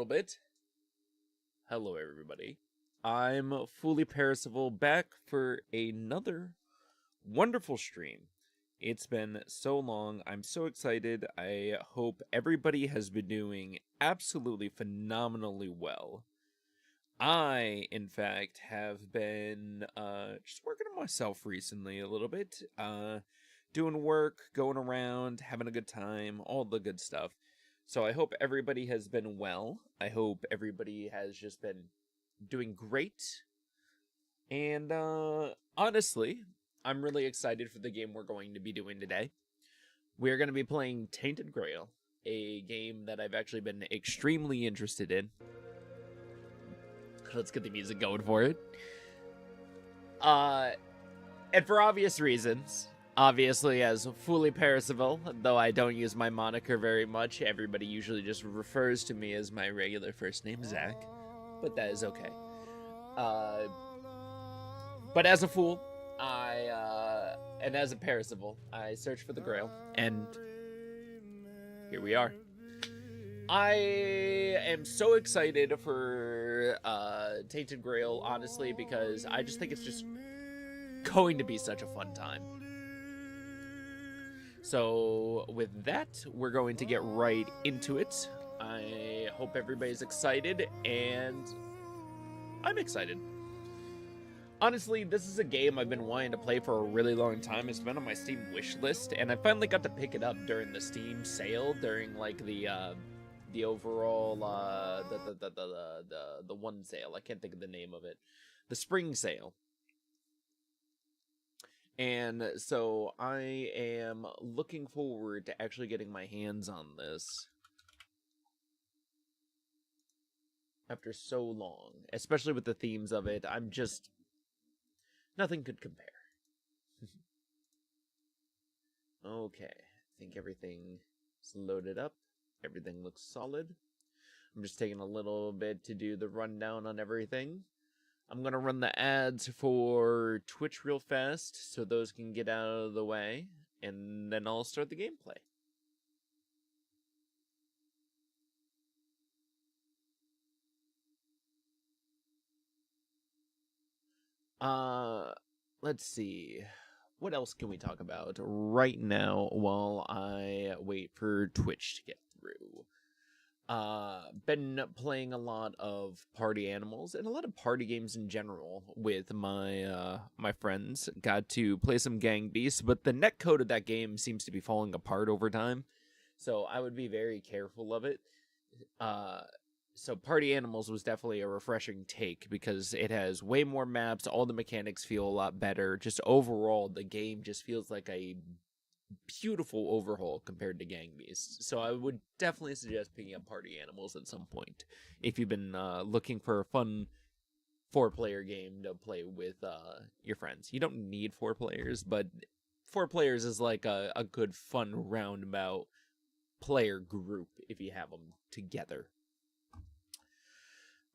little bit. Hello, everybody. I'm Fully Percival back for another wonderful stream. It's been so long. I'm so excited. I hope everybody has been doing absolutely phenomenally well. I, in fact, have been just working on myself recently a little bit. Doing work, going around, having a good time, all the good stuff. So I hope everybody has been well. I hope everybody has just been doing great. And honestly, I'm really excited for the game we're going to be doing today. We're going to be playing Tainted Grail, a game that I've actually been extremely interested in. Let's get the music going for it. And for obvious reasons, obviously as Fully Percival, though I don't use my moniker very much, everybody usually just refers to me as my regular first name, Zach. But that is okay. But as a fool, and as a Percival, I search for the Grail, and here we are. I am so excited for Tainted Grail, honestly, because I just think it's just going to be such a fun time. So with that, we're going to get right into it. I hope everybody's excited, and I'm excited. Honestly, this is a game I've been wanting to play for a really long time. It's been on my Steam wish list, and I finally got to pick it up during the Steam sale, during like the overall the one sale. I can't think of the name of it. The spring sale. And so I am looking forward to actually getting my hands on this after so long, especially with the themes of it. I'm just, nothing could compare. Okay, I think everything is loaded up. Everything looks solid. I'm just taking a little bit to do the rundown on everything. I'm going to run the ads for Twitch real fast so those can get out of the way, and then I'll start the gameplay. Let's see. What else can we talk about right now while I wait for Twitch to get through? Been playing a lot of party animals and a lot of party games in general with my my friends. Got to play some Gang Beasts, but the netcode of that game seems to be falling apart over time, so I would be very careful of it. So Party Animals was definitely a refreshing take because it has way more maps, all the mechanics feel a lot better. Just overall, the game just feels like a beautiful overhaul compared to Gang Beasts. So I would definitely suggest picking up Party Animals at some point if you've been looking for a fun 4-player game to play with your friends. You don't need 4 players, but 4 players is like a good fun roundabout player group if you have them together.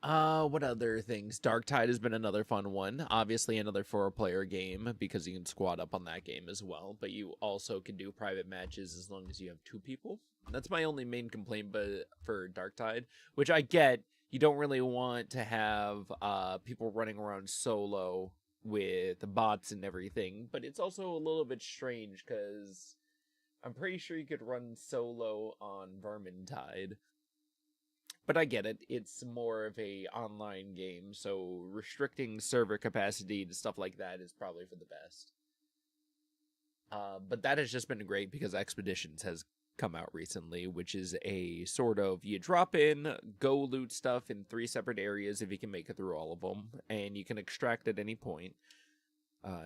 What other things? Darktide has been another fun one. Obviously another 4-player game because you can squad up on that game as well, but you also can do private matches as long as you have 2 people. That's my only main complaint for Darktide, which I get. You don't really want to have people running around solo with bots and everything, but it's also a little bit strange because I'm pretty sure you could run solo on Vermintide. But I get it. It's more of a online game, so restricting server capacity to stuff like that is probably for the best. But that has just been great because Expeditions has come out recently, which is a sort of, you drop in, go loot stuff in 3 separate areas if you can make it through all of them, and you can extract at any point.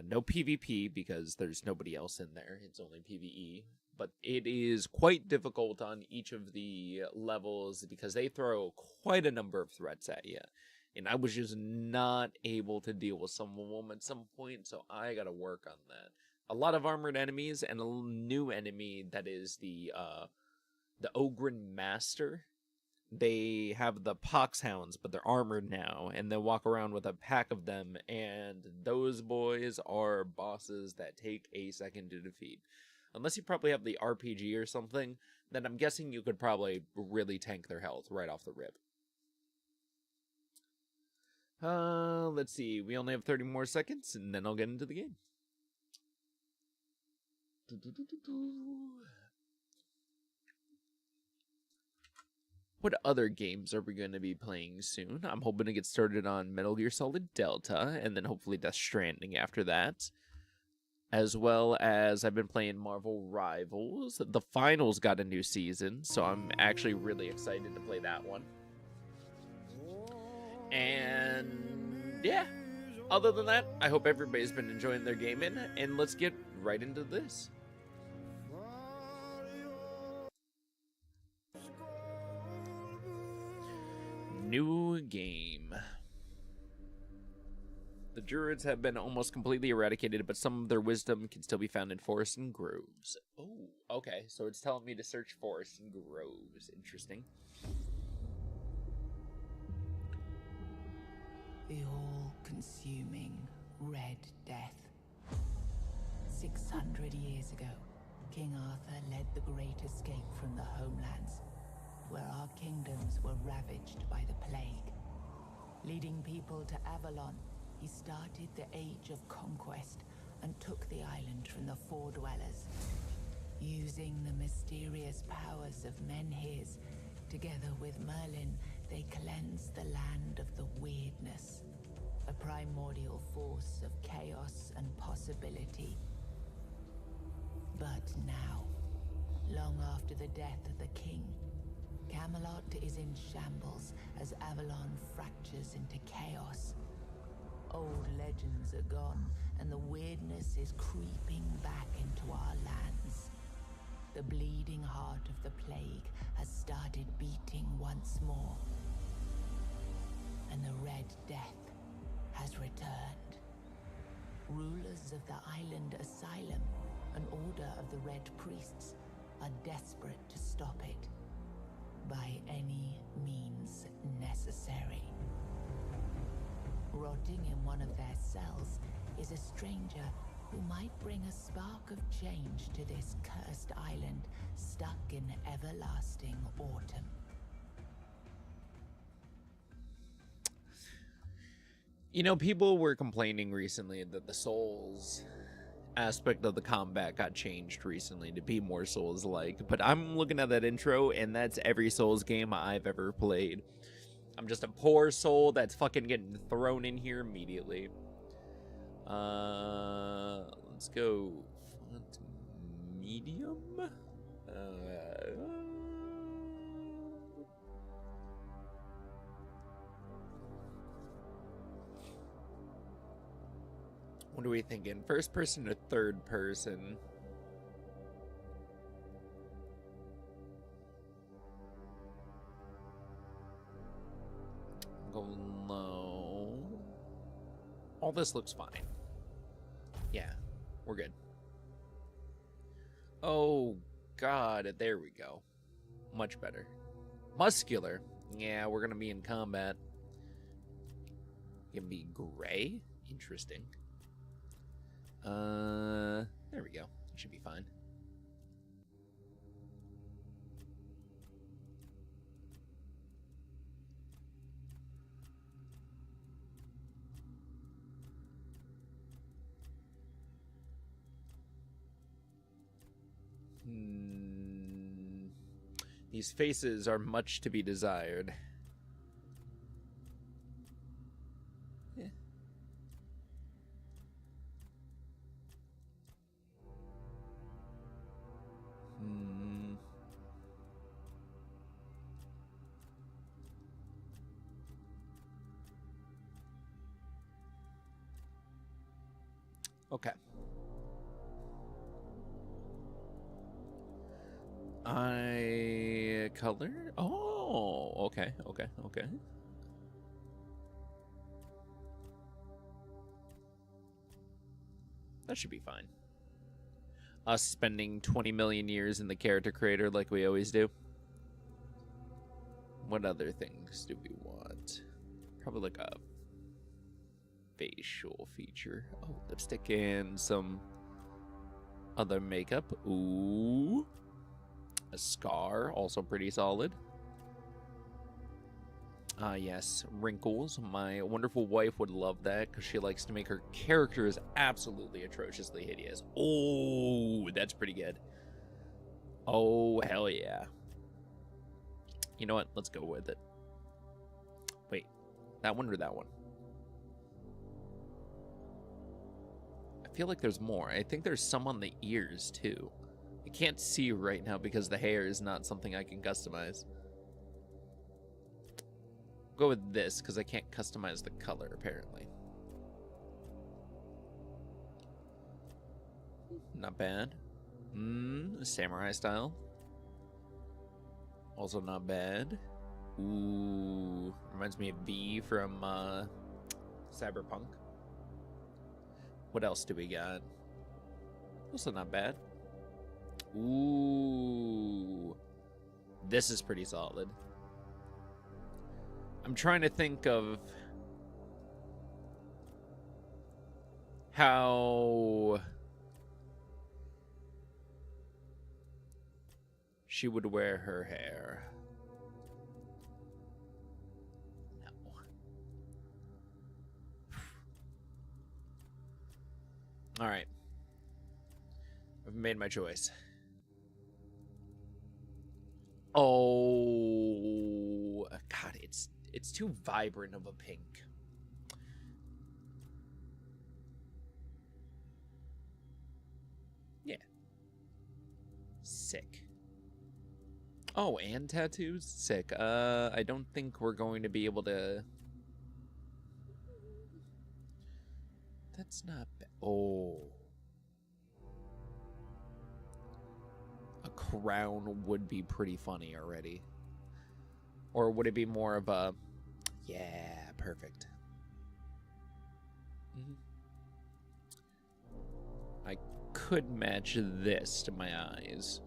No PvP because there's nobody else in there. It's only PvE. But it is quite difficult on each of the levels because they throw quite a number of threats at you. And I was just not able to deal with some of them at some point, so I gotta work on that. A lot of armored enemies and a new enemy that is the Ogren Master. They have the Poxhounds, but they're armored now, and they walk around with a pack of them, and those boys are bosses that take a second to defeat. Unless you probably have the RPG or something, then I'm guessing you could probably really tank their health right off the rip. Let's see. We only have 30 more seconds, and then I'll get into the game. What other games are we going to be playing soon? I'm hoping to get started on Metal Gear Solid Delta, and then hopefully Death Stranding after that. As well as I've been playing Marvel Rivals. The finals got a new season, so I'm actually really excited to play that one. And yeah, other than that, I hope everybody's been enjoying their gaming, and let's get right into this. New game. The Druids have been almost completely eradicated, but some of their wisdom can still be found in forests and groves. Oh, okay. So it's telling me to search forests and groves. Interesting. The all-consuming Red Death. 600 years ago, King Arthur led the Great Escape from the homelands, where our kingdoms were ravaged by the plague. Leading people to Avalon, he started the Age of Conquest and took the island from the Four Dwellers. Using the mysterious powers of Menhirs, together with Merlin, they cleansed the land of the weirdness, a primordial force of chaos and possibility. But now, long after the death of the king, Camelot is in shambles as Avalon fractures into chaos. Old legends are gone, and the weirdness is creeping back into our lands. The bleeding heart of the plague has started beating once more, and the Red Death has returned. Rulers of the island Asylum, an order of the Red Priests, are desperate to stop it by any means necessary. Rotting in one of their cells is a stranger who might bring a spark of change to this cursed island stuck in everlasting autumn. You know, people were complaining recently that the Souls aspect of the combat got changed recently to be more Souls-like, but I'm looking at that intro, and that's every Souls game I've ever played. I'm just a poor soul that's fucking getting thrown in here immediately. Let's go font medium. What are we thinking? First person or third person? Go low. All this looks fine. Yeah, we're good. Oh, God, there we go. Much better. Muscular. Yeah, we're going to be in combat. Gonna be gray? Interesting. There we go. Should be fine. These faces are much to be desired. Yeah. Okay. Eye color? Oh, okay. That should be fine. Us spending 20 million years in the character creator like we always do. What other things do we want? Probably like a facial feature. Oh, lipstick and some other makeup. Ooh. A scar, also pretty solid. Ah, yes, wrinkles. My wonderful wife would love that because she likes to make her characters absolutely atrociously hideous. Oh, that's pretty good. Oh, hell yeah. You know what? Let's go with it. Wait, that one or that one? I feel like there's more. I think there's some on the ears, too. I can't see right now because the hair is not something I can customize. Go with this because I can't customize the color, apparently. Not bad. Samurai style. Also not bad. Ooh, reminds me of V from Cyberpunk. What else do we got? Also not bad. Ooh, this is pretty solid. I'm trying to think of how she would wear her hair. No. All right. I've made my choice. Oh, God, it's too vibrant of a pink. Yeah. Sick. Oh, and tattoos? Sick. I don't think we're going to be able to... That's not bad. Oh. A crown would be pretty funny already. Or would it be more of a... Yeah, perfect. I could match this to my eyes.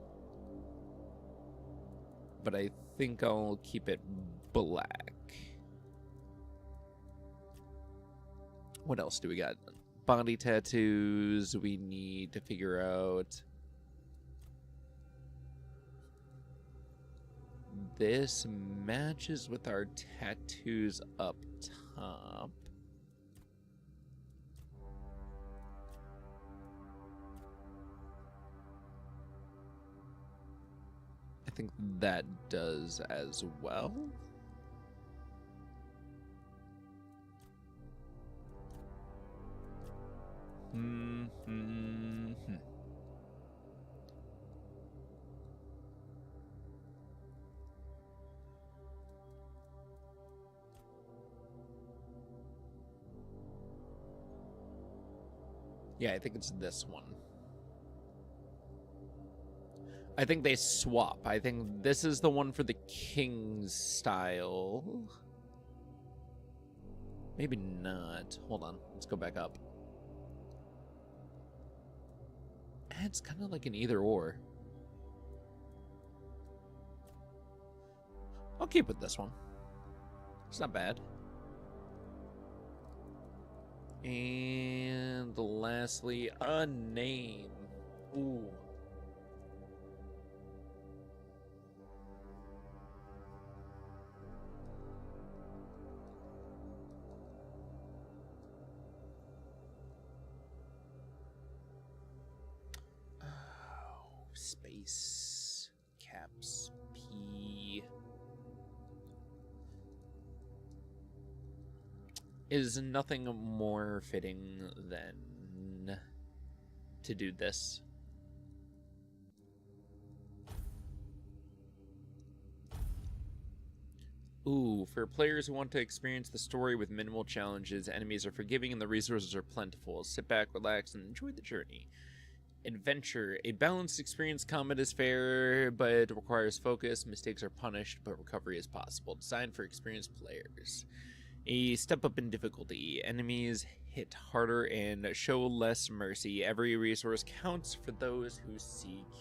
But I think I'll keep it black. What else do we got? Body tattoos we need to figure out. This matches with our tattoos up top. I think that does as well. Yeah, I think it's this one. I think they swap. I think this is the one for the king's style. Maybe not. Hold on. Let's go back up. It's kind of like an either or. I'll keep with this one. It's not bad. And lastly, a name. Ooh. Space caps P is nothing more fitting than to do this. Ooh, for players who want to experience the story with minimal challenges, enemies are forgiving and the resources are plentiful. Sit back, relax, and enjoy the journey. Adventure. A balanced experience. Combat is fair, but requires focus. Mistakes are punished, but recovery is possible. Designed for experienced players. A step up in difficulty. Enemies hit harder and show less mercy. Every resource counts for those who seek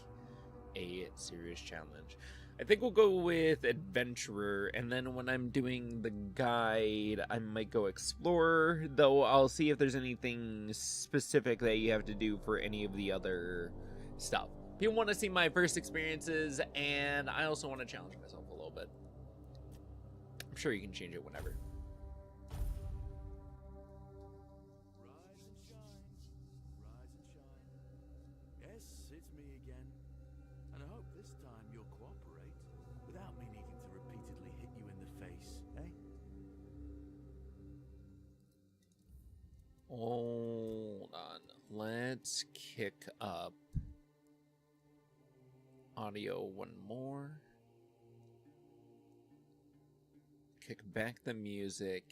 a serious challenge. I think we'll go with Adventurer, and then when I'm doing the guide, I might go Explorer, though I'll see if there's anything specific that you have to do for any of the other stuff. People want to see my first experiences, and I also want to challenge myself a little bit. I'm sure you can change it whenever. Rise and shine, rise and shine. Yes, it's me again. And I hope this time you'll cooperate without me needing to repeatedly hit you in the face, eh? Hold on. Let's kick up audio one more. Kick back the music.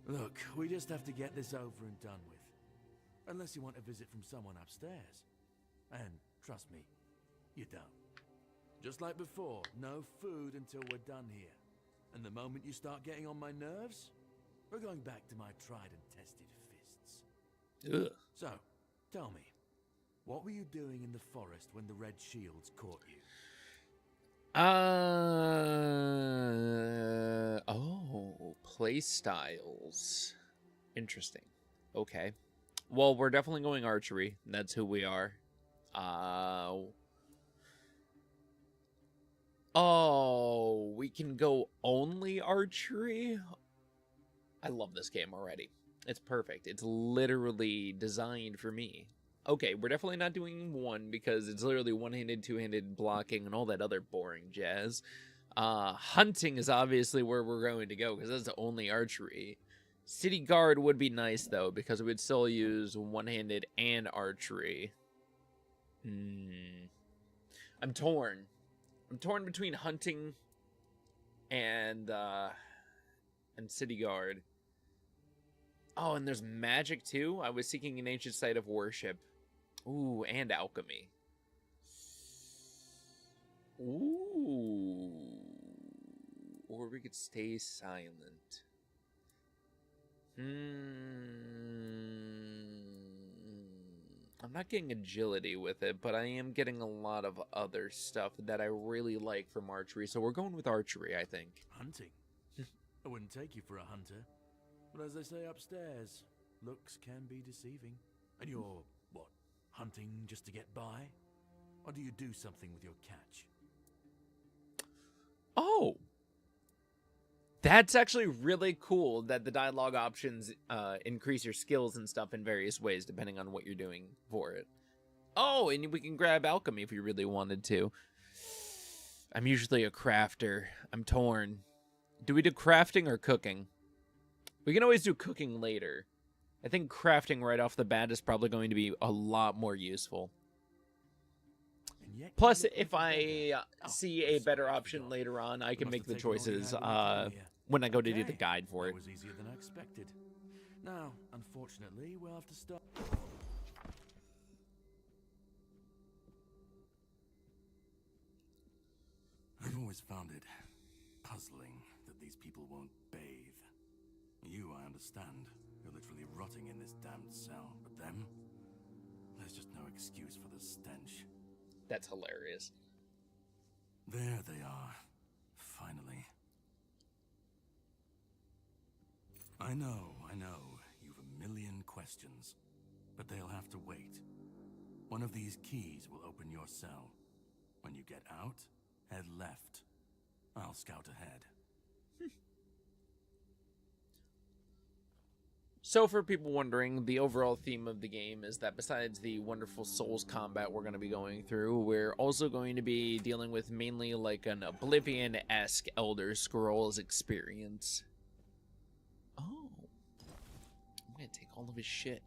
Look, we just have to get this over and done with. Unless you want a visit from someone upstairs. And trust me, you don't. Just like before, no food until we're done here. And the moment you start getting on my nerves, we're going back to my tried and tested fists. Ugh. So, tell me, what were you doing in the forest when the red shields caught you? Oh, play styles. Interesting. Okay. Well, we're definitely going archery. That's who we are. Oh, we can go only archery? I love this game already. It's perfect. It's literally designed for me. Okay, we're definitely not doing one because it's literally one-handed, two-handed blocking and all that other boring jazz. Hunting is obviously where we're going to go because that's the only archery. City Guard would be nice, though, because we would still use one-handed and archery. I'm torn. I'm torn between hunting and City Guard. Oh, and there's magic, too? I was seeking an ancient site of worship. Ooh, and alchemy. Ooh. Or we could stay silent. I'm not getting agility with it, but I am getting a lot of other stuff that I really like from archery. So we're going with archery, I think. Hunting? I wouldn't take you for a hunter. But as they say upstairs, looks can be deceiving. And you're, what, hunting just to get by? Or do you do something with your catch? Oh! That's actually really cool that the dialogue options increase your skills and stuff in various ways depending on what you're doing for it. Oh, and we can grab alchemy if we really wanted to. I'm usually a crafter. I'm torn. Do we do crafting or cooking? We can always do cooking later. I think crafting right off the bat is probably going to be a lot more useful. Plus, if I see a better option later on, I can make the choices when I go to do the guide for it. That was easier than I expected. Now, unfortunately, we'll have to stop. I've always found it puzzling that these people won't bathe. You, I understand. You're literally rotting in this damned cell. But them? There's just no excuse for the stench. That's hilarious. There they are. Finally. I know. You've a million questions. But they'll have to wait. One of these keys will open your cell. When you get out, head left. I'll scout ahead. So for people wondering, the overall theme of the game is that besides the wonderful Souls combat we're going to be going through, we're also going to be dealing with mainly like an Oblivion-esque Elder Scrolls experience. Oh. I'm going to take all of his shit.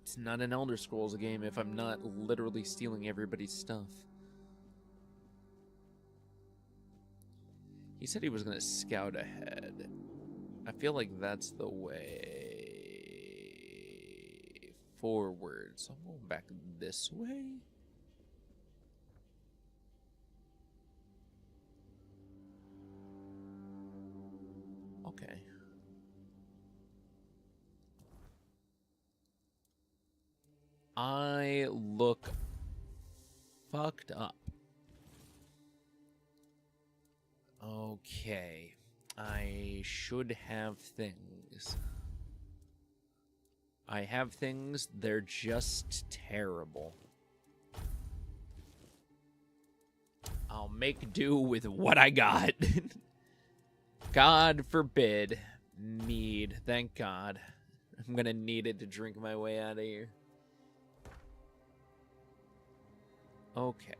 It's not an Elder Scrolls game if I'm not literally stealing everybody's stuff. He said he was going to scout ahead. I feel like that's the way forward. So I'm going back this way. Okay. I look fucked up. Okay. I should have things. I have things, they're just terrible. I'll make do with what I got. God forbid. Mead. Thank God. I'm gonna need it to drink my way out of here. Okay.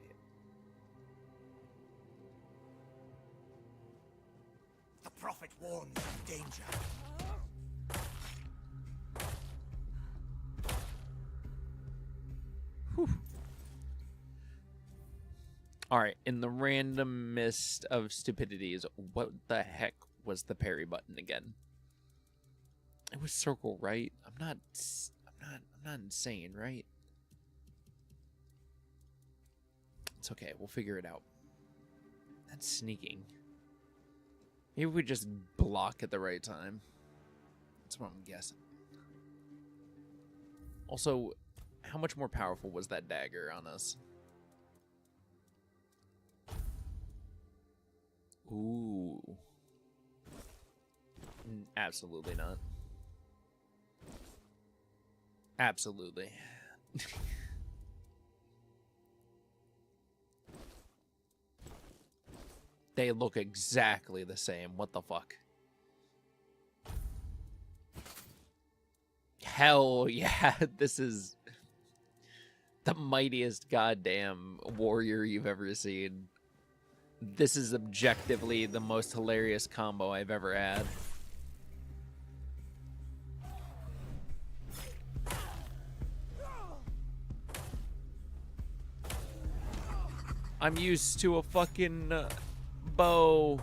The prophet warns of danger. Whew. Alright, in the randomest of stupidities, what the heck was the parry button again? It was circle, right? I'm not insane, right? It's okay, we'll figure it out. That's sneaking. Maybe we just block at the right time. That's what I'm guessing. Also, how much more powerful was that dagger on us? Ooh. Absolutely not. Absolutely. They look exactly the same. What the fuck? Hell yeah. This is the mightiest goddamn warrior you've ever seen. This is objectively the most hilarious combo I've ever had. I'm used to a fucking bow.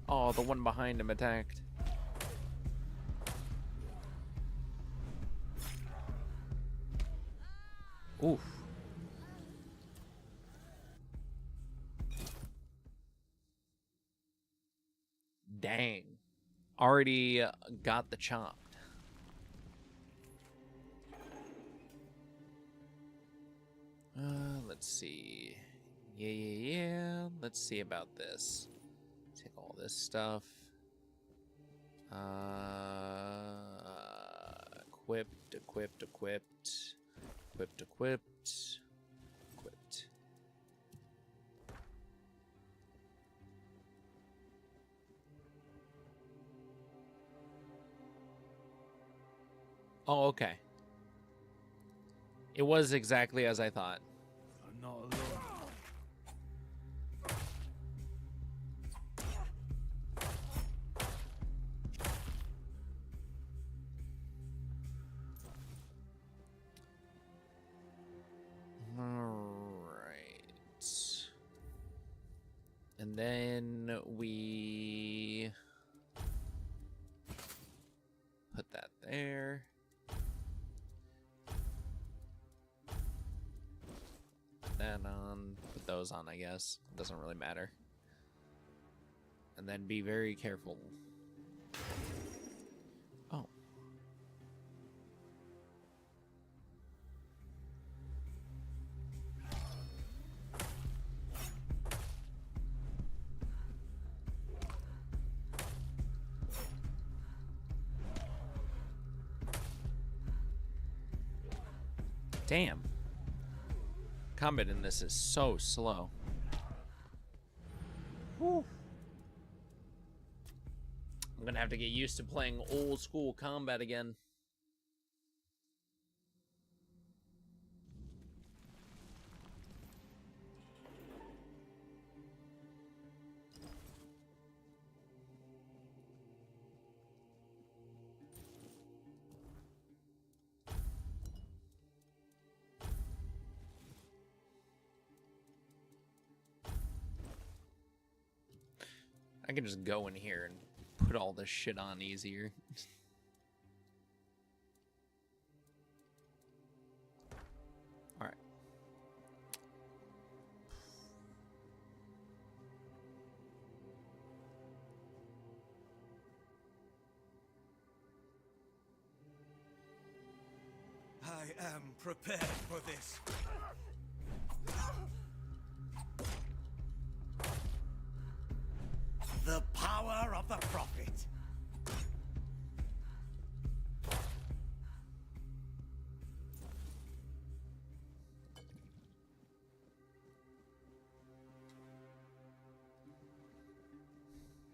Oh, the one behind him attacked. Oof. Dang. Already got the chopped. Let's see. Yeah. Let's see about this. Take all this stuff. Equipped. Equipped. Oh, okay. It was exactly as I thought. I'm not alone. Alright. And then we put that there. Put that on. Put those on, I guess. Doesn't really matter. And then be very careful. Oh. Damn. Combat in this is so slow. Whew. I'm gonna have to get used to playing old school combat again. I can just go in here and put all this shit on easier. Alright. I am prepared for this. The power of the prophet.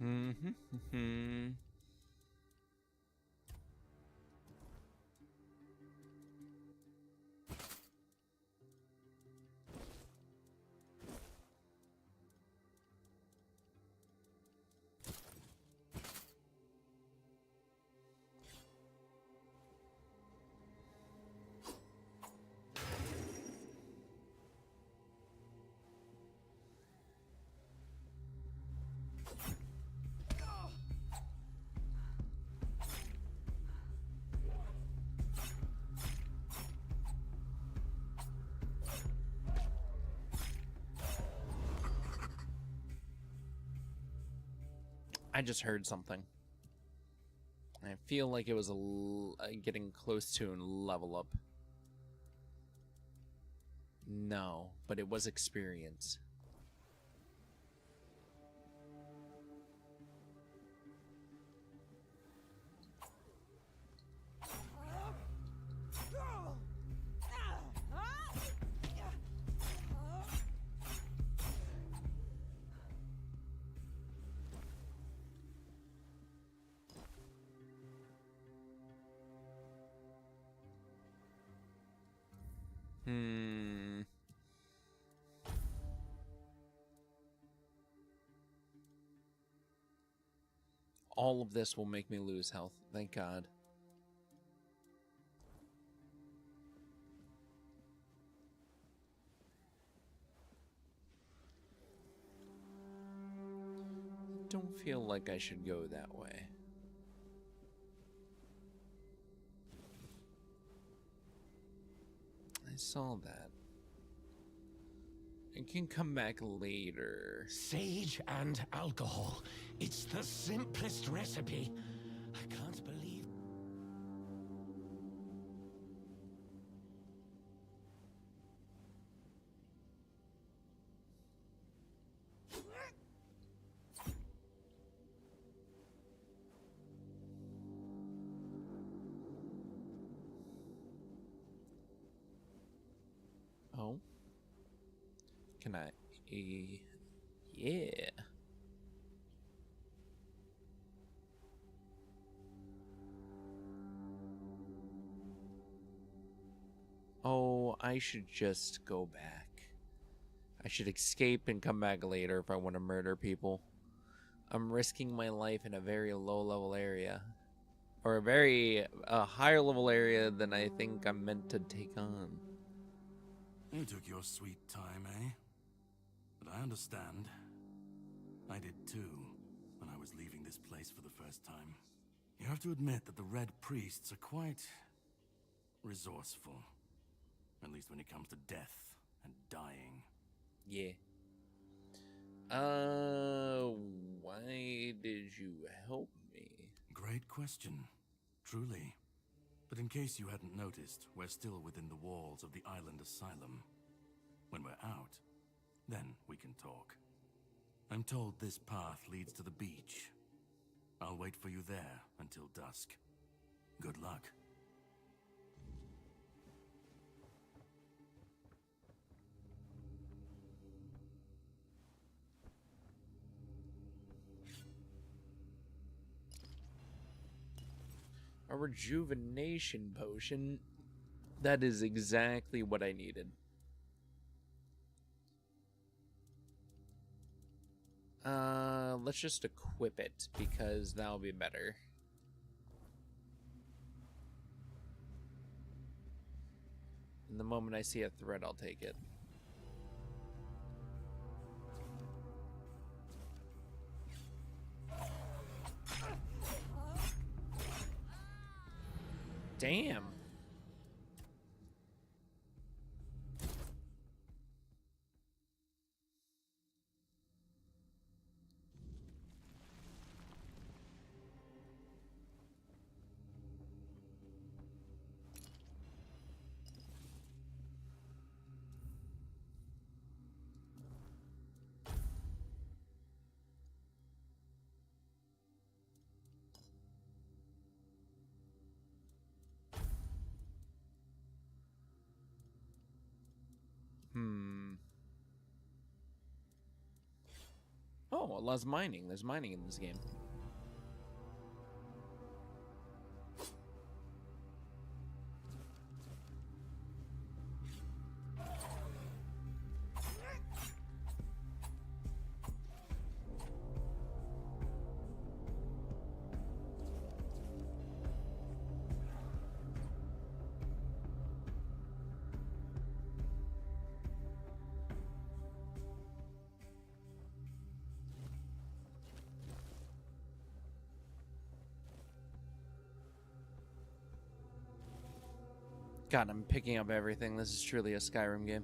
Mm-hmm. I just heard something. I feel like it was getting close to a level up. No, but it was experience. All of this will make me lose health. Thank God. Don't feel like I should go that way. I saw that. I can come back later. Sage and alcohol. It's the simplest recipe. I can't believe... Oh. Can I... yeah. Oh, I should just go back. I should escape and come back later if I want to murder people. I'm risking my life in a very low-level area. Or a very higher level area than I think I'm meant to take on. You took your sweet time, eh? But I understand. I did too, when I was leaving this place for the first time. You have to admit that the Red Priests are quite... resourceful. At least when it comes to death and dying. Yeah. Why did you help me? Great question. Truly. But in case you hadn't noticed, we're still within the walls of the island asylum. When we're out, then we can talk. I'm told this path leads to the beach. I'll wait for you there until dusk. Good luck. A rejuvenation potion. That is exactly what I needed. Let's just equip it because that'll be better. And the moment I see a threat, I'll take it. Damn. Oh, it allows mining. There's mining in this game. God, I'm picking up everything. This is truly a Skyrim game.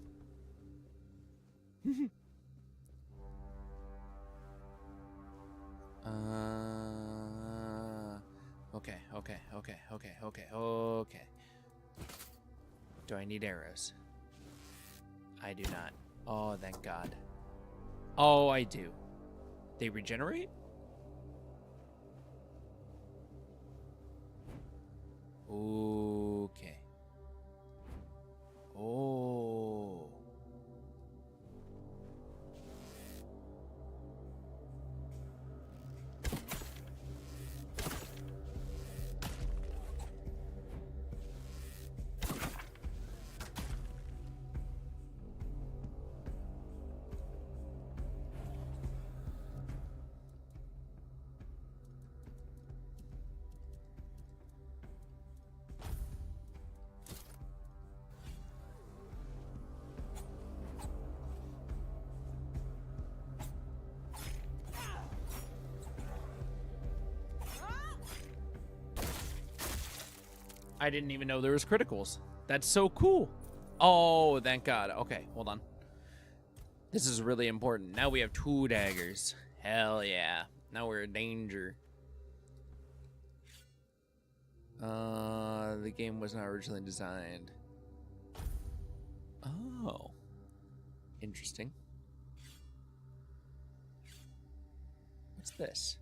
Okay. Do I need arrows? I do not. Oh, thank God. Oh, I do. They regenerate? Okay. Oh. I didn't even know there was criticals. That's so cool. Oh, thank God. Okay, hold on. This is really important. Now we have 2 daggers. Hell yeah. Now we're in danger. The game was not originally designed. Oh. Interesting. What's this?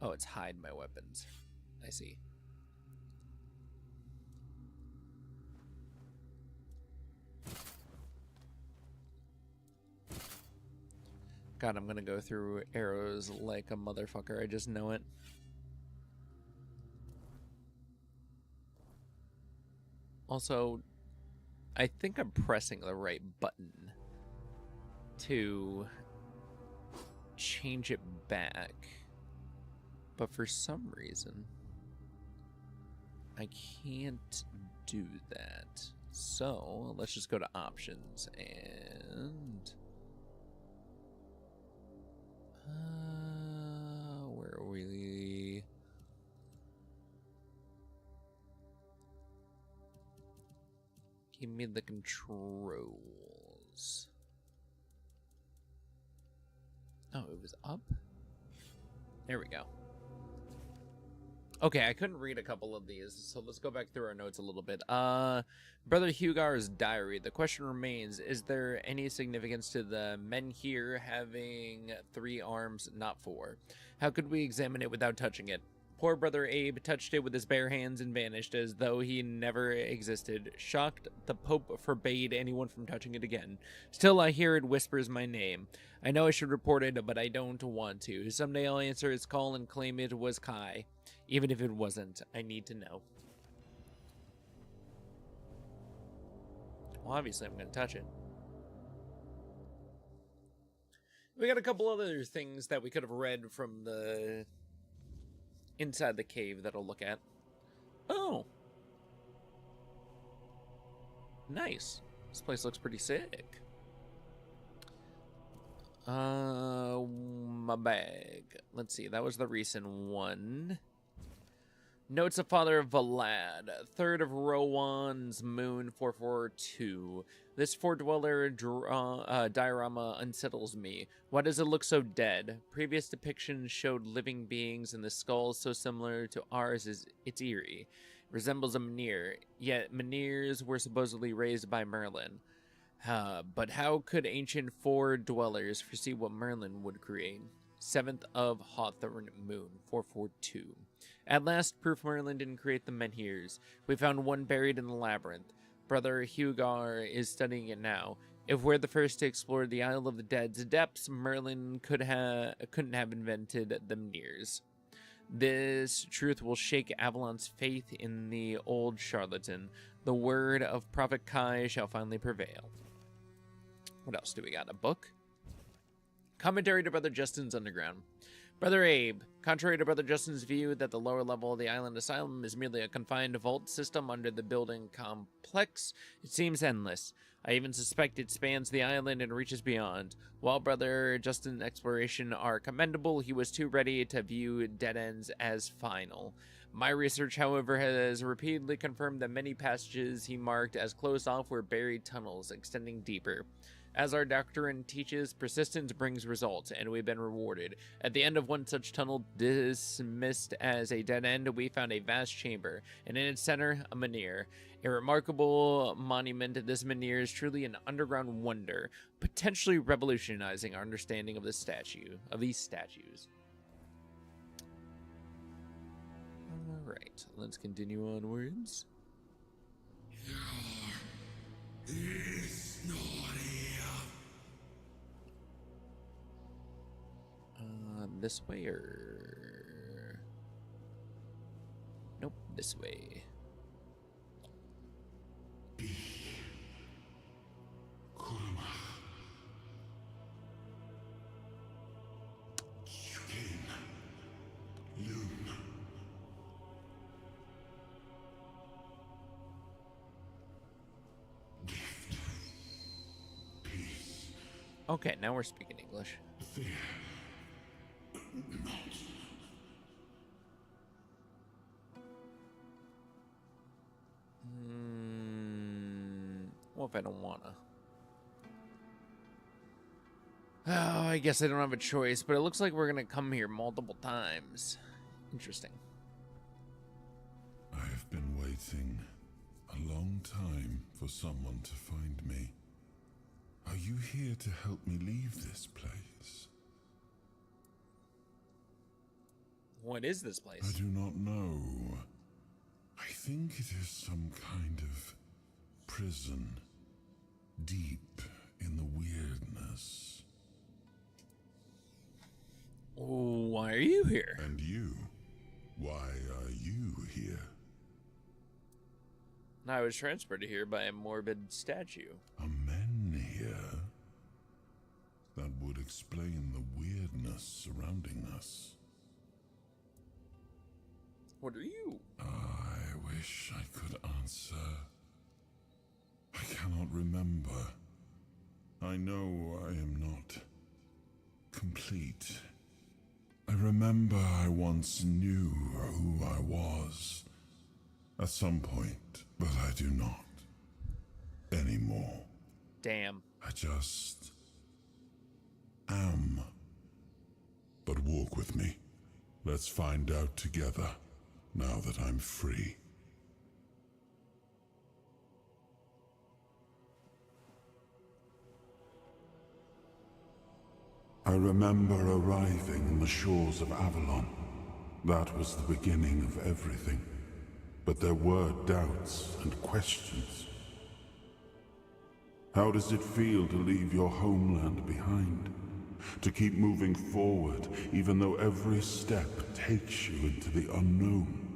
Oh, it's hide my weapons. I see. God, I'm gonna go through arrows like a motherfucker. I just know it. Also, I think I'm pressing the right button to change it back. But for some reason, I can't do that. So let's just go to options and where are we? Give me the controls. Oh, it was up? There we go. Okay, I couldn't read a couple of these, so let's go back through our notes a little bit. Brother Hugar's diary. The question remains, is there any significance to the men here having 3 arms, not 4? How could we examine it without touching it? Poor Brother Abe touched it with his bare hands and vanished as though he never existed. Shocked, the Pope forbade anyone from touching it again. Still, I hear it whispers my name. I know I should report it, but I don't want to. Someday I'll answer its call and claim it was Kai. Even if it wasn't, I need to know. Well, obviously I'm going to touch it. We got a couple other things that we could have read from the inside the cave that I'll look at. Oh. Nice. This place looks pretty sick. My bag. Let's see. That was the recent one. Notes of Father of Valad, 3rd of Rowan's Moon 442. This four-dweller diorama unsettles me. Why does it look so dead? Previous depictions showed living beings, and the skull so similar to ours is it's eerie. It resembles a menhir, yet menhirs were supposedly raised by Merlin. But how could ancient four-dwellers foresee what Merlin would create? 7th of Hawthorn Moon 442. At last, proof Merlin didn't create the menhirs. We found one buried in the labyrinth. Brother Hugar is studying it now. If we're the first to explore the Isle of the Dead's depths, Merlin couldn't have invented the menhirs. This truth will shake Avalon's faith in the old charlatan. The word of Prophet Kai shall finally prevail. What else do we got? A book? Commentary to Brother Justin's Underground. Brother Abe, contrary to Brother Justin's view that the lower level of the island asylum is merely a confined vault system under the building complex, it seems endless. I even suspect it spans the island and reaches beyond. While Brother Justin's exploration are commendable, he was too ready to view dead ends as final. My research, however, has repeatedly confirmed that many passages he marked as closed off were buried tunnels extending deeper. As our doctrine teaches, persistence brings results, and we've been rewarded. At the end of one such tunnel dismissed as a dead end, we found a vast chamber, and in its center, a menhir. A remarkable monument, this menhir is truly an underground wonder, potentially revolutionizing our understanding of these statues. Alright, let's continue onwards. It's not here. This way or... Nope, this way. Okay, now we're speaking English. What if I don't wanna? Oh, I guess I don't have a choice, but it looks like we're gonna come here multiple times. Interesting. I have been waiting a long time for someone to find me. Are you here to help me leave this place? What is this place? I do not know. I think it is some kind of prison, deep in the weirdness. Oh, why are you here? And you? Why are you here? I was transported here by a morbid statue. A men here? That would explain the weirdness surrounding us. What are you? I wish I could answer. I cannot remember. I know I am not complete. I remember I once knew who I was at some point, but I do not anymore. Damn. I just am. But walk with me. Let's find out together, now that I'm free. I remember arriving on the shores of Avalon. That was the beginning of everything. But there were doubts and questions. How does it feel to leave your homeland behind? To keep moving forward, even though every step takes you into the unknown?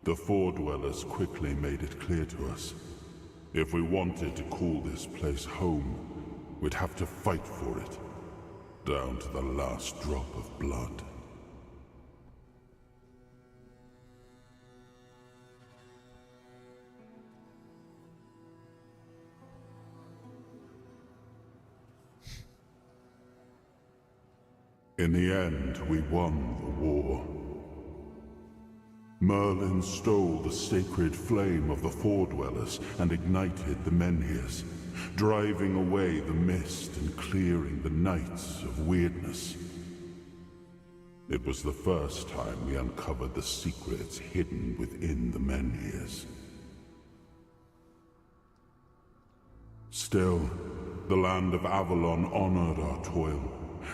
The Four Dwellers quickly made it clear to us. If we wanted to call this place home, we'd have to fight for it, down to the last drop of blood. In the end, we won the war. Merlin stole the sacred flame of the Four Dwellers and ignited the menhirs, driving away the mist and clearing the nights of weirdness. It was the first time we uncovered the secrets hidden within the menhirs. Still, the land of Avalon honored our toil,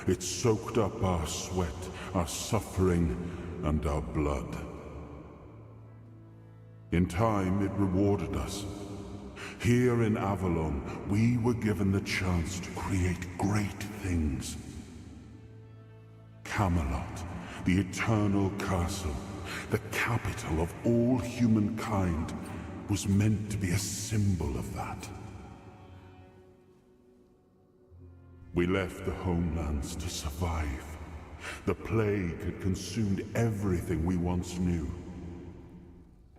It soaked up our sweat, our suffering, and our blood. In time, it rewarded us. Here in Avalon, we were given the chance to create great things. Camelot, the eternal castle, the capital of all humankind, was meant to be a symbol of that. We left the homelands to survive. The plague had consumed everything we once knew.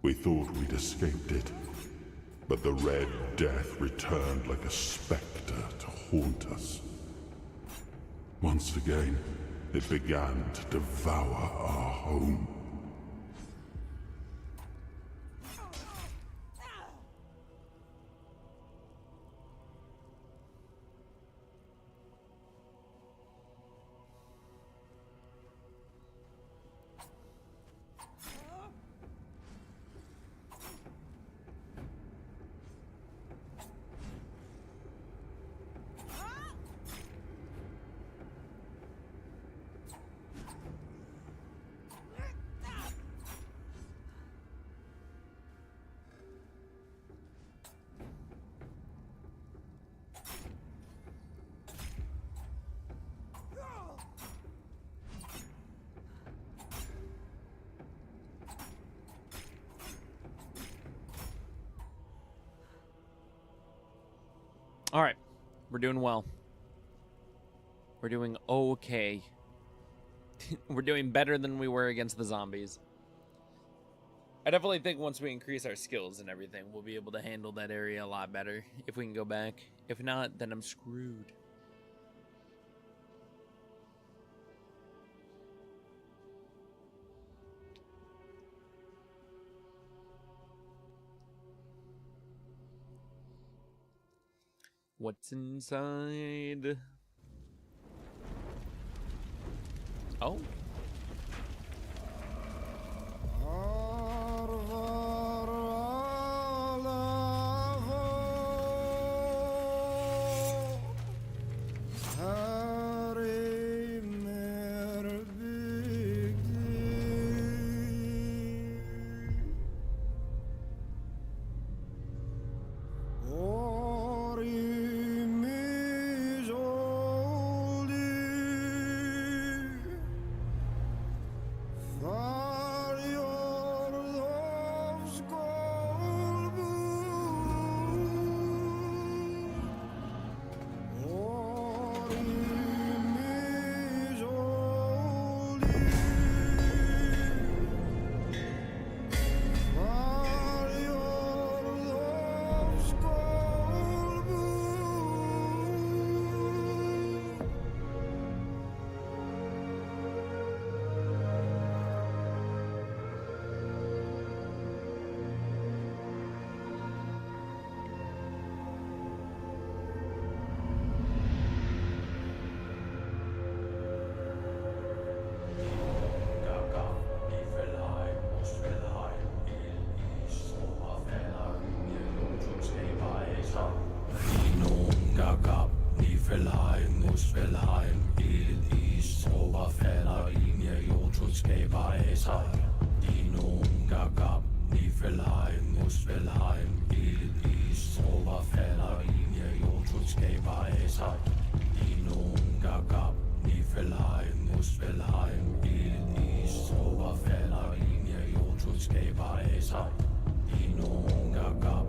We thought we'd escaped it, but the Red Death returned like a specter to haunt us. Once again, it began to devour our home. All right, we're doing well. We're doing okay. We're doing better than we were against the zombies. I definitely think once we increase our skills and everything, we'll be able to handle that area a lot better if we can go back. If not, then I'm screwed. What's inside? Oh.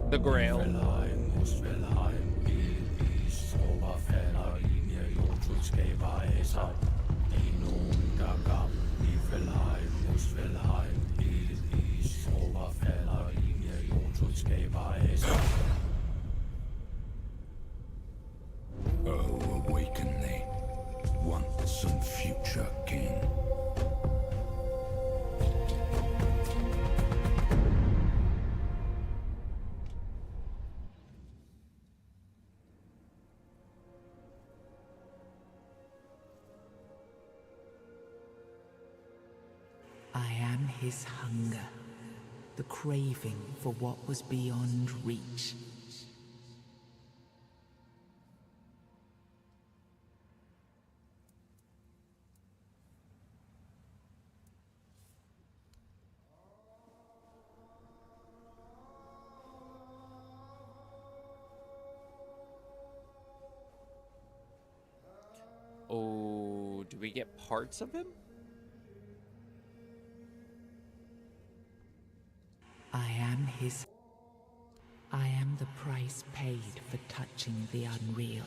The Grail. Oh, awaken thee, once and future king. I am his hunger, the craving for what was beyond reach. Do we get parts of him? I am his. I am the price paid for touching the unreal.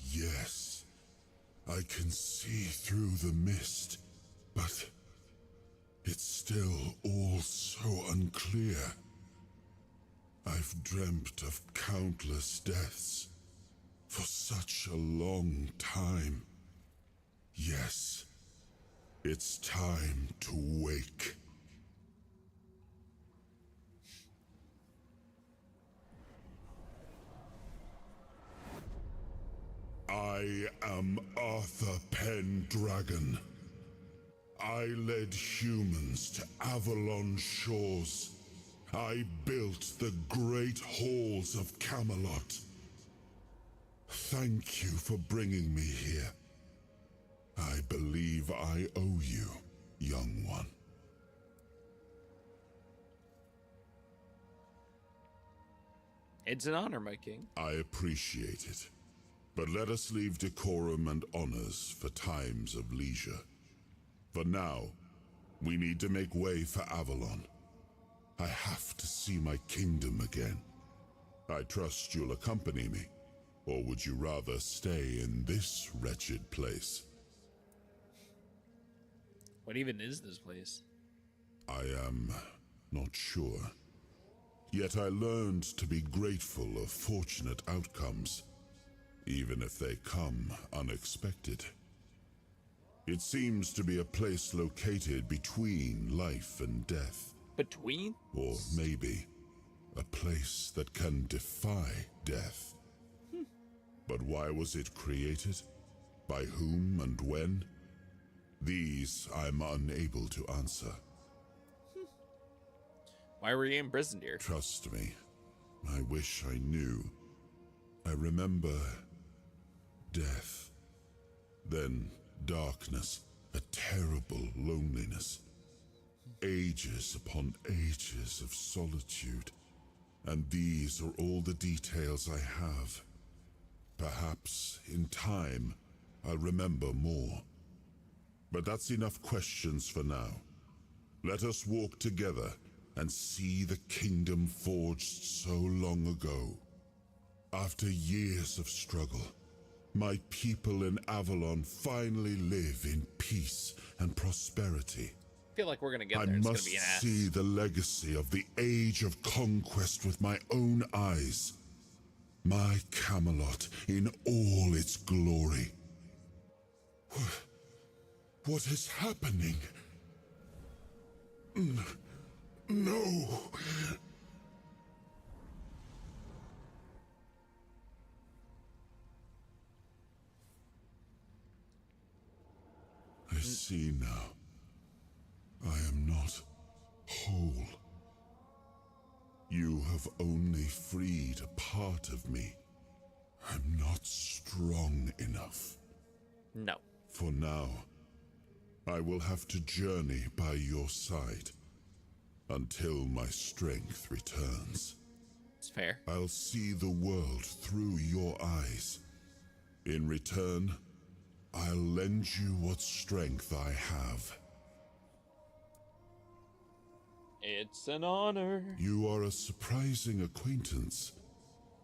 Yes, I can see through the mist, but it's still all so unclear. I've dreamt of countless deaths for such a long time. Yes, it's time to wake. I am Arthur Pendragon. I led humans to Avalon shores. I built the great halls of Camelot. Thank you for bringing me here. I believe I owe you, young one. It's an honor, my king. I appreciate it. But let us leave decorum and honors for times of leisure. For now, we need to make way for Avalon. I have to see my kingdom again. I trust you'll accompany me, or would you rather stay in this wretched place? What even is this place? I am not sure. Yet I learned to be grateful of fortunate outcomes, even if they come unexpected. It seems to be a place located between life and death. Between? Or maybe a place that can defy death. But why was it created? By whom and when? These I'm unable to answer. Why were you imprisoned here? Trust me, I wish I knew. I remember death, then darkness, a terrible loneliness, ages upon ages of solitude, and these are all the details I have. Perhaps in time I'll remember more. But that's enough questions for now. Let us walk together and see the kingdom forged so long ago. After years of struggle, my people in Avalon finally live in peace and prosperity. I feel like we're gonna get I there. It's must gonna be an ass. see the legacy of the age of conquest with my own eyes. My Camelot in all its glory. What is happening? No. I see now. I am not whole. You have only freed a part of me. I'm not strong enough. No. For now, I will have to journey by your side until my strength returns. It's fair. I'll see the world through your eyes. In return, I'll lend you what strength I have. It's an honor. You are a surprising acquaintance,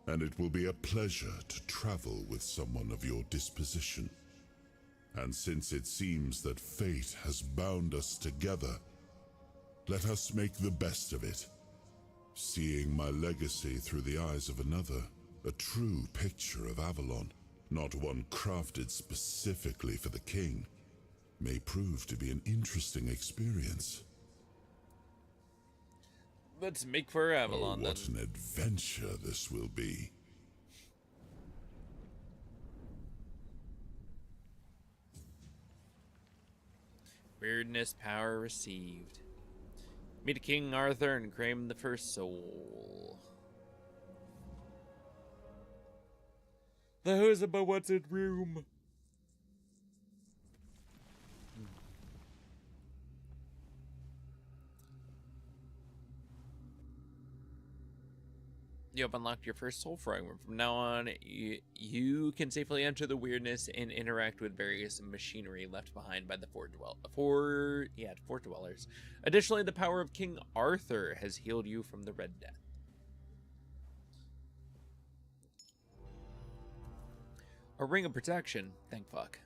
and it will be a pleasure to travel with someone of your disposition. And since it seems that fate has bound us together, let us make the best of it. Seeing my legacy through the eyes of another, a true picture of Avalon, not one crafted specifically for the king, may prove to be an interesting experience. Let's make for Avalon, oh, what then. an adventure this will be. Weirdness power received. Meet King Arthur and claim the first soul. The who's about what's in room. You have unlocked your first soul fragment. From now on, you can safely enter the weirdness and interact with various machinery left behind by the fort dwellers. Additionally, the power of King Arthur has healed you from the Red Death. A ring of protection. Thank fuck.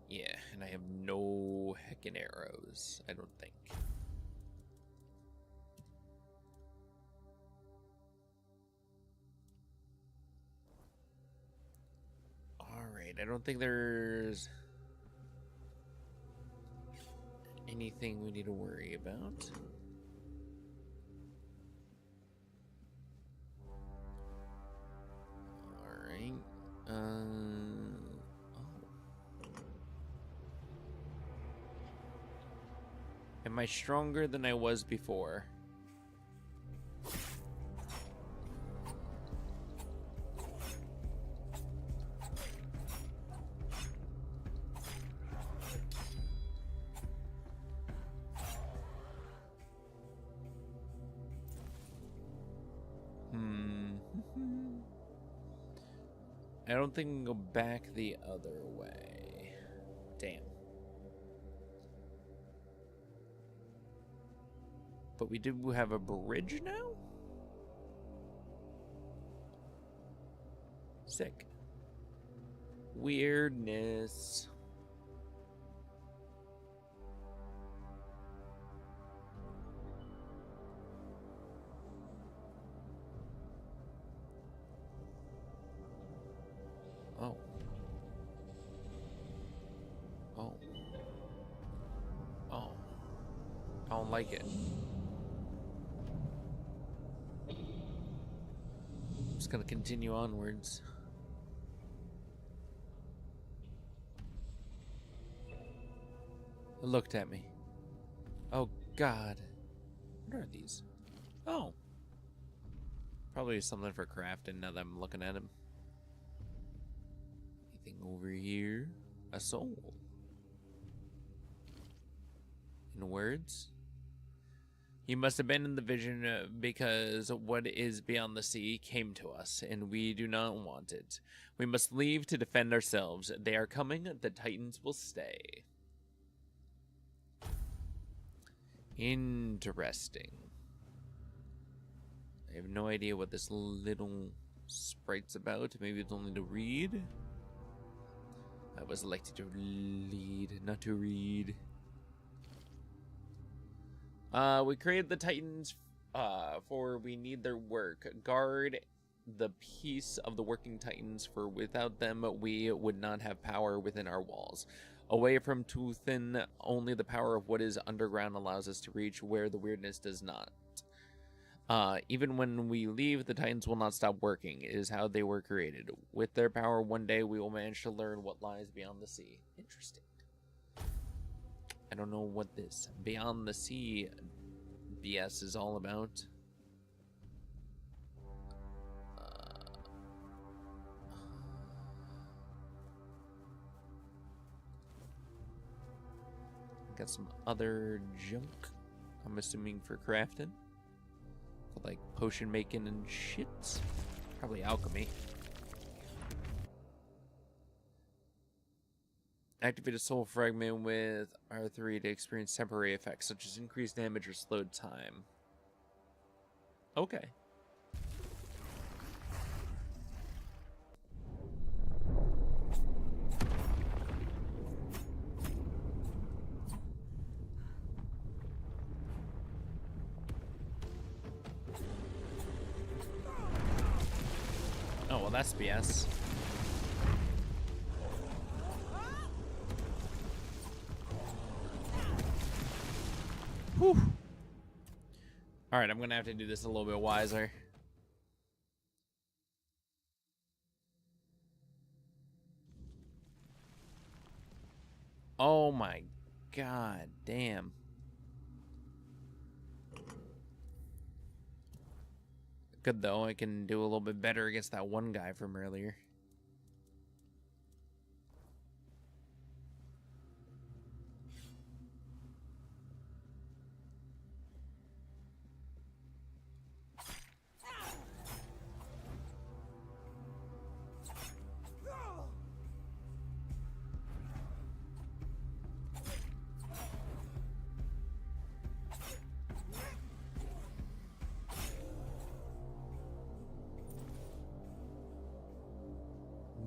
Yeah, and I have no heckin' arrows, I don't think. Alright, I don't think there's anything we need to worry about. Am I stronger than I was before? I don't think I can go back the other way. Damn. But we do have a bridge now? Sick. Weirdness. Oh. Oh. Oh. I don't like it. I'm just gonna continue onwards. It looked at me. Oh God. What are these? Oh. Probably something for crafting now that I'm looking at him. Anything over here? A soul. In words? You must abandon the vision because what is beyond the sea came to us, and we do not want it. We must leave to defend ourselves. They are coming. The Titans will stay. Interesting. I have no idea what this little sprite's about. Maybe it's only to read. I was elected to lead, not to read. We created the Titans, for we need their work. Guard the peace of the working Titans, for without them, we would not have power within our walls. Away from Toothin, only the power of what is underground allows us to reach where the weirdness does not. Even when we leave, the Titans will not stop working. It is how they were created. With their power, one day we will manage to learn what lies beyond the sea. Interesting. I don't know what this beyond the sea BS is all about. Got some other junk, I'm assuming for crafting. For like potion making and shit. Probably alchemy. Activate a soul fragment with R3 to experience temporary effects, such as increased damage or slowed time. Okay. Oh, well, that's BS. Whew. All right, I'm gonna have to do this a little bit wiser. Oh my god, damn. Good though, I can do a little bit better against that one guy from earlier.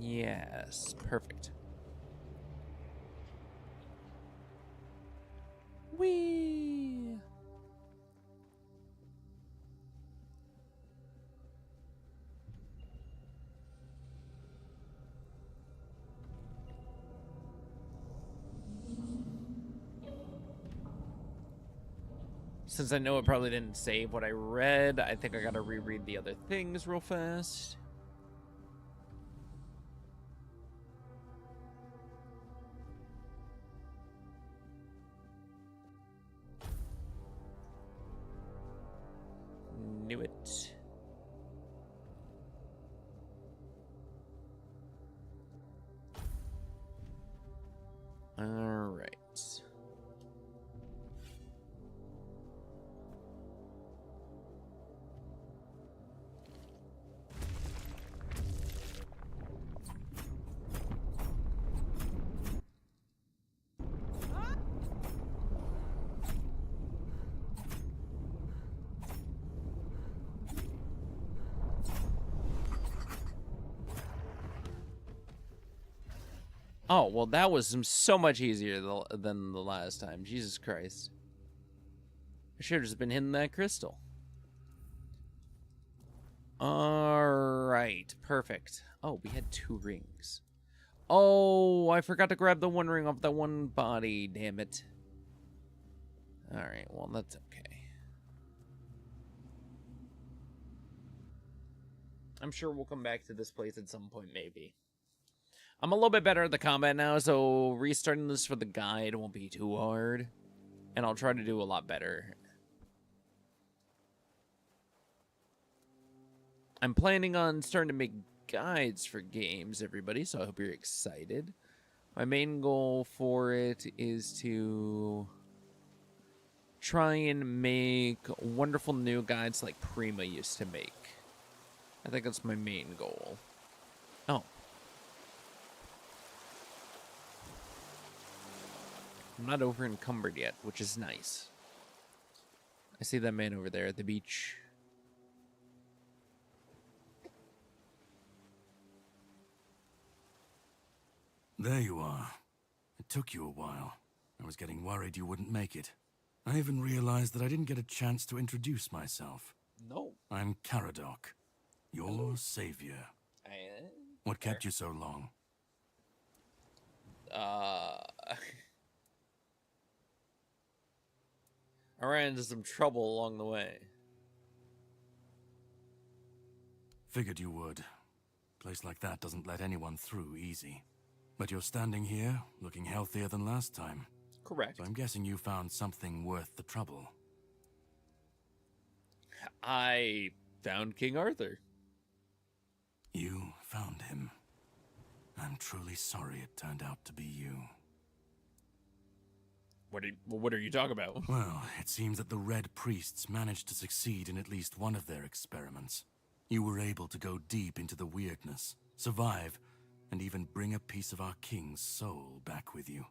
Yes, perfect. Whee! Since I know it probably didn't save what I read, I think I gotta reread the other things real fast. Knew it. All right. Oh, well, that was so much easier than the last time. Jesus Christ. I should have just been hitting that crystal. Alright, perfect. Oh, we had 2 rings. Oh, I forgot to grab the one ring off that one body, damn it. Alright, well, that's okay. I'm sure we'll come back to this place at some point, maybe. I'm a little bit better at the combat now, so restarting this for the guide won't be too hard. And I'll try to do a lot better. I'm planning on starting to make guides for games, everybody, so I hope you're excited. My main goal for it is to try and make wonderful new guides like Prima used to make. I think that's my main goal. Oh. I'm not over encumbered yet, which is nice. I see that man over there at the beach. There you are. It took you a while. I was getting worried you wouldn't make it. I even realized that I didn't get a chance to introduce myself. No. I'm Caradoc, your savior. What kept you so long? I ran into some trouble along the way. Figured you would. A place like that doesn't let anyone through easy. But you're standing here, looking healthier than last time. Correct. So I'm guessing you found something worth the trouble. I found King Arthur. You found him. I'm truly sorry it turned out to be you. What are you talking about? Well, it seems that the Red Priests managed to succeed in at least one of their experiments. You were able to go deep into the weirdness, survive, and even bring a piece of our king's soul back with you.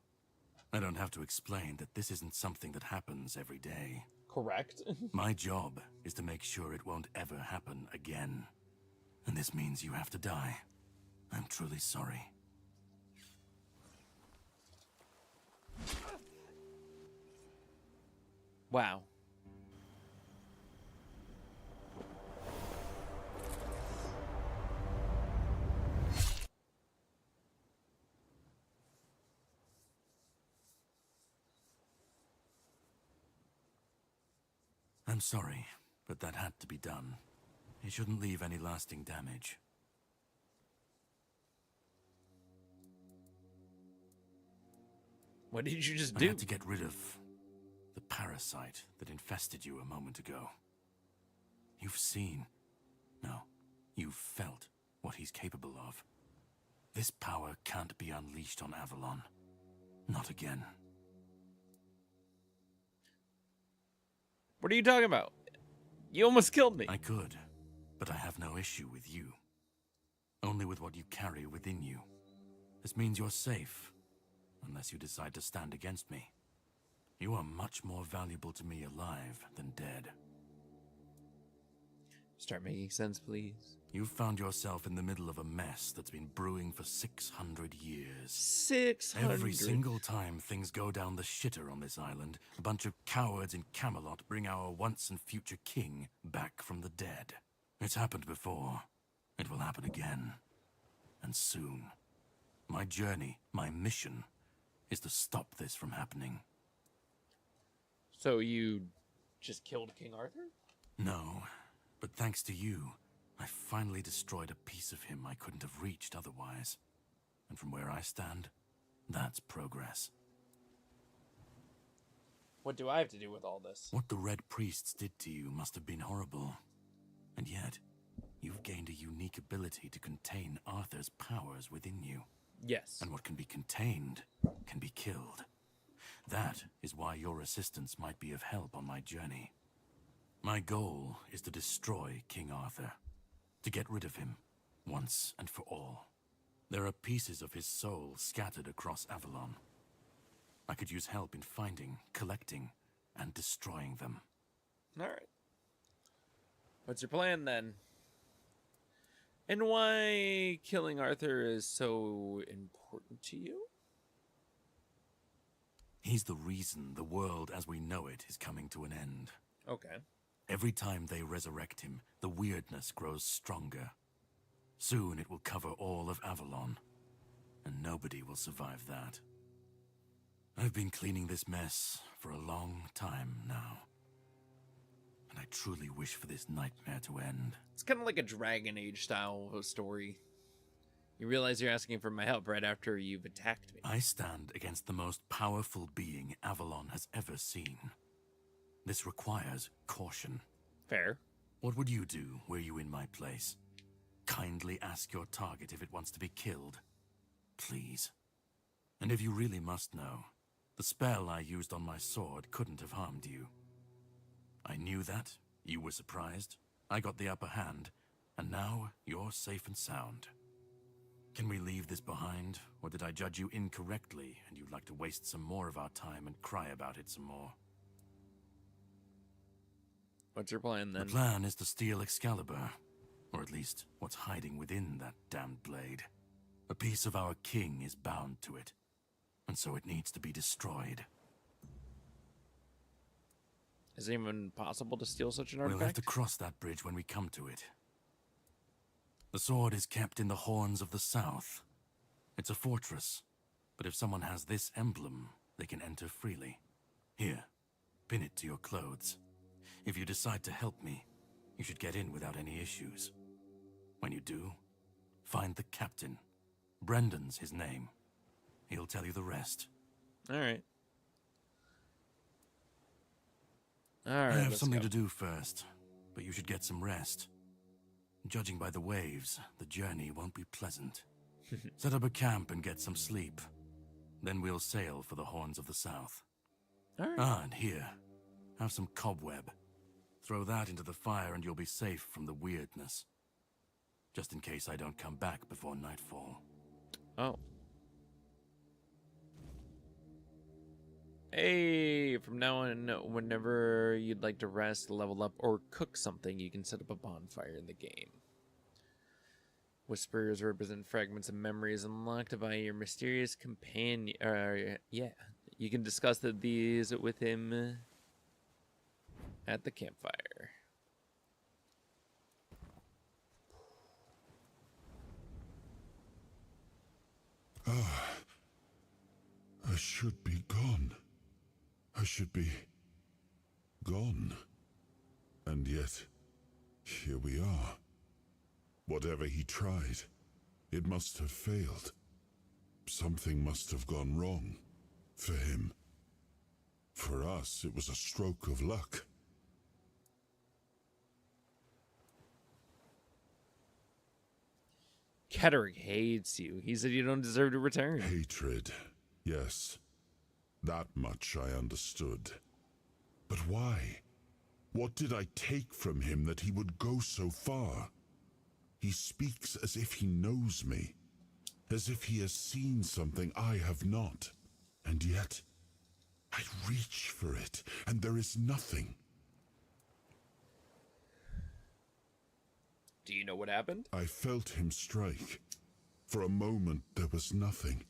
I don't have to explain that this isn't something that happens every day. Correct. My job is to make sure it won't ever happen again. And this means you have to die. I'm truly sorry. Wow. I'm sorry, but that had to be done. It shouldn't leave any lasting damage. What did you just I do? had to get rid of the parasite that infested you a moment ago. You've seen, no, you've felt what he's capable of. This power can't be unleashed on Avalon. Not again. What are you talking about? You almost killed me. I could, but I have no issue with you. Only with what you carry within you. This means you're safe, unless you decide to stand against me. You are much more valuable to me alive than dead. Start making sense, please. You've found yourself in the middle of a mess that's been brewing for 600 years. 600. Every single time things go down the shitter on this island, a bunch of cowards in Camelot bring our once and future king back from the dead. It's happened before. It will happen again. And soon. My journey, my mission, is to stop this from happening. So you just killed King Arthur? No, but thanks to you, I finally destroyed a piece of him I couldn't have reached otherwise. And from where I stand, that's progress. What do I have to do with all this? What the Red Priests did to you must have been horrible. And yet, you've gained a unique ability to contain Arthur's powers within you. Yes. And what can be contained can be killed. That is why your assistance might be of help on my journey. My goal is to destroy King Arthur. To get rid of him, once and for all. There are pieces of his soul scattered across Avalon. I could use help in finding, collecting, and destroying them. Alright. What's your plan, then? And why killing Arthur is so important to you? He's the reason the world as we know it is coming to an end. Okay. Every time they resurrect him, the weirdness grows stronger. Soon it will cover all of Avalon, and nobody will survive that. I've been cleaning this mess for a long time now, and I truly wish for this nightmare to end. It's kind of like a Dragon Age style of story. You realize you're asking for my help right after you've attacked me. I stand against the most powerful being Avalon has ever seen. This requires caution. Fair. What would you do were you in my place? Kindly ask your target if it wants to be killed. Please. And if you really must know, the spell I used on my sword couldn't have harmed you. I knew that, you were surprised, I got the upper hand, and now you're safe and sound. Can we leave this behind, or did I judge you incorrectly and you'd like to waste some more of our time and cry about it some more? What's your plan, then? The plan is to steal Excalibur, or at least what's hiding within that damned blade. A piece of our king is bound to it, and so it needs to be destroyed. Is it even possible to steal such an artifact? We'll have to cross that bridge when we come to it. The sword is kept in the Horns of the South. It's a fortress, but if someone has this emblem, they can enter freely. Here, pin it to your clothes. If you decide to help me, you should get in without any issues. When you do, find the captain. Brendan's his name. He'll tell you the rest. Alright. I Alright, have let's something go. to do first, but you should get some rest. Judging by the waves, the journey won't be pleasant. Set up a camp and get some sleep. Then we'll sail for the Horns of the South. Alright. Ah, and here, have some cobweb. Throw that into the fire and you'll be safe from the weirdness. Just in case I don't come back before nightfall. Oh. Hey, from now on, whenever you'd like to rest, level up, or cook something, you can set up a bonfire in the game. Whispers represent fragments of memories unlocked by your mysterious companion. Yeah, you can discuss these with him at the campfire. I should be gone. I should be gone. And yet, here we are. Whatever he tried, it must have failed. Something must have gone wrong. For him. For us, it was a stroke of luck. Kettering hates you. He said you don't deserve to return. Hatred, yes. That much I understood. But why? What did I take from him that he would go so far? He speaks as if he knows me, as if he has seen something I have not. And yet, I reach for it, and there is nothing. Do you know what happened? I felt him strike. For a moment, there was nothing.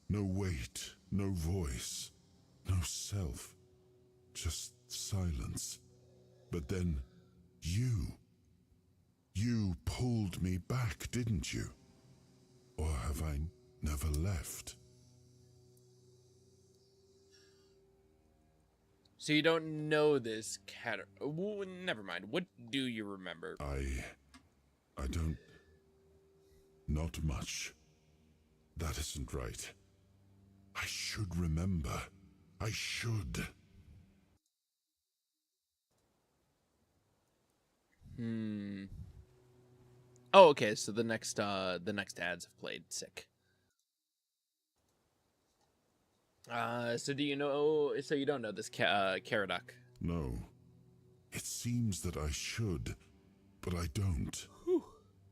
No weight, no voice, no self. Just silence. But then, you pulled me back, didn't you? Or have I never left? So you don't know this never mind. What do you remember? I don't... Not much. That isn't right. I should remember. I should. Oh, okay. So the next ads have played. Sick. So do you know? So you don't know this Caradoc? No. It seems that I should, but I don't. Whew.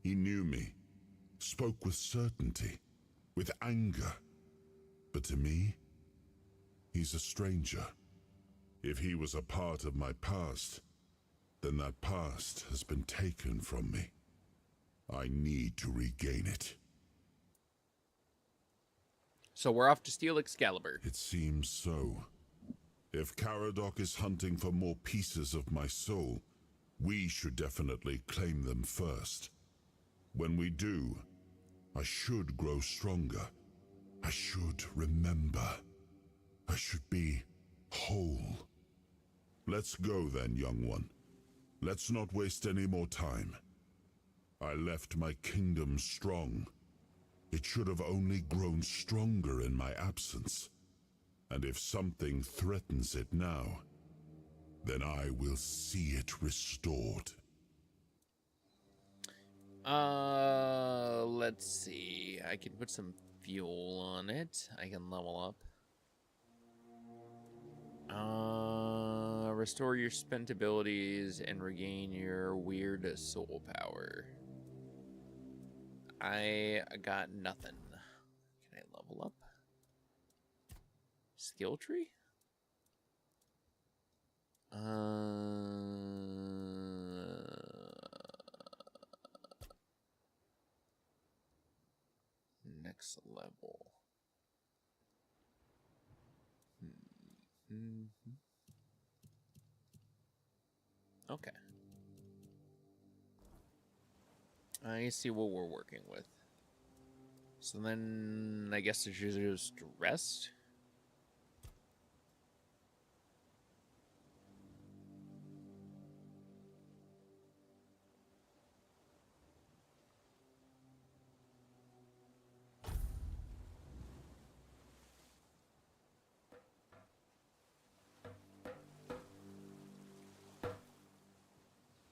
He knew me, spoke with certainty, with anger. But to me, he's a stranger. If he was a part of my past, then that past has been taken from me. I need to regain it. So we're off to steal Excalibur. It seems so. If Caradoc is hunting for more pieces of my soul, we should definitely claim them first. When we do, I should grow stronger. I should remember. I should be whole. Let's go then, young one. Let's not waste any more time. I left my kingdom strong. It should have only grown stronger in my absence. And if something threatens it now, then I will see it restored. Let's see. I can put some fuel on it. I can level up. Restore your spent abilities and regain your weird soul power. I got nothing. Can I level up? Skill tree? Next level. Okay. I see what we're working with. So then I guess it's just rest.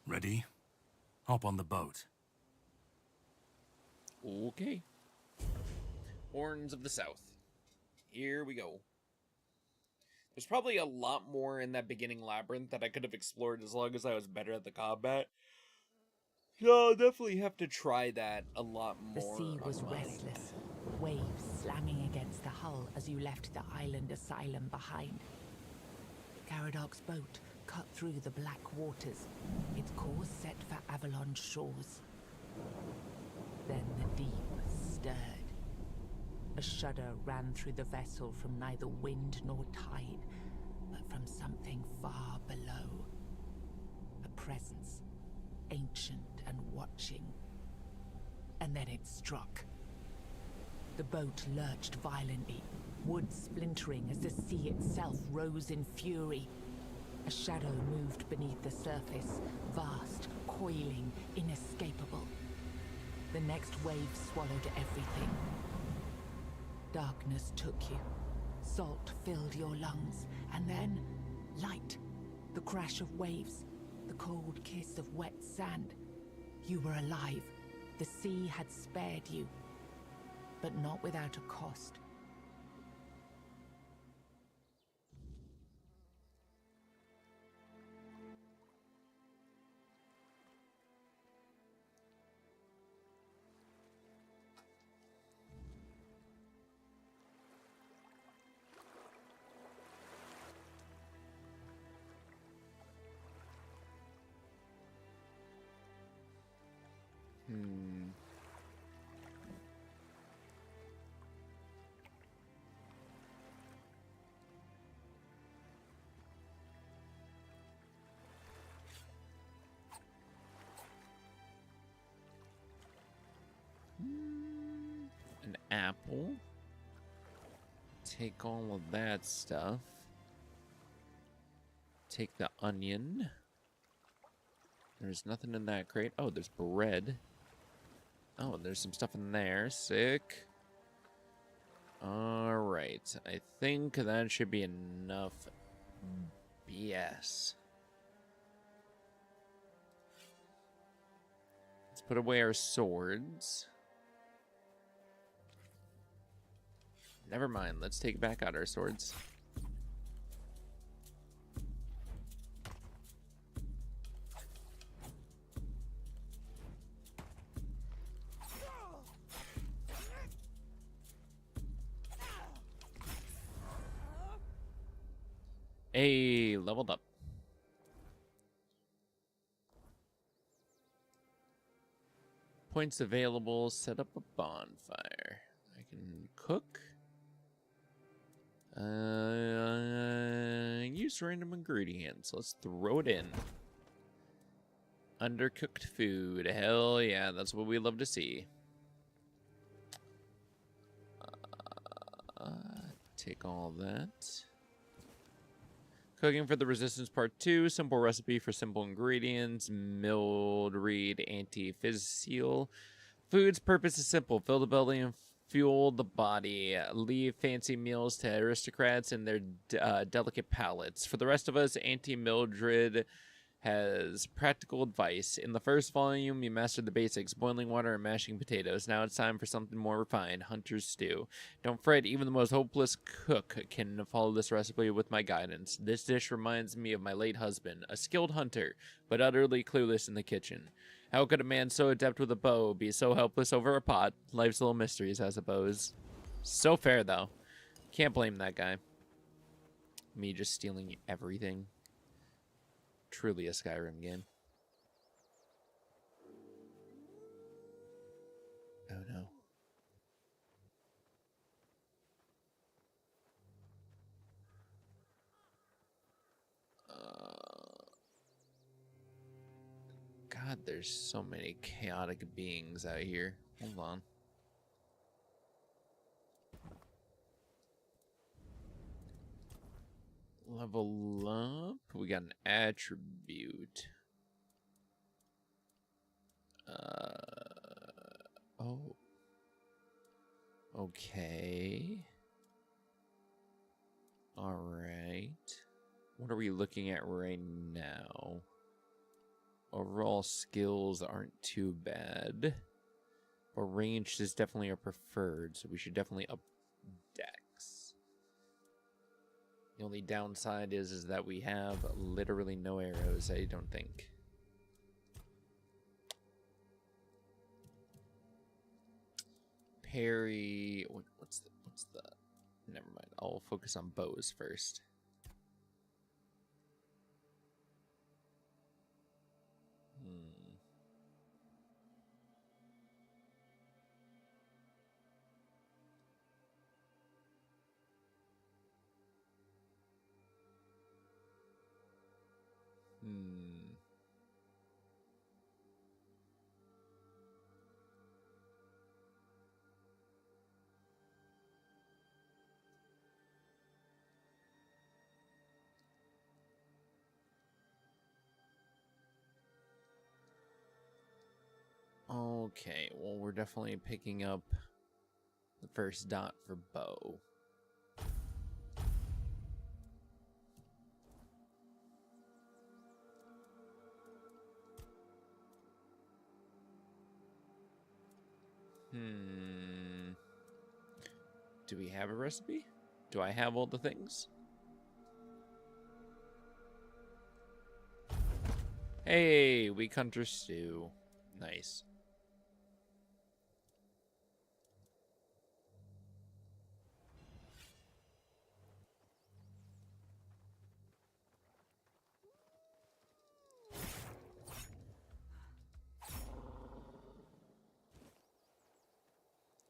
Ready? Hop on the boat. Okay. Horns of the South. Here we go. There's probably a lot more in that beginning labyrinth that I could have explored as long as I was better at the combat. So I'll definitely have to try that a lot The more. sea was restless, waves slamming against the hull as you left the island asylum behind. Caradoc's boat cut through the black waters, its course set for Avalon's shores. Then the deep stirred. A shudder ran through the vessel from neither wind nor tide, but from something far below. A presence, ancient and watching. And then it struck. The boat lurched violently, wood splintering as the sea itself rose in fury. A shadow moved beneath the surface, vast, coiling, inescapable. The next wave swallowed everything. Darkness took you. Salt filled your lungs, and then light. The crash of waves, the cold kiss of wet sand. You were alive. The sea had spared you, but not without a cost. An apple. Take all of that stuff. Take the onion. There's nothing in that crate. Oh, there's bread. Oh, there's some stuff in there. Sick. Alright. I think that should be enough BS. Let's put away our swords. Never mind. Let's take back out our swords. Hey, leveled up. Points available. Set up a bonfire. I can cook. Use random ingredients. Let's throw it in. Undercooked food. Hell yeah, that's what we love to see. Take all that. Cooking for the Resistance Part 2. Simple recipe for simple ingredients. Milled reed anti-fizz-seal. Food's purpose is simple. Fill the belly and fuel the body. Leave fancy meals to aristocrats and their delicate palates. For the rest of us, Auntie Mildred has practical advice. In the first volume, you mastered the basics, boiling water and mashing potatoes. Now it's time for something more refined, hunter's stew. Don't fret, even the most hopeless cook can follow this recipe with my guidance. This dish reminds me of my late husband, a skilled hunter, but utterly clueless in the kitchen. How could a man so adept with a bow be so helpless over a pot? Life's little mysteries, I suppose. So fair, though. Can't blame that guy. Me just stealing everything. Truly a Skyrim game. Oh no. God, there's so many chaotic beings out here. Hold on. Level up. We got an attribute. Oh. Okay. Alright. What are we looking at right now? Overall skills aren't too bad. But ranged is definitely our preferred, so we should definitely up dex. The only downside is that we have literally no arrows, I don't think. Parry, what's the, never mind. I'll focus on bows first. Okay, well, we're definitely picking up the first dot for bow. Do we have a recipe? Do I have all the things? Hey, weak hunter stew. Nice.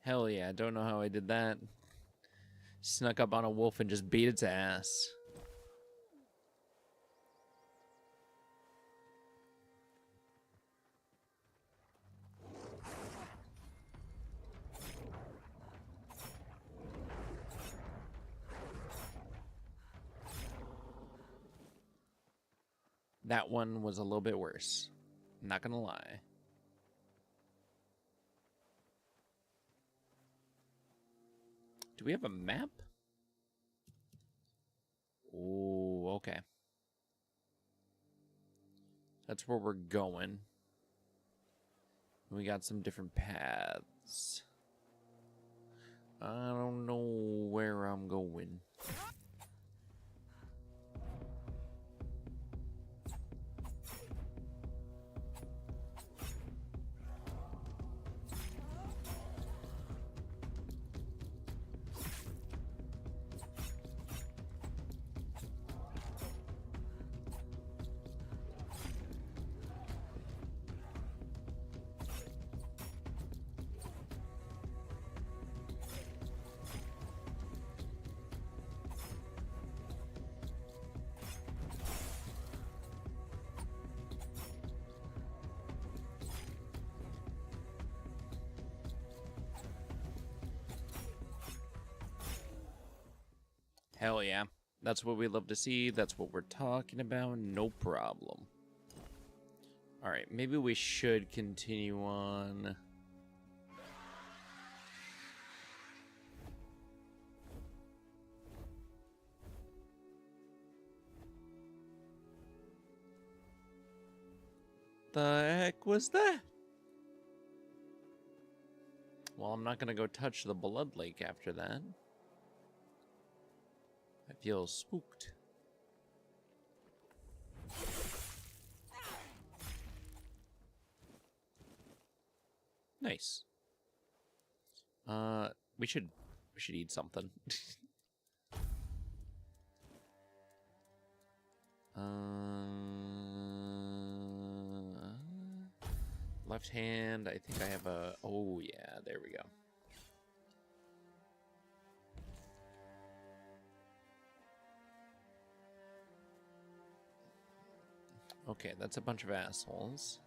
Hell yeah, don't know how I did that. Snuck up on a wolf and just beat its ass. That one was a little bit worse. Not gonna lie. Do we have a map? Oh, okay. That's where we're going. We got some different paths. I don't know where I'm going. Hell yeah. That's what we love to see. That's what we're talking about. No problem. Alright, maybe we should continue on. The heck was that? Well, I'm not gonna go touch the blood lake after that. I feel spooked. Nice. We should eat something. Left hand, I think I have a... Oh, yeah, there we go. Okay, that's a bunch of assholes.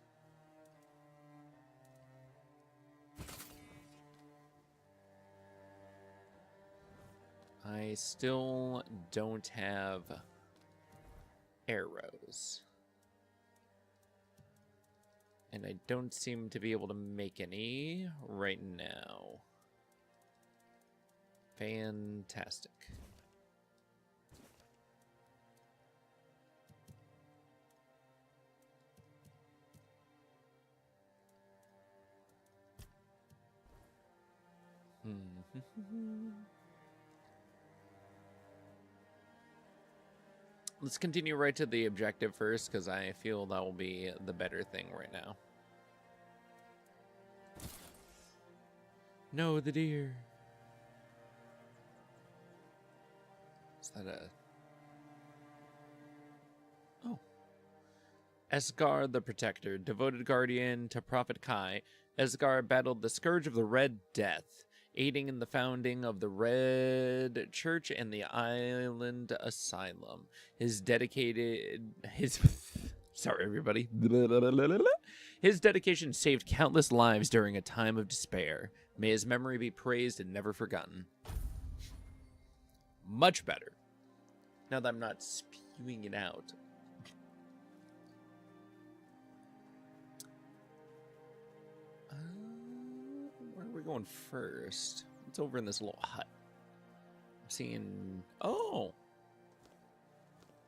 I still don't have arrows. And I don't seem to be able to make any right now. Fantastic. Let's continue right to the objective first, because I feel that will be the better thing right now. No, the deer. Is that a... Oh. Esgar the Protector, devoted guardian to Prophet Kai, Esgar battled the Scourge of the Red Death, aiding in the founding of the Red Church and the Island Asylum. Sorry, everybody. His dedication saved countless lives during a time of despair. May his memory be praised and never forgotten. Much better. Now that I'm not spewing it out. going first? What's over in this little hut? I'm seeing... Oh!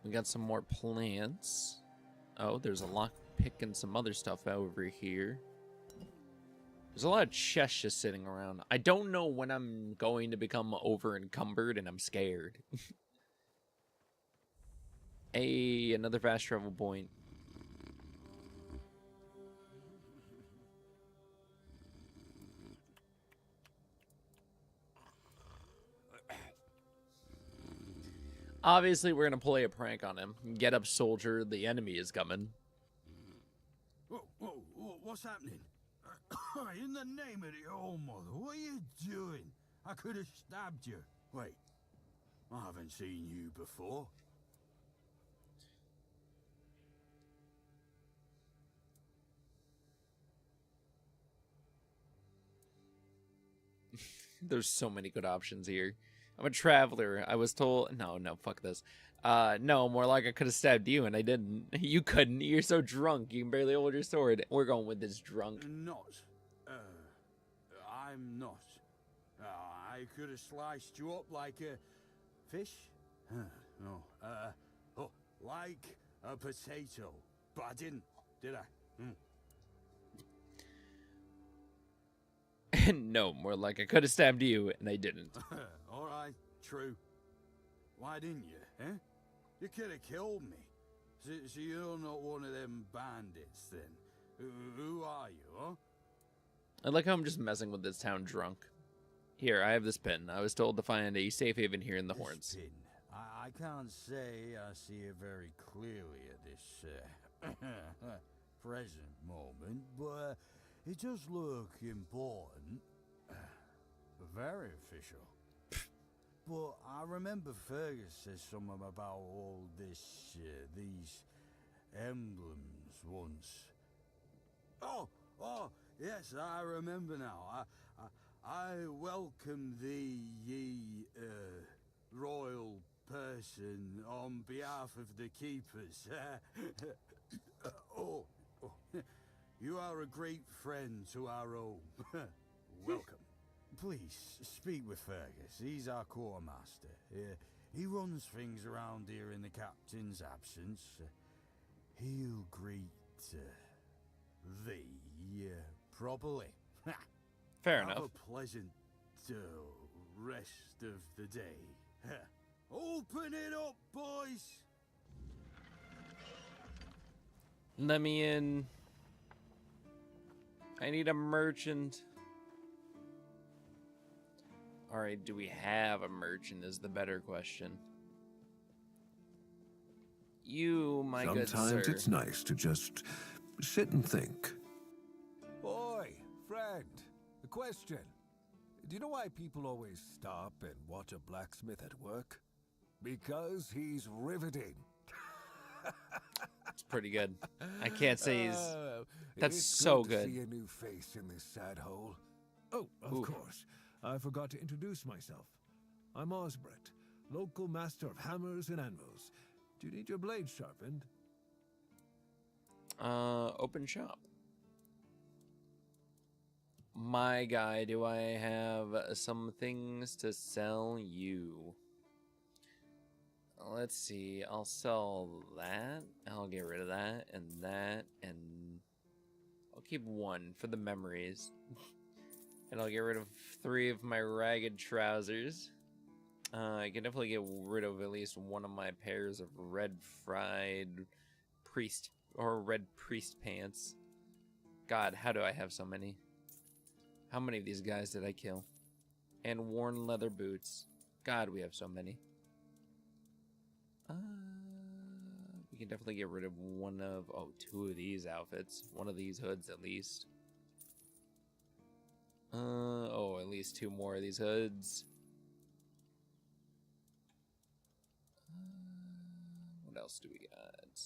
We got some more plants. Oh, there's a lockpick and some other stuff over here. There's a lot of chests just sitting around. I don't know when I'm going to become over encumbered, and I'm scared. Hey, another fast travel point. Obviously, we're going to play a prank on him. Get up, soldier. The enemy is coming. Whoa, what's happening? In the name of the old mother, what are you doing? I could have stabbed you. Wait, I haven't seen you before. There's so many good options here. I'm a traveler. I was told... No, fuck this. No, more like I could have stabbed you, and I didn't. You couldn't. You're so drunk. You can barely hold your sword. We're going with this drunk. I'm not. I could have sliced you up like a fish? No. Like a potato. But I didn't, did I? No, more like I could have stabbed you, and I didn't. All right, true. Why didn't you, eh? You could have killed me. So you're not one of them bandits, then? Who are you, huh? I like how I'm just messing with this town drunk. Here, I have this pin. I was told to find a safe haven here in the Horns. Pin. I can't say I see it very clearly at this present moment, but it does look important. Very official. But I remember Fergus said something about all this, these emblems once. Oh, yes, I remember now. I welcome thee, ye, royal person, on behalf of the keepers. You are a great friend to our home. Welcome. Please, speak with Fergus. He's our quartermaster. He runs things around here in the captain's absence. He'll greet thee properly. Fair Have enough. a pleasant rest of the day. Open it up, boys! Let me in. I need a merchant. Alright, do we have a merchant is the better question. You, my good sir. Sometimes it's nice to just sit and think. Boy, friend, a question. Do you know why people always stop and watch a blacksmith at work? Because he's riveting. It's pretty good. I can't say he's... That's it's so good. To good. see a new face in this sad hole. Oh, of Oof. course. I forgot to introduce myself. I'm Osbert, local master of hammers and anvils. Do you need your blade sharpened? Open shop. My guy, do I have some things to sell you? Let's see. I'll sell that. I'll get rid of that, and I'll keep one for the memories. And I'll get rid of 3 of my ragged trousers. I can definitely get rid of at least one of my pairs of red priest pants. God, how do I have so many? How many of these guys did I kill? And worn leather boots. God, we have so many. We can definitely get rid of 2 of these outfits. One of these hoods at least. At least 2 more of these hoods. What else do we got?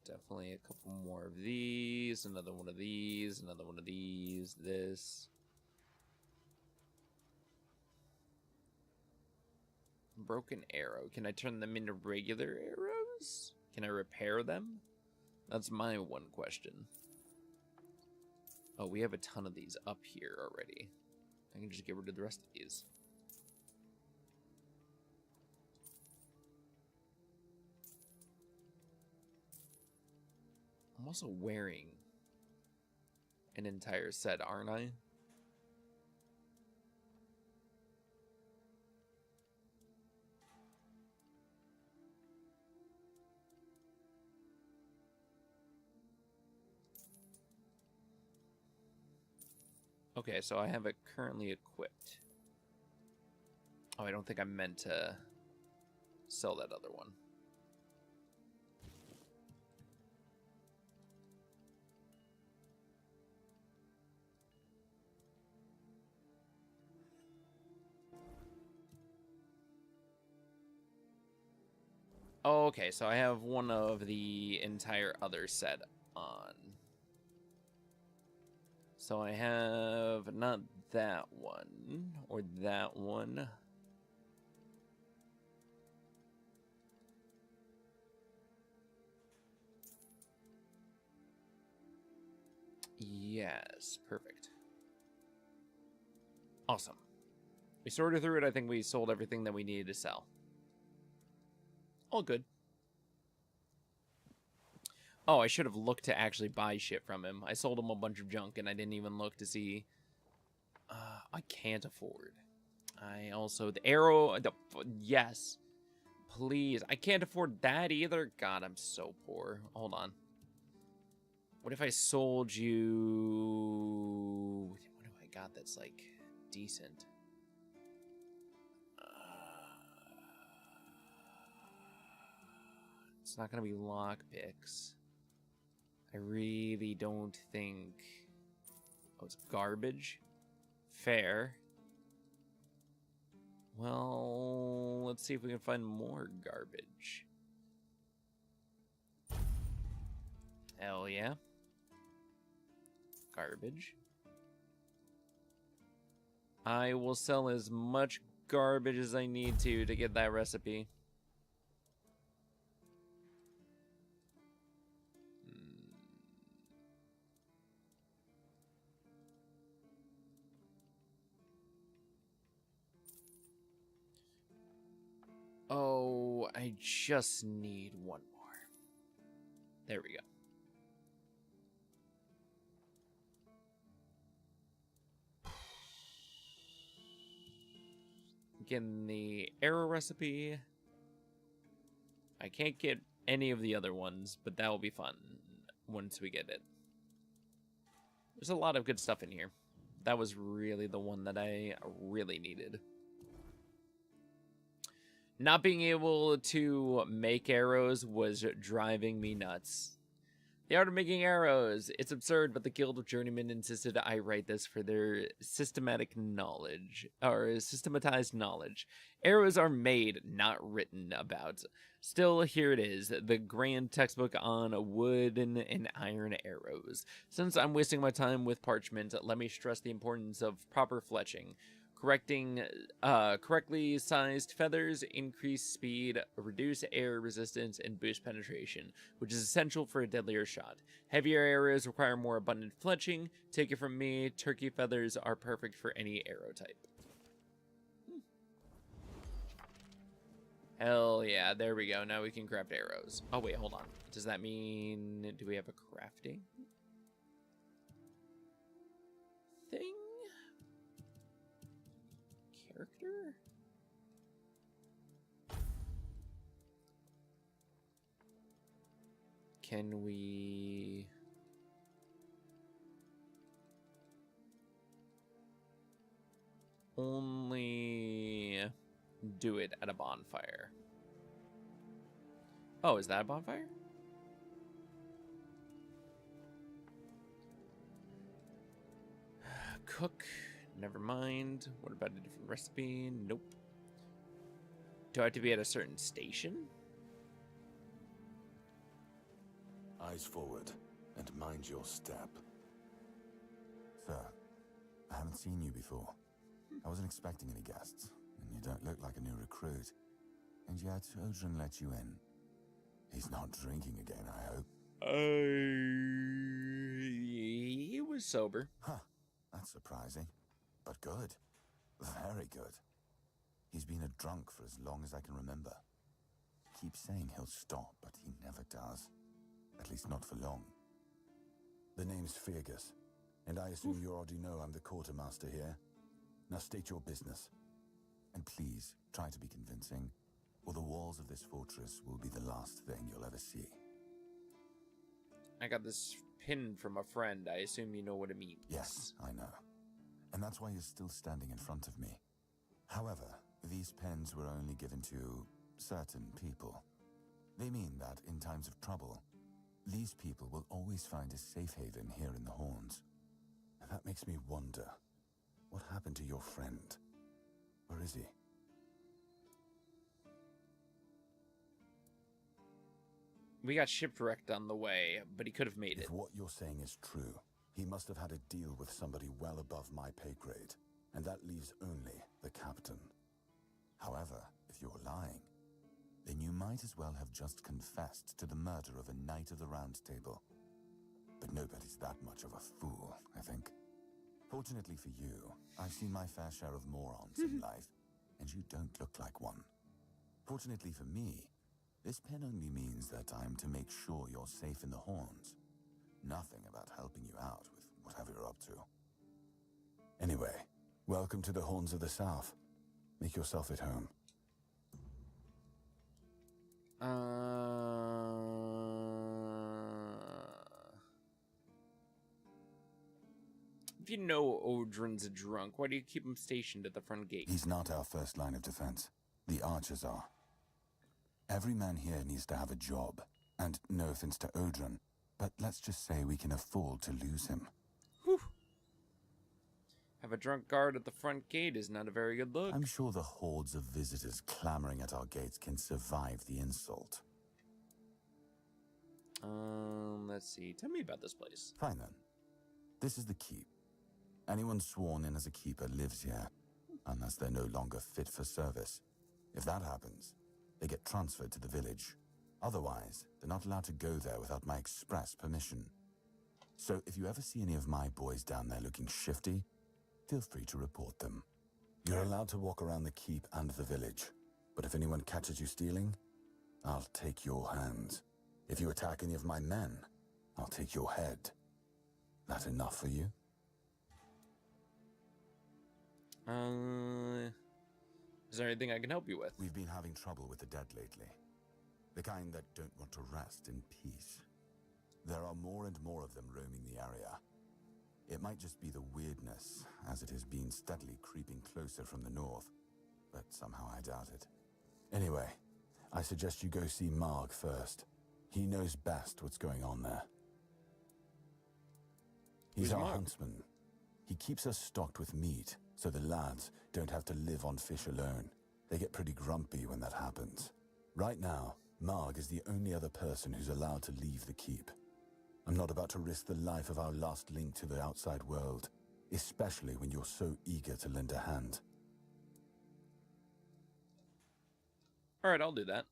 Definitely a couple more of these, another one of these, another one of these, this. Broken arrow. Can I turn them into regular arrows? Can I repair them? That's my one question. Oh, we have a ton of these up here already. I can just get rid of the rest of these. I'm also wearing an entire set, aren't I? Okay, so I have it currently equipped. Oh, I don't think I meant to sell that other one. Okay, so I have one of the entire other set on. So I have not that one or that one. Yes, perfect. Awesome. We sorted through it. I think we sold everything that we needed to sell. All good. Oh, I should have looked to actually buy shit from him. I sold him a bunch of junk, and I didn't even look to see. I can't afford. I also... The arrow... yes. Please. I can't afford that either. God, I'm so poor. Hold on. What if I sold you... What have I got that's, like, decent? It's not going to be lockpicks. I really don't think... Oh, it's garbage? Fair. Well, let's see if we can find more garbage. Hell yeah. Garbage. I will sell as much garbage as I need to get that recipe. Oh, I just need one more. There we go. Getting the arrow recipe. I can't get any of the other ones, but that will be fun once we get it. There's a lot of good stuff in here. That was really the one that I really needed. Not being able to make arrows was driving me nuts. The art of making arrows. It's absurd, but the Guild of Journeymen insisted I write this for their systematic knowledge, or systematized knowledge. Arrows are made, not written about. Still, here it is, the grand textbook on wooden and iron arrows. Since I'm wasting my time with parchment, let me stress the importance of proper fletching. Correctly sized feathers increase speed, reduce air resistance, and boost penetration, which is essential for a deadlier shot. Heavier arrows require more abundant fletching. Take it from me, turkey feathers are perfect for any arrow type. Hell yeah, there we go. Now we can craft arrows. Oh wait, hold on. Does that mean... do we have a crafting thing? Character? Can we... only do it at a bonfire? Oh, is that a bonfire? Cook. Never mind. What about a different recipe? Nope. Do I have to be at a certain station? Eyes forward, and mind your step. Sir, I haven't seen you before. I wasn't expecting any guests, and you don't look like a new recruit. And yet, Odrin let you in. He's not drinking again, I hope. He was sober. Huh, that's surprising. but good. Very good. He's been a drunk for as long as I can remember. Keeps saying he'll stop, but he never does. At least not for long. The name's Fergus, and I assume you already know I'm the quartermaster here. Now state your business. And please, try to be convincing, or the walls of this fortress will be the last thing you'll ever see. I got this pin from a friend. I assume you know what it means. Yes, I know. And that's why you're still standing in front of me. However, these pens were only given to certain people. They mean that in times of trouble, these people will always find a safe haven here in the Horns. And that makes me wonder, what happened to your friend? Where is he? We got shipwrecked on the way, but he could have made it. If what you're saying is true, he must have had a deal with somebody well above my pay grade, and that leaves only the captain. However, if you're lying, then you might as well have just confessed to the murder of a Knight of the Round Table. But nobody's that much of a fool, I think. Fortunately for you, I've seen my fair share of morons in life, and you don't look like one. Fortunately for me, this pen only means that I'm to make sure you're safe in the Horns. Nothing about helping you out with whatever you're up to. Anyway, welcome to the Horns of the South. Make yourself at home. If you know Odrin's a drunk, why do you keep him stationed at the front gate? He's not our first line of defense. The archers are. Every man here needs to have a job. And no offense to Odrin, but let's just say we can afford to lose him. Whew. Have a drunk guard at the front gate is not a very good look. I'm sure the hordes of visitors clamoring at our gates can survive the insult. Let's see. Tell me about this place. Fine then. This is the keep. Anyone sworn in as a keeper lives here, unless they're no longer fit for service. If that happens, they get transferred to the village. Otherwise, they're not allowed to go there without my express permission. So if you ever see any of my boys down there looking shifty, feel free to report them. You're allowed to walk around the keep and the village, but if anyone catches you stealing, I'll take your hands. If you attack any of my men, I'll take your head. That enough for you? Is there anything I can help you with? We've been having trouble with the dead lately. The kind that don't want to rest in peace. There are more and more of them roaming the area. It might just be the weirdness, as it has been steadily creeping closer from the north, but somehow I doubt it. Anyway, I suggest you go see Marg first. He knows best what's going on there. He's our huntsman. He keeps us stocked with meat, so the lads don't have to live on fish alone. They get pretty grumpy when that happens. Right now, Marg is the only other person who's allowed to leave the keep. I'm not about to risk the life of our last link to the outside world, especially when you're so eager to lend a hand. Alright, I'll do that.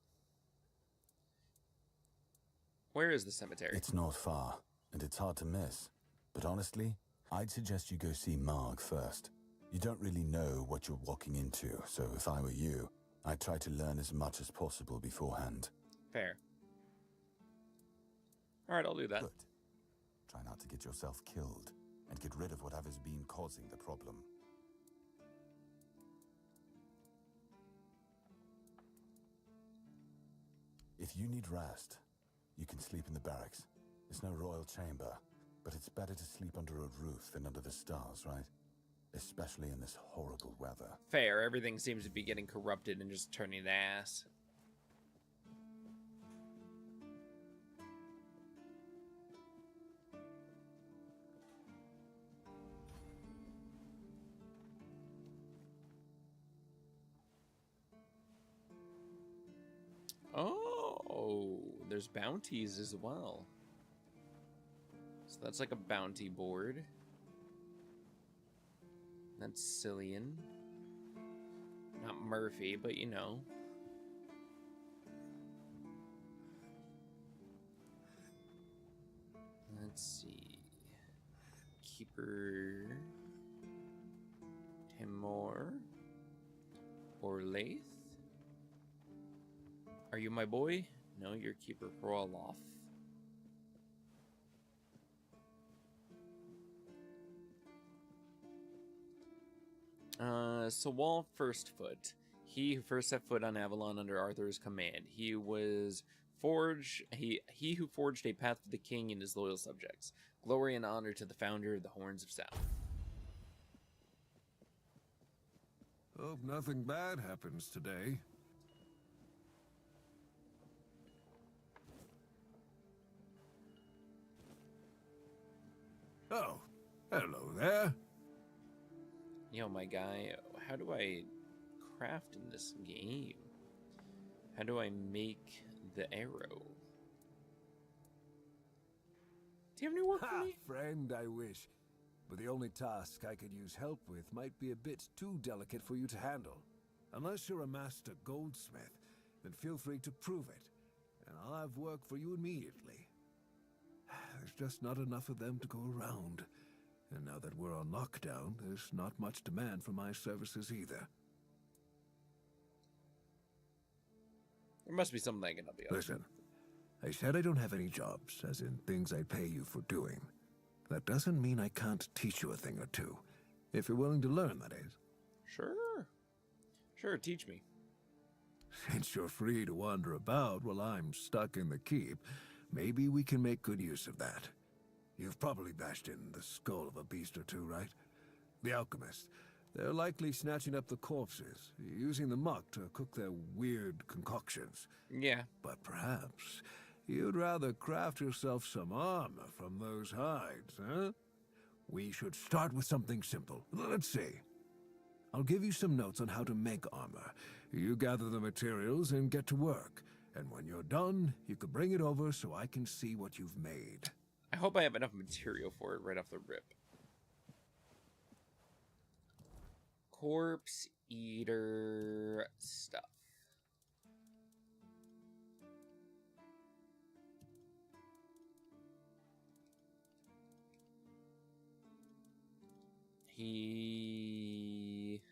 Where is the cemetery? It's not far, and it's hard to miss. But honestly, I'd suggest you go see Marg first. You don't really know what you're walking into, so if I were you, I'd try to learn as much as possible beforehand. Fair. Alright, I'll do that. Good. Try not to get yourself killed, and get rid of whatever's been causing the problem. If you need rest, you can sleep in the barracks. It's no royal chamber, but it's better to sleep under a roof than under the stars, right? Especially in this horrible weather. Fair. Everything seems to be getting corrupted and just turning to ass. Oh, there's bounties as well. So that's like a bounty board. That's Cillian. Not Murphy, but you know. Let's see. Keeper. him more. Orlaith? Are you my boy? No, you're Keeper Hroloff. Sawal Firstfoot. He who first set foot on Avalon under Arthur's command. He was he who forged a path to the king and his loyal subjects. Glory and honor to the founder of the Horns of South. Hope nothing bad happens today. Oh, hello there. Yo, my guy, how do I craft in this game? How do I make the arrow? Do you have any work for me? Friend, I wish. But the only task I could use help with might be a bit too delicate for you to handle. Unless you're a master goldsmith, then feel free to prove it, and I'll have work for you immediately. There's just not enough of them to go around. And now that we're on lockdown, there's not much demand for my services either. There must be something I can help you out. Listen, I said I don't have any jobs, as in things I'd pay you for doing. That doesn't mean I can't teach you a thing or two. If you're willing to learn, that is. Sure. Sure, teach me. Since you're free to wander about while I'm stuck in the keep, maybe we can make good use of that. You've probably bashed in the skull of a beast or two, right? The alchemists. They're likely snatching up the corpses, using the muck to cook their weird concoctions. Yeah. But perhaps you'd rather craft yourself some armor from those hides, huh? We should start with something simple. Let's see. I'll give you some notes on how to make armor. You gather the materials and get to work. And when you're done, you can bring it over so I can see what you've made. I hope I have enough material for it right off the rip. Corpse eater stuff. He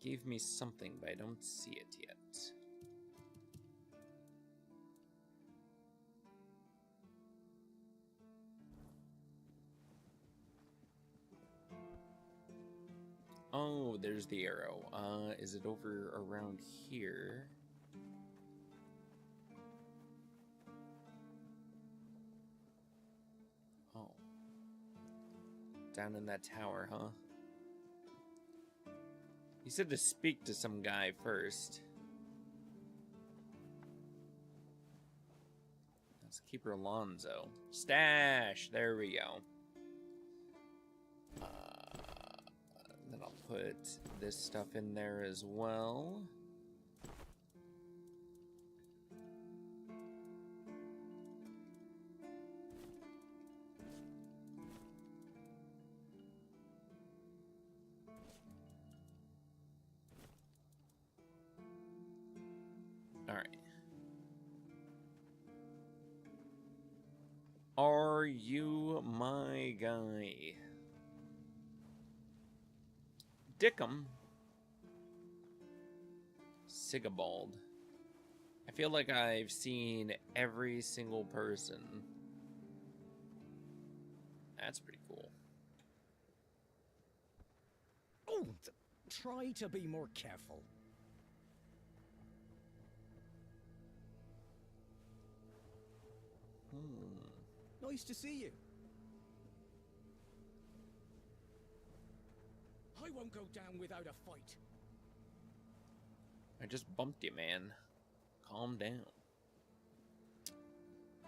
gave me something, but I don't see it yet. Oh, there's the arrow. Is it over around here? Oh. Down in that tower, huh? He said to speak to some guy first. Let's keep her Alonzo. Stash! There we go. Then I'll put this stuff in there as well. All right. Are you my guy? Dickum. Sigabald. I feel like I've seen every single person. That's pretty cool. Oh, try to be more careful. Nice to see you. I won't go down without a fight. I just bumped you, man. Calm down.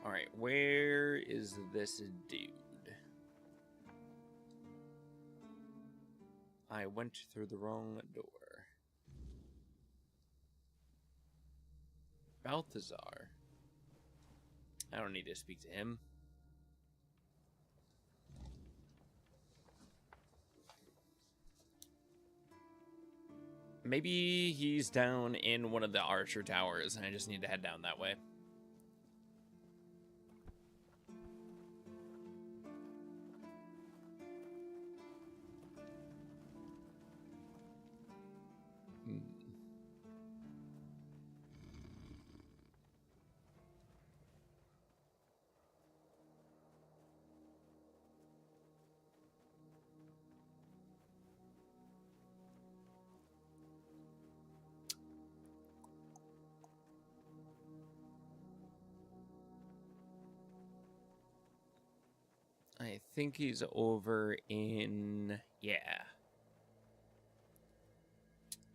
Alright, where is this dude? I went through the wrong door. Balthazar. I don't need to speak to him. Maybe he's down in one of the archer towers, and I just need to head down that way. I think he's over in... Yeah.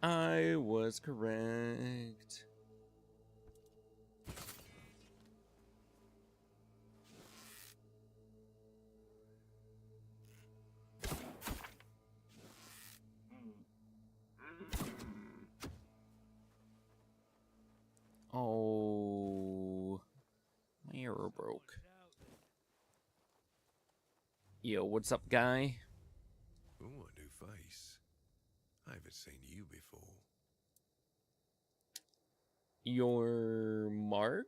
I was correct. Oh, my arrow broke. Yo, what's up, guy? Oh, a new face. I haven't seen you before. Your Marg?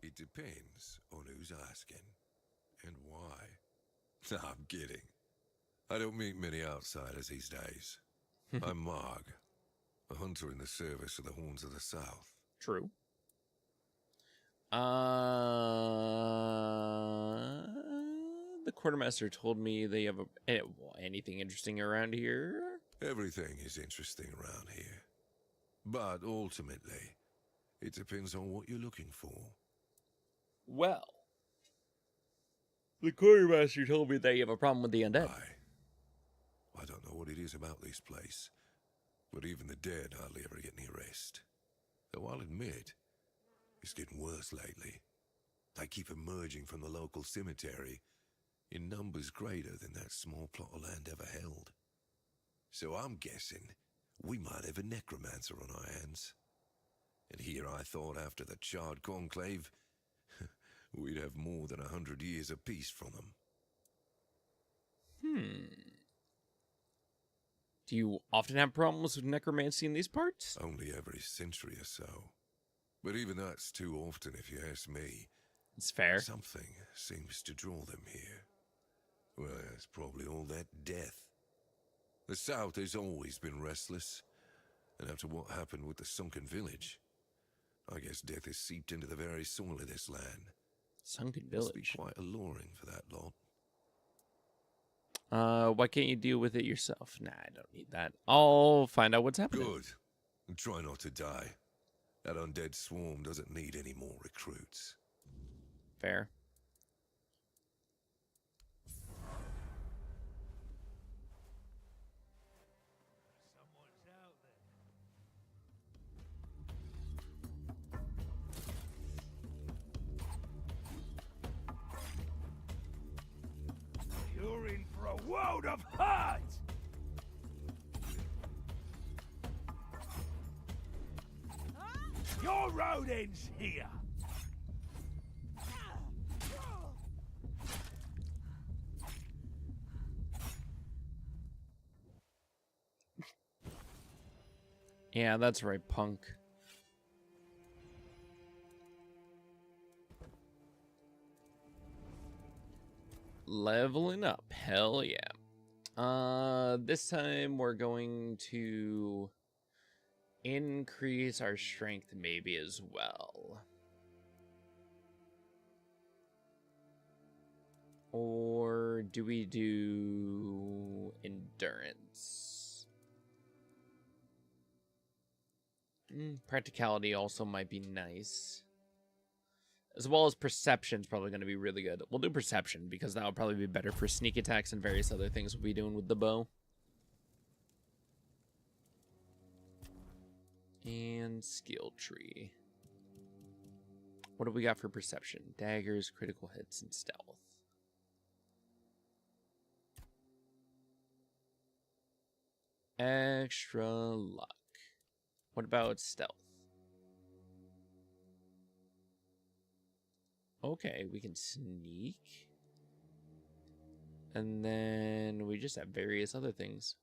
It depends on who's asking and why. No, I'm kidding. I don't meet many outsiders these days. I'm Marg, a hunter in the service of the Horns of the South. True. The quartermaster told me they have anything interesting around here. Everything is interesting around here. But ultimately, it depends on what you're looking for. Well, the quartermaster told me that you have a problem with the undead. I don't know what it is about this place, but even the dead hardly ever get any rest. Though I'll admit, it's getting worse lately. They keep emerging from the local cemetery in numbers greater than that small plot of land ever held. So I'm guessing we might have a necromancer on our hands. And here I thought after the Charred Conclave, we'd have more than 100 years of peace from them. Do you often have problems with necromancy in these parts? Only every century or so. But even that's too often if you ask me. It's fair. Something seems to draw them here. Well, it's probably all that death. The South has always been restless. And after what happened with the sunken village, I guess death has seeped into the very soil of this land. Sunken village? Must be quite alluring for that lot. Why can't you deal with it yourself? Nah, I don't need that. I'll find out what's happening. Good. And try not to die. That undead swarm doesn't need any more recruits. Fair. You're in for a world of hurt! Your road ends here! Yeah, that's right, punk. Leveling up, hell yeah. This time we're going to increase our strength maybe as well. Or do we do endurance? Practicality also might be nice. As well as perception's probably going to be really good. We'll do perception because that will probably be better for sneak attacks and various other things we'll be doing with the bow. And skill tree. What do we got for perception? Daggers, critical hits, and stealth. Extra luck. What about stealth? Okay, we can sneak. And then we just have various other things.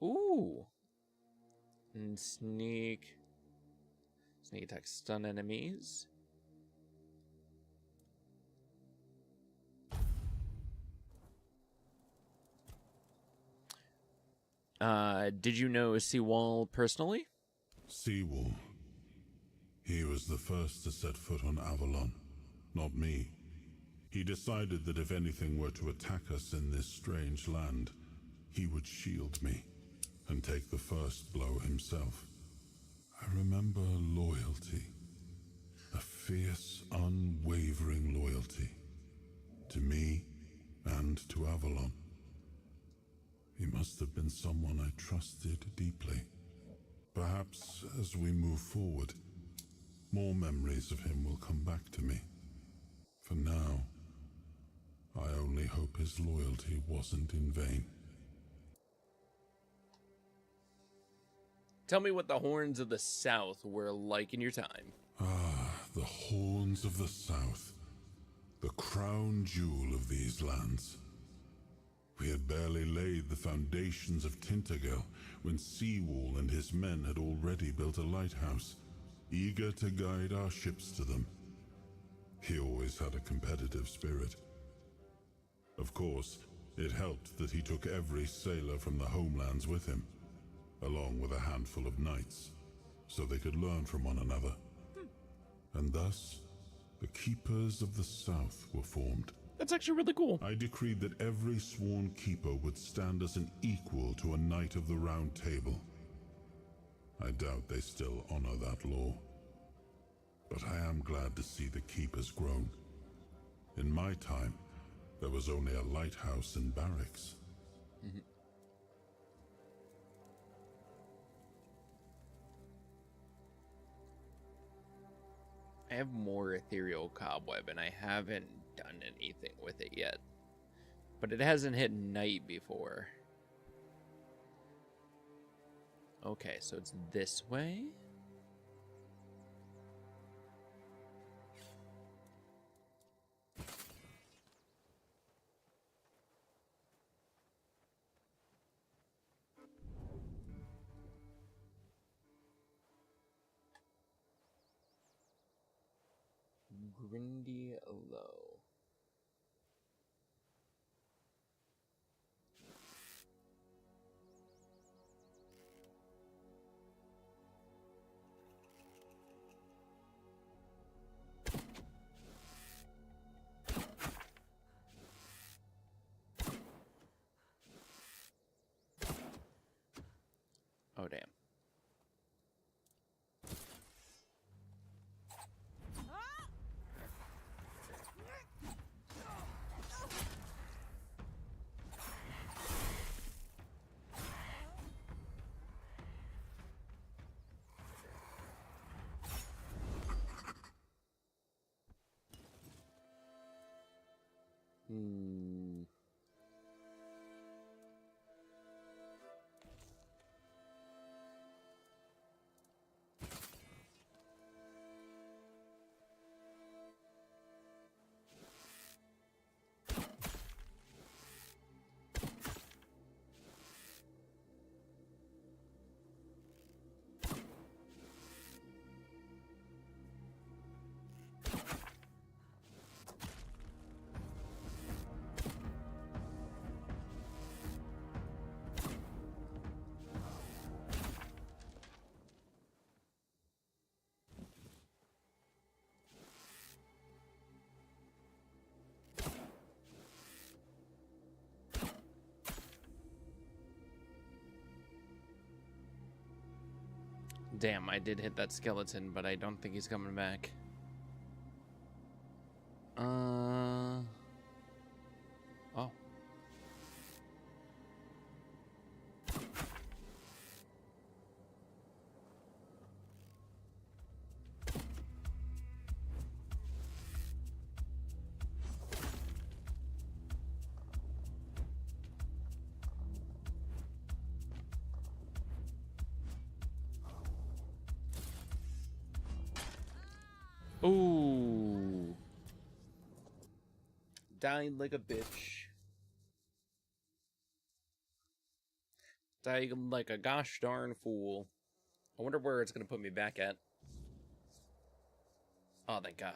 Ooh. And sneak. Sneak attack, stun enemies. Did you know Seawall personally? Seawall. He was the first to set foot on Avalon, not me. He decided that if anything were to attack us in this strange land, he would shield me and take the first blow himself. I remember loyalty. A fierce, unwavering loyalty. To me and to Avalon. He must have been someone I trusted deeply. Perhaps as we move forward, more memories of him will come back to me. For now, I only hope his loyalty wasn't in vain. Tell me what the Horns of the South were like in your time. Ah, the Horns of the South. The crown jewel of these lands. We had barely laid the foundations of Tintagel when Seawall and his men had already built a lighthouse, eager to guide our ships to them. He always had a competitive spirit. Of course, it helped that he took every sailor from the homelands with him, along with a handful of knights, so they could learn from one another. And thus, the Keepers of the South were formed. That's actually really cool. I decreed that every sworn keeper would stand as an equal to a Knight of the Round Table. I doubt they still honor that law. But I am glad to see the keepers grown. In my time, there was only a lighthouse and barracks. I have more ethereal cobweb, and I haven't done anything with it yet. But it hasn't hit night before. Okay, so it's this way? Grindy Low. Oh, damn. Damn, I did hit that skeleton, but I don't think he's coming back. Oh. Ooh. Died like a bitch. Died like a gosh darn fool. I wonder where it's gonna put me back at. Oh, thank God.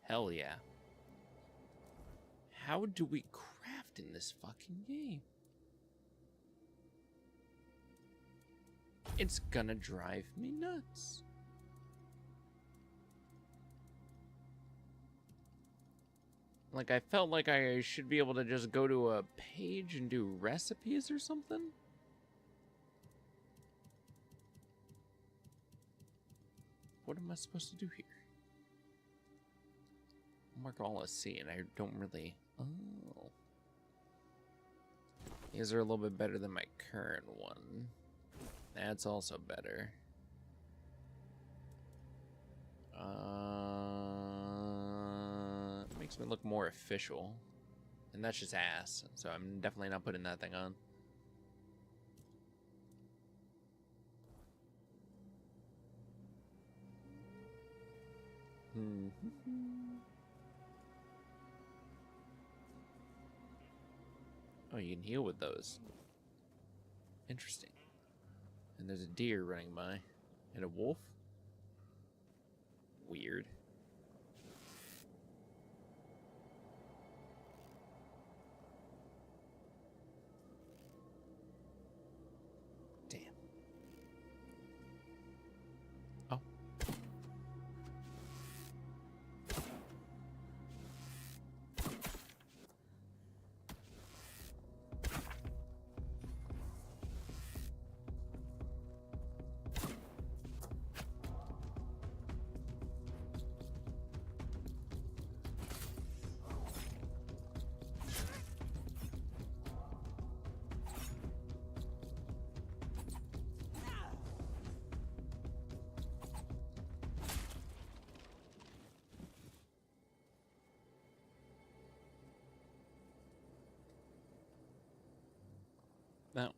Hell yeah. How do we craft in this fucking game? It's gonna drive me nuts. Like, I felt like I should be able to just go to a page and do recipes or something. What am I supposed to do here? Mark all a C, and I don't really... Oh. These are a little bit better than my current one. That's also better. Makes me look more official. And that's just ass, so I'm definitely not putting that thing on. Oh, you can heal with those. Interesting. And there's a deer running by. And a wolf? Weird. Damn. Oh. No.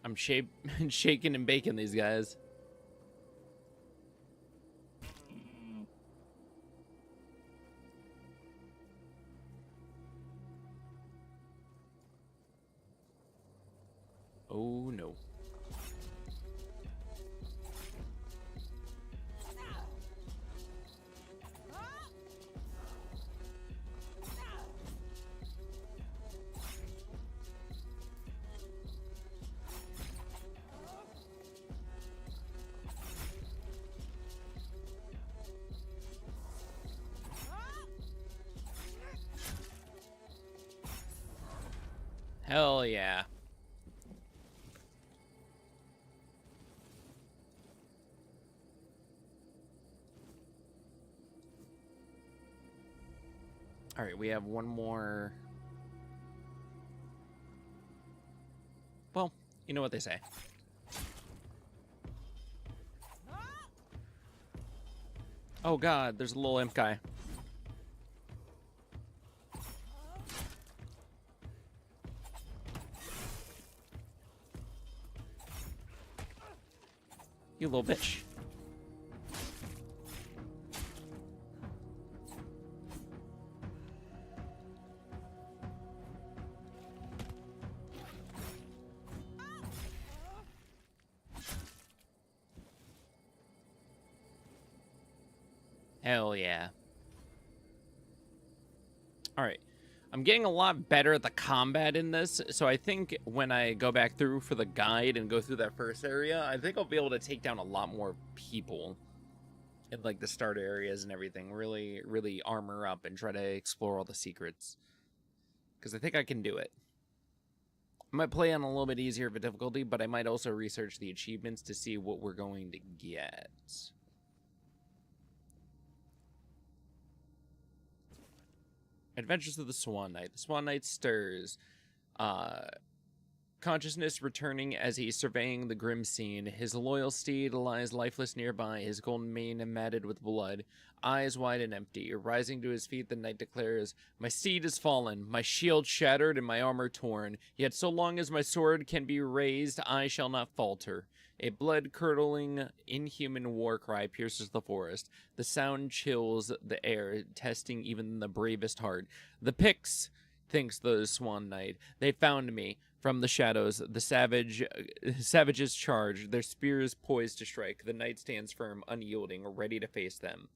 I'm shaking and baking these guys. Oh no. Hell yeah. All right, we have one more. Well, you know what they say. Oh god, there's a little imp guy. You little bitch. Hell yeah. Alright. I'm getting a lot better at the combat in this, so I think when I go back through for the guide and go through that first area, I think I'll be able to take down a lot more people in, like, the starter areas and everything. Really, really armor up and try to explore all the secrets. Because I think I can do it. I might play on a little bit easier of a difficulty, but I might also research the achievements to see what we're going to get. Adventures of the Swan Knight. The Swan Knight stirs. Consciousness returning as he's surveying the grim scene. His loyal steed lies lifeless nearby, his golden mane matted with blood. eyes wide and empty. Rising to his feet, the knight declares, "My steed is fallen, my shield shattered, and my armor torn. Yet so long as my sword can be raised, I shall not falter." A blood-curdling, inhuman war cry pierces the forest. The sound chills the air, testing even the bravest heart. "The Picts," thinks the Swan Knight. "They found me." From the shadows, the savages charge, their spears poised to strike. The knight stands firm, unyielding, ready to face them.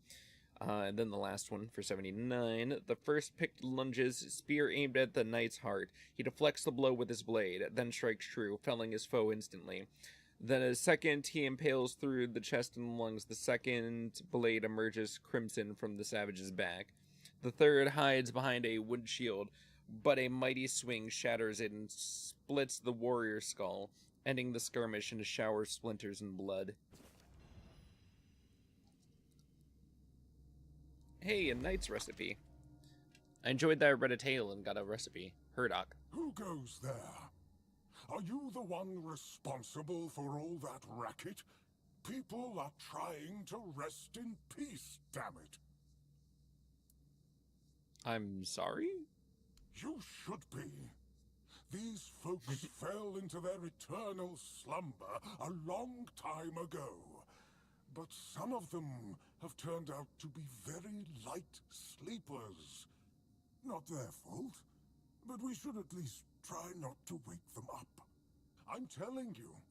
And then the last one for 79. The first Pict lunges, spear aimed at the knight's heart. He deflects the blow with his blade, then strikes true, felling his foe instantly. Then a second, he impales through the chest and lungs. The second blade emerges crimson from the savage's back. The third hides behind a wood shield, but a mighty swing shatters it and splits the warrior's skull, ending the skirmish in a shower of splinters and blood. Hey, a knight's recipe. I enjoyed that I read a tale and got a recipe. Herdock. Who goes there? Are you the one responsible for all that racket? People are trying to rest in peace, damn it. I'm sorry? You should be. These folks fell into their eternal slumber a long time ago. But some of them have turned out to be very light sleepers. Not their fault, but we should at least try not to wake them up. I'm telling you,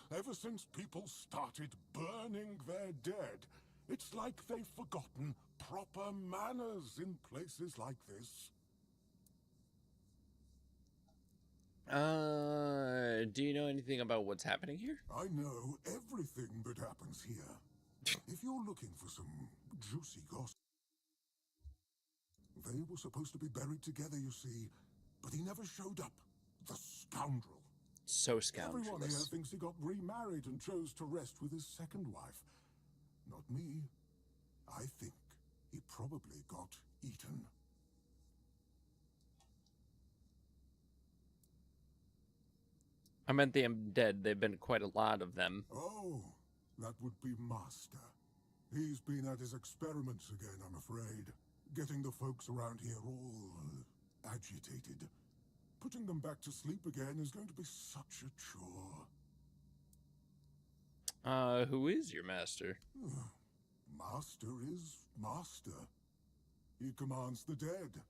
ever since people started burning their dead, it's like they've forgotten proper manners in places like this. Do you know anything about what's happening here? I know everything that happens here. If you're looking for some juicy gossip. They were supposed to be buried together, you see, but he never showed up. The scoundrel. So scoundrelous. Everyone here thinks he got remarried and chose to rest with his second wife. Not me. I think he probably got eaten. I meant the undead. There've been quite a lot of them. Oh, that would be Master. He's been at his experiments again, I'm afraid. Getting the folks around here all agitated. Putting them back to sleep again is going to be such a chore. Who is your master? Master is Master. He commands the dead.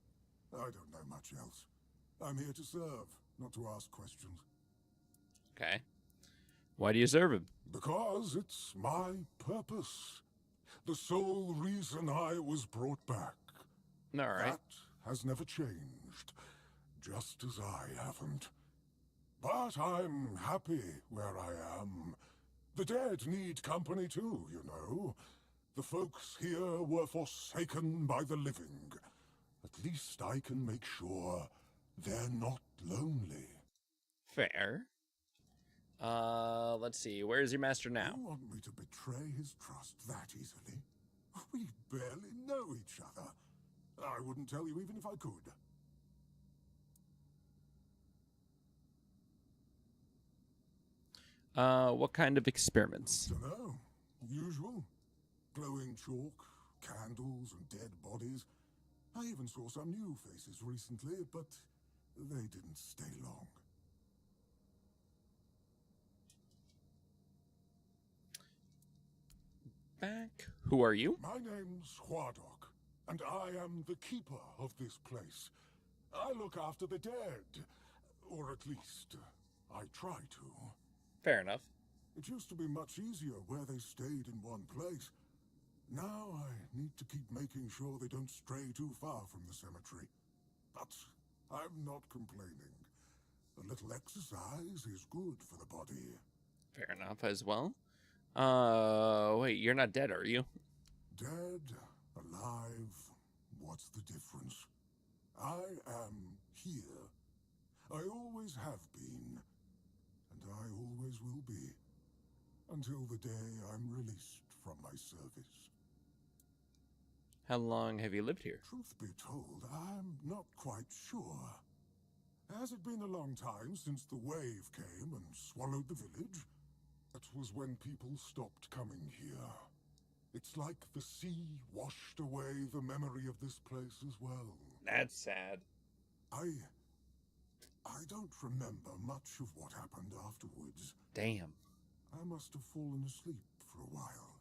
I don't know much else. I'm here to serve, not to ask questions. Okay. Why do you serve him? Because it's my purpose. The sole reason I was brought back. All right. That has never changed, just as I haven't. But I'm happy where I am. The dead need company too, you know. The folks here were forsaken by the living. At least I can make sure they're not lonely. Fair. Let's see. Where is your master now? You want me to betray his trust that easily? We barely know each other. I wouldn't tell you even if I could. What kind of experiments? Dunno. Usual. Glowing chalk, candles, and dead bodies. I even saw some new faces recently, but they didn't stay long. Back. Who are you? My name's Huardok, and I am the keeper of this place. I look after the dead, or at least I try to. Fair enough. It used to be much easier where they stayed in one place. Now I need to keep making sure they don't stray too far from the cemetery. But I'm not complaining. A little exercise is good for the body. Fair enough as well. Wait, you're not dead, are you? Dead, alive, what's the difference? I am here. I always have been, and I always will be, until the day I'm released from my service. How long have you lived here? Truth be told, I'm not quite sure. Has it been a long time since the wave came and swallowed the village? That was when people stopped coming here. It's like the sea washed away the memory of this place as well. That's sad. I don't remember much of what happened afterwards. Damn. I must have fallen asleep for a while.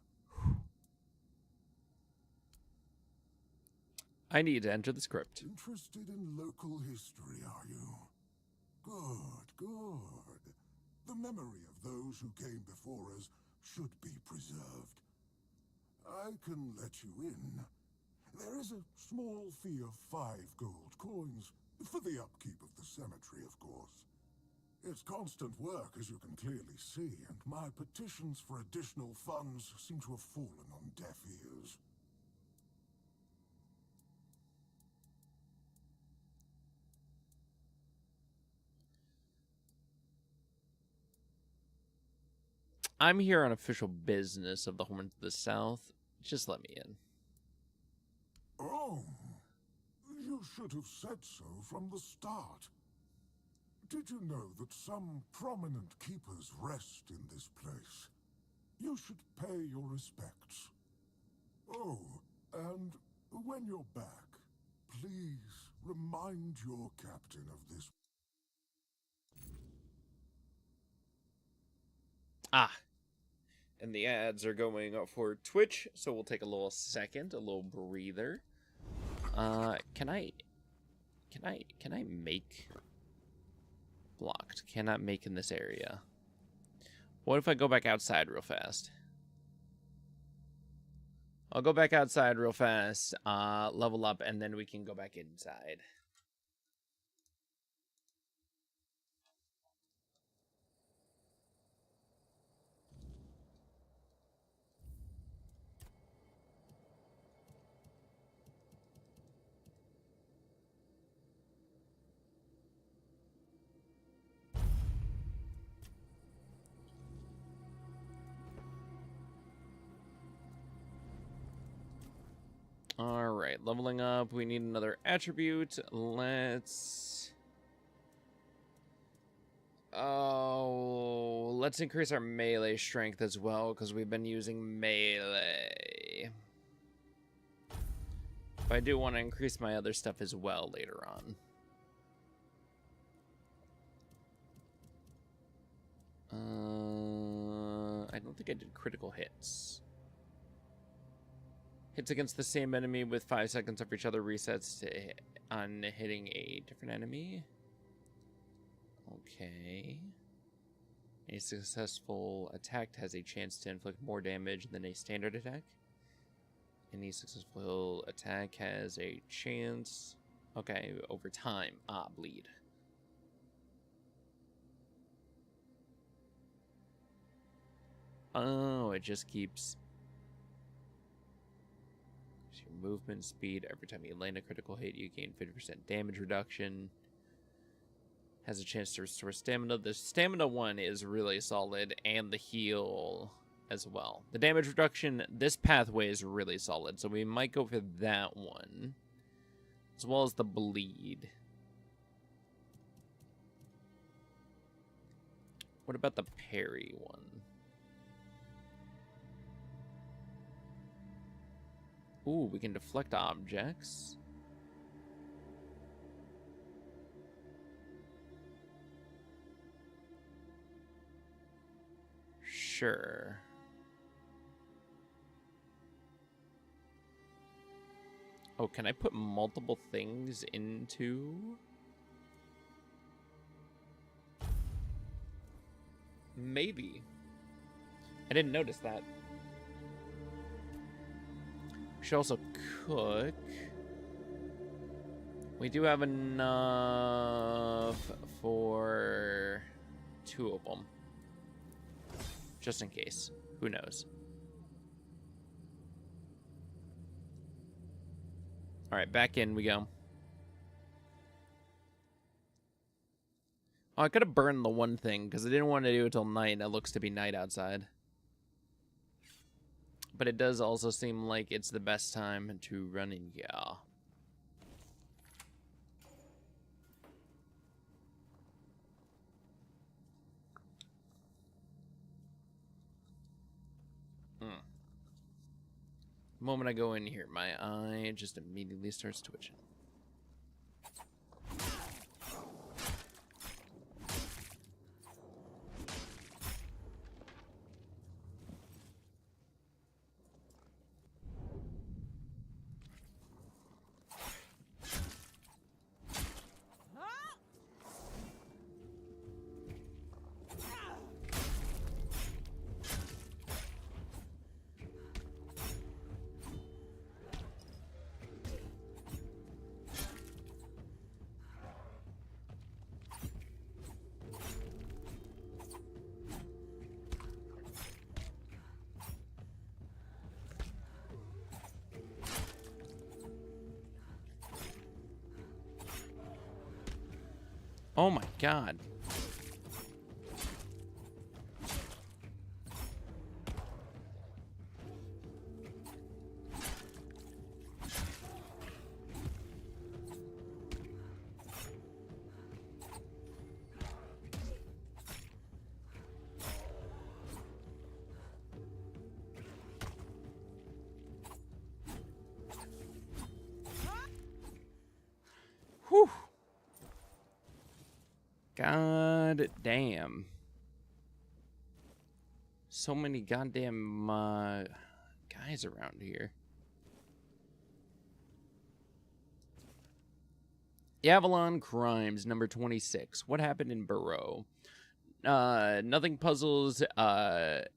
I need to enter the script. Interested in local history, are you? Good, good. The memory of those who came before us should be preserved. I can let you in. There is a small fee of 5 gold coins for the upkeep of the cemetery, of course. It's constant work, as you can clearly see, and my petitions for additional funds seem to have fallen on deaf ears. I'm here on official business of the Horns of the South. Just let me in. Oh, you should have said so from the start. Did you know that some prominent keepers rest in this place? You should pay your respects. Oh, and when you're back, please remind your captain of this. Ah. And the ads are going up for Twitch, so we'll take a little second, a little breather. Can I make blocked? Cannot make in this area. What if I go back outside real fast? I'll go back outside real fast, level up, and then we can go back inside. Alright, leveling up. We need another attribute. Let's increase our melee strength as well, because we've been using melee. But I do want to increase my other stuff as well later on. I don't think I did critical hits. Hits against the same enemy with 5 seconds after each other resets on hitting a different enemy. Okay. A successful attack has a chance to inflict more damage than a standard attack. Any successful attack has a chance... Okay, over time. Bleed. Oh, it just keeps... Your movement speed. Every time you land a critical hit, you gain 50% damage reduction. Has a chance to restore stamina. The stamina one is really solid, and the heal as well. The damage reduction, this pathway is really solid, so we might go for that one. As well as the bleed. What about the parry one? Ooh, we can deflect objects. Sure. Oh, can I put multiple things into? Maybe. I didn't notice that. We should also cook. We do have enough for 2 of them. Just in case. Who knows? Alright, back in we go. Oh, I could have burned the one thing, because I didn't want to do it till night, and it looks to be night outside. But it does also seem like it's the best time to run in here. The moment I go in here, my eye just immediately starts twitching. Oh my god. Whew. God damn. So many goddamn guys around here. Avalon Crimes, number 26. What happened in Barrow? Nothing puzzles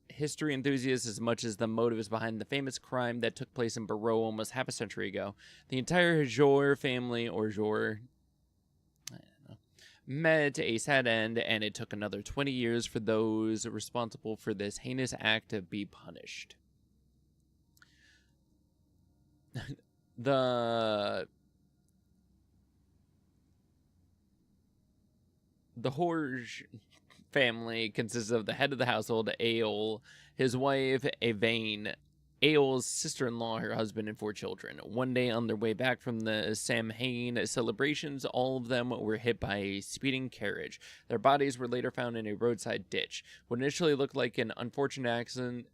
history enthusiasts as much as the motives behind the famous crime that took place in Barrow almost half a century ago. The entire Jor family, or Jor, I don't know, met a sad end, and it took another 20 years for those responsible for this heinous act to be punished. The Horge family consists of the head of the household, Ael, his wife, Evain, Ael's sister-in-law, her husband, and 4 children. One day on their way back from the Samhain celebrations, all of them were hit by a speeding carriage. Their bodies were later found in a roadside ditch. What initially looked like an unfortunate accident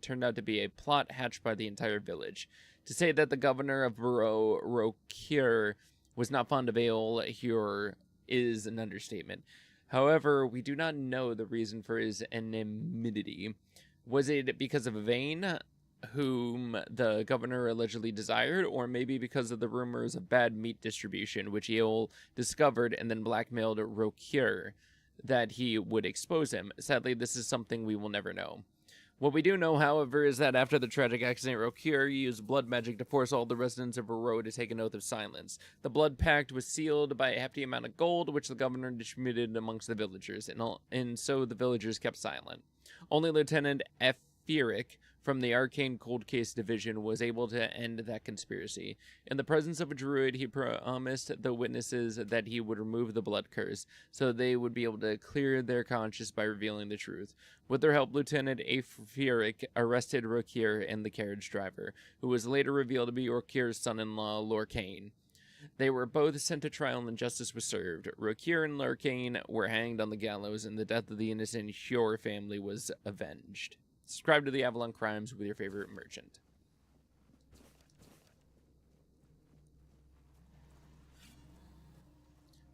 turned out to be a plot hatched by the entire village. To say that the governor of Barrow, Rokir, was not fond of Ael here is an understatement. However, we do not know the reason for his enmity. Was it because of Evain, whom the governor allegedly desired, or maybe because of the rumors of bad meat distribution, which Ael discovered and then blackmailed Rokir that he would expose him? Sadly, this is something we will never know. What we do know, however, is that after the tragic accident, Rokir used blood magic to force all the residents of Barrow to take an oath of silence. The blood pact was sealed by a hefty amount of gold, which the governor distributed amongst the villagers, and so the villagers kept silent. Only Lieutenant Ephiric from the Arcane Cold Case Division was able to end that conspiracy. In the presence of a druid, he promised the witnesses that he would remove the blood curse, so they would be able to clear their conscience by revealing the truth. With their help, Lieutenant Ephiric arrested Rokir and the carriage driver, who was later revealed to be Rokir's son-in-law, Lorcain. They were both sent to trial and justice was served. Rokir and Lorcain were hanged on the gallows, and the death of the innocent Hjor family was avenged. Subscribe to the Avalon Crimes with your favorite merchant.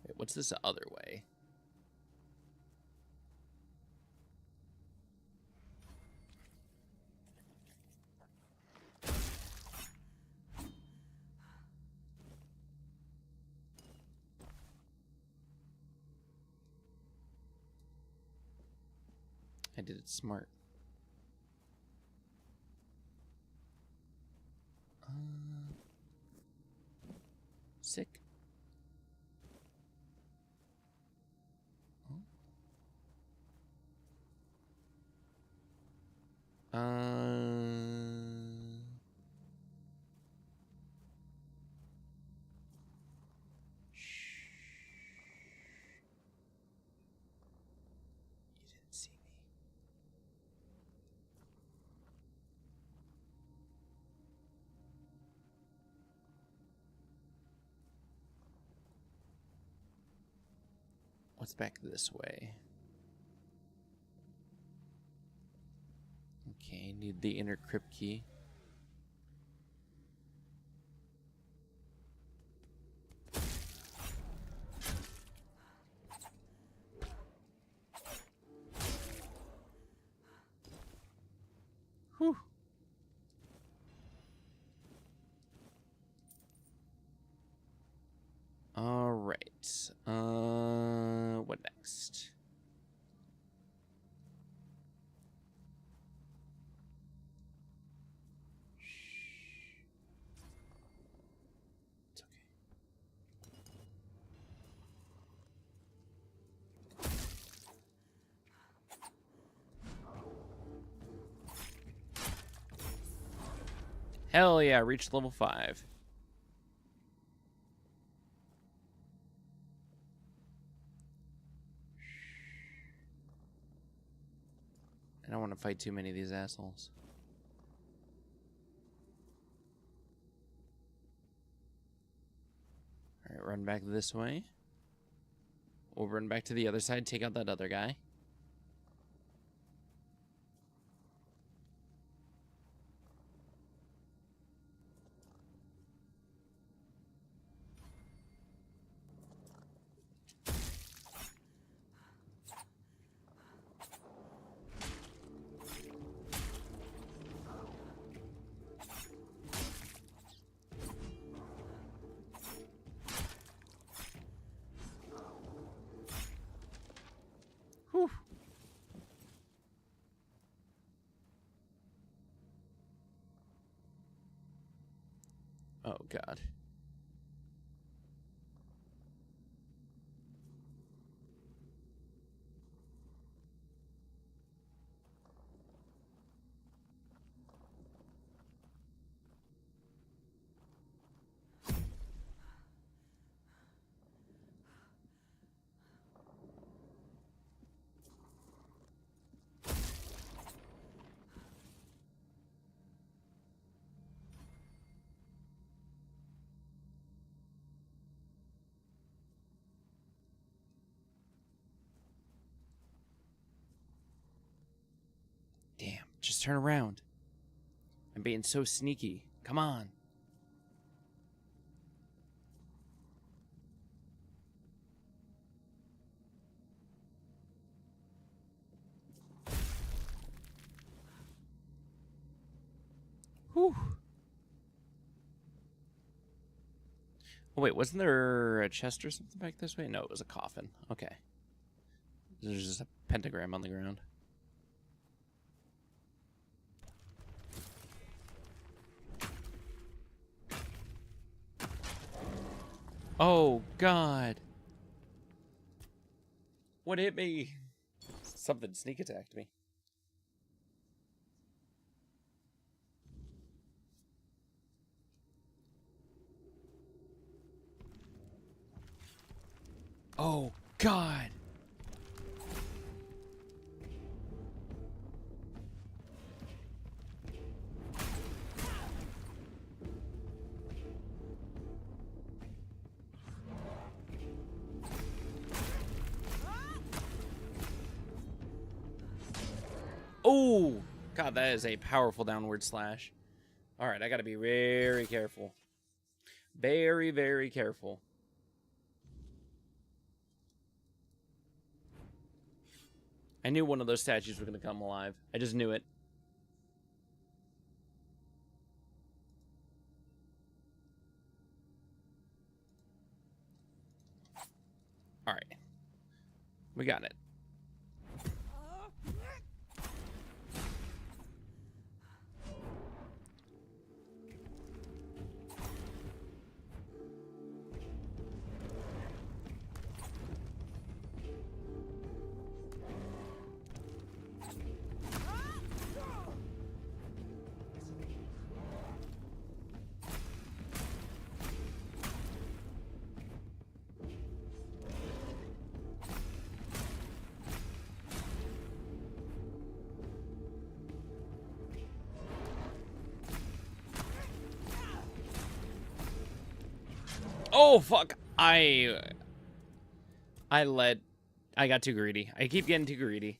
Wait, what's this other way? I did it smart. Sick. You didn't see me. What's back this way? Okay, need the inner crypt key. What next? It's okay. Hell yeah, reached level 5. I don't want to fight too many of these assholes. Alright, run back this way. We'll run back to the other side, take out that other guy. Whew. Oh, God. Damn, just turn around. I'm being so sneaky. Come on. Whew. Oh, wait, wasn't there a chest or something back this way? No, it was a coffin. Okay. There's just a pentagram on the ground. Oh, God. What hit me? Something sneak attacked me. Oh, God. Oh, God, that is a powerful downward slash. All right, I got to be very careful. Very, very careful. I knew one of those statues was going to come alive. I just knew it. All right. We got it. Oh, fuck. I got too greedy. I keep getting too greedy.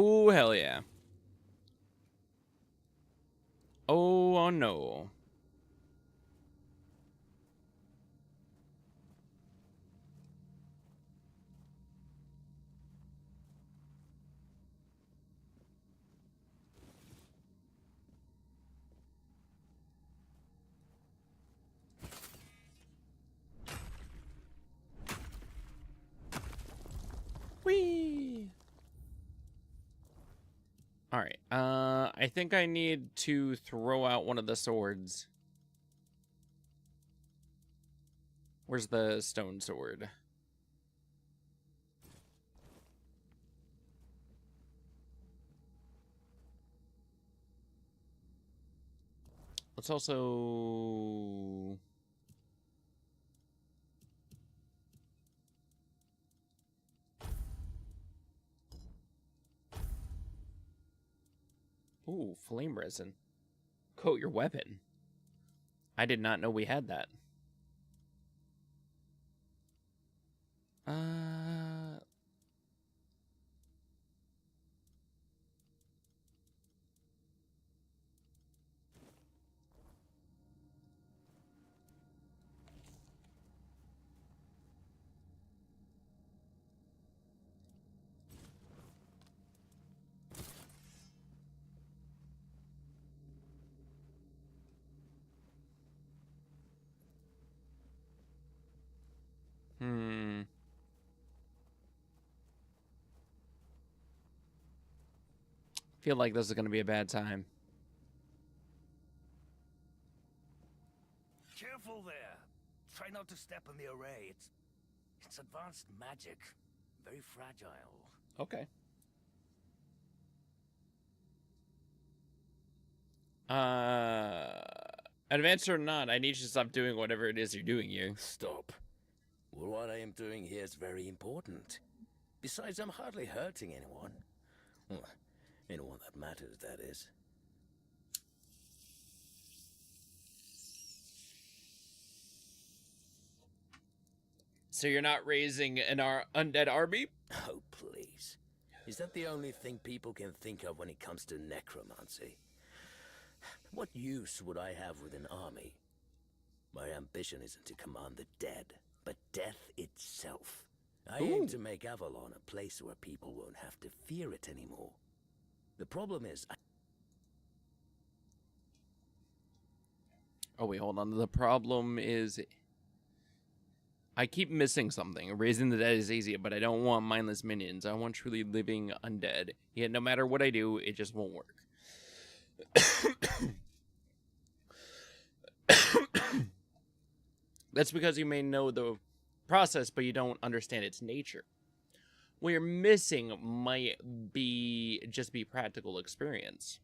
Oh, hell yeah. Oh no. Whee! Alright, I think I need to throw out one of the swords. Where's the stone sword? Let's also... Ooh, flame resin. Coat your weapon. I did not know we had that. Feel like this is going to be a bad time. Careful there. Try not to step in the array. It's advanced magic. Very fragile. Okay. Advanced or not, I need you to stop doing whatever it is you're doing here. Stop. Well, what I am doing here is very important. Besides, I'm hardly hurting anyone. Well, anyone that matters, that is. So you're not raising an undead army? Oh, please. Is that the only thing people can think of when it comes to necromancy? What use would I have with an army? My ambition isn't to command the dead, but death itself. I aim to make Avalon a place where people won't have to fear it anymore. The problem is... Oh, wait, hold on. The problem is... I keep missing something. Raising the dead is easy, but I don't want mindless minions. I want truly living undead. Yet no matter what I do, it just won't work. That's because you may know the process, but you don't understand its nature. What you're missing might be just be practical experience.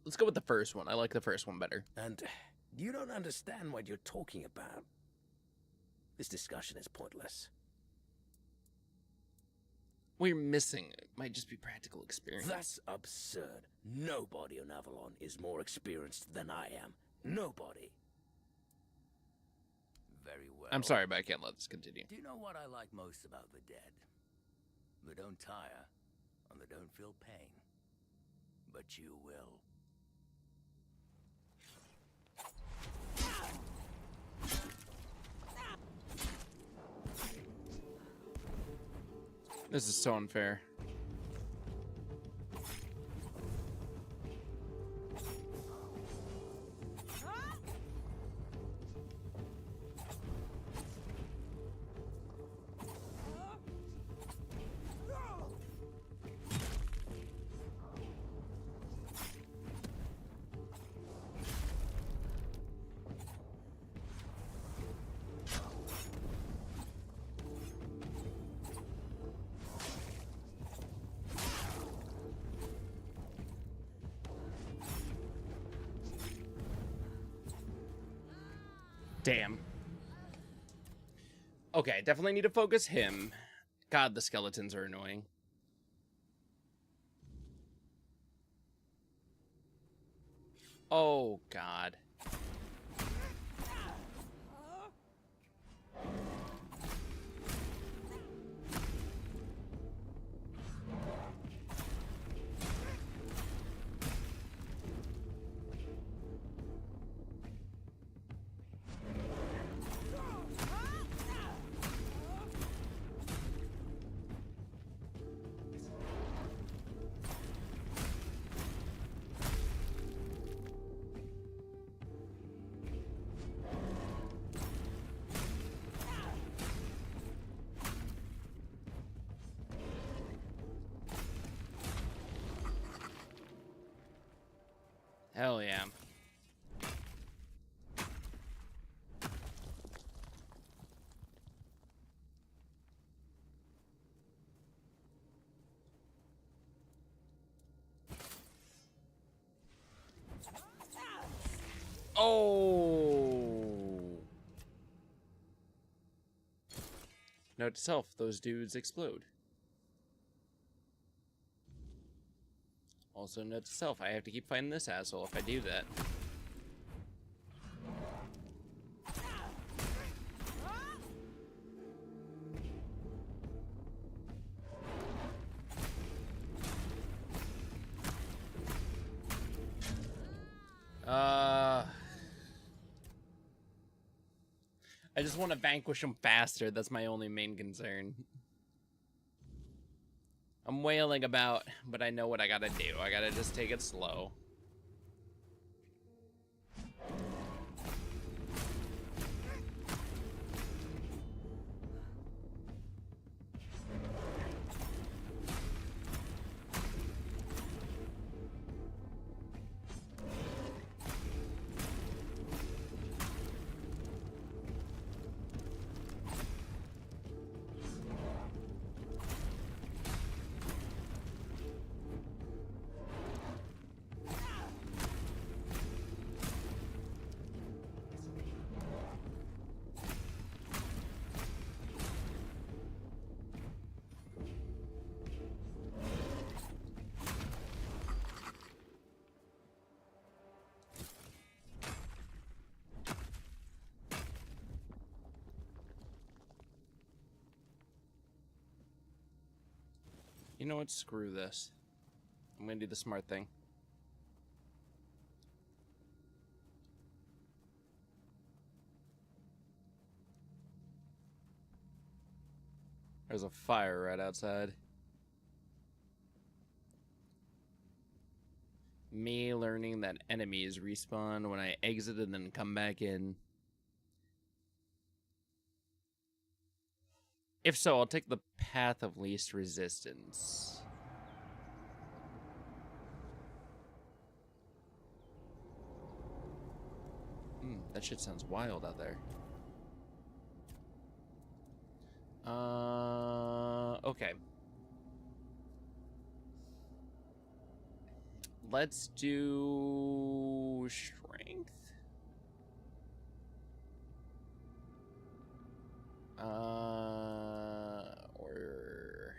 Let's go with the first one. I like the first one better. And you don't understand what you're talking about. This discussion is pointless. What you're missing might just be practical experience. That's absurd. Nobody on Avalon is more experienced than I am. Nobody. Very well. I'm sorry, but I can't let this continue. Do you know what I like most about the dead? They don't tire, and they don't feel pain. But you will. This is so unfair. Damn. Okay, definitely need to focus him. God, the skeletons are annoying. Oh, God. Oh! Note to self, those dudes explode. Also, note to self, I have to keep fighting this asshole if I do that. I just want to vanquish him faster. That's my only main concern. I'm wailing about, but I know what I gotta do. I gotta just take it slow. You know what? Screw this. I'm gonna do the smart thing. There's a fire right outside. Me learning that enemies respawn when I exit and then come back in. If so, I'll take the path of least resistance. That shit sounds wild out there. Okay. Let's do strength. Or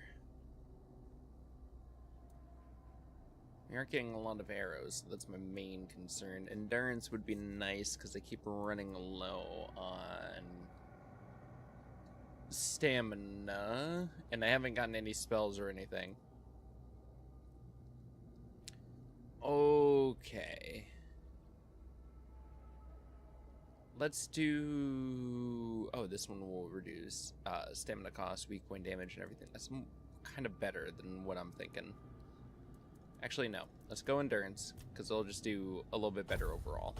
we aren't getting a lot of arrows, so that's my main concern. Endurance would be nice because I keep running low on stamina, and I haven't gotten any spells or anything. Okay. Let's do... Oh, this one will reduce stamina cost, weak point damage, and everything. That's kind of better than what I'm thinking. Actually, no. Let's go endurance, because it'll just do a little bit better overall.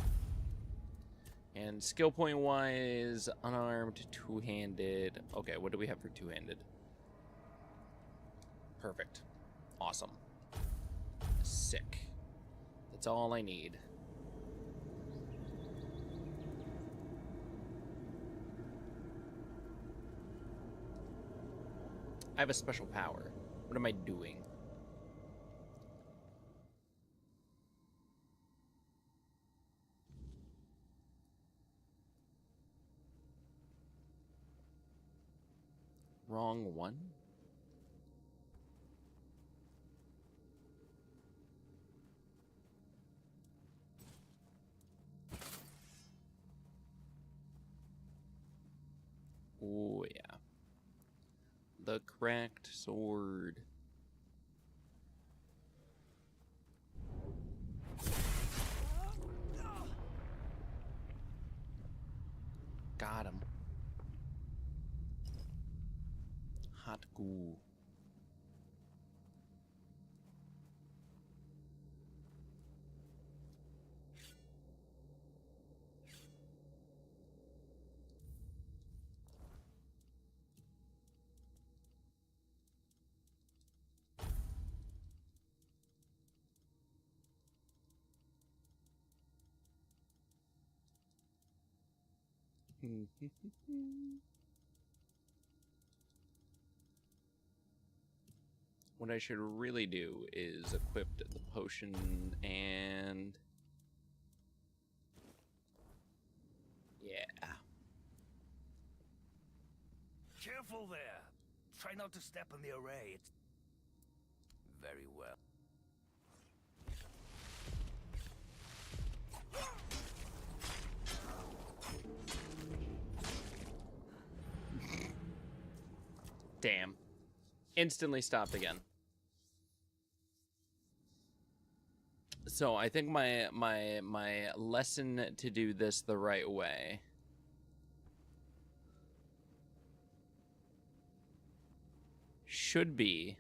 And skill point wise, unarmed, two-handed. Okay, what do we have for two-handed? Perfect. Awesome. Sick. That's all I need. I have a special power. What am I doing? Wrong one? Oh, yeah. The cracked sword. Got him. Hot goo. What I should really do is equip the potion and Careful there! Try not to step on the array. It's... Very well. Damn. Instantly stopped again. So I think my lesson to do this the right way should be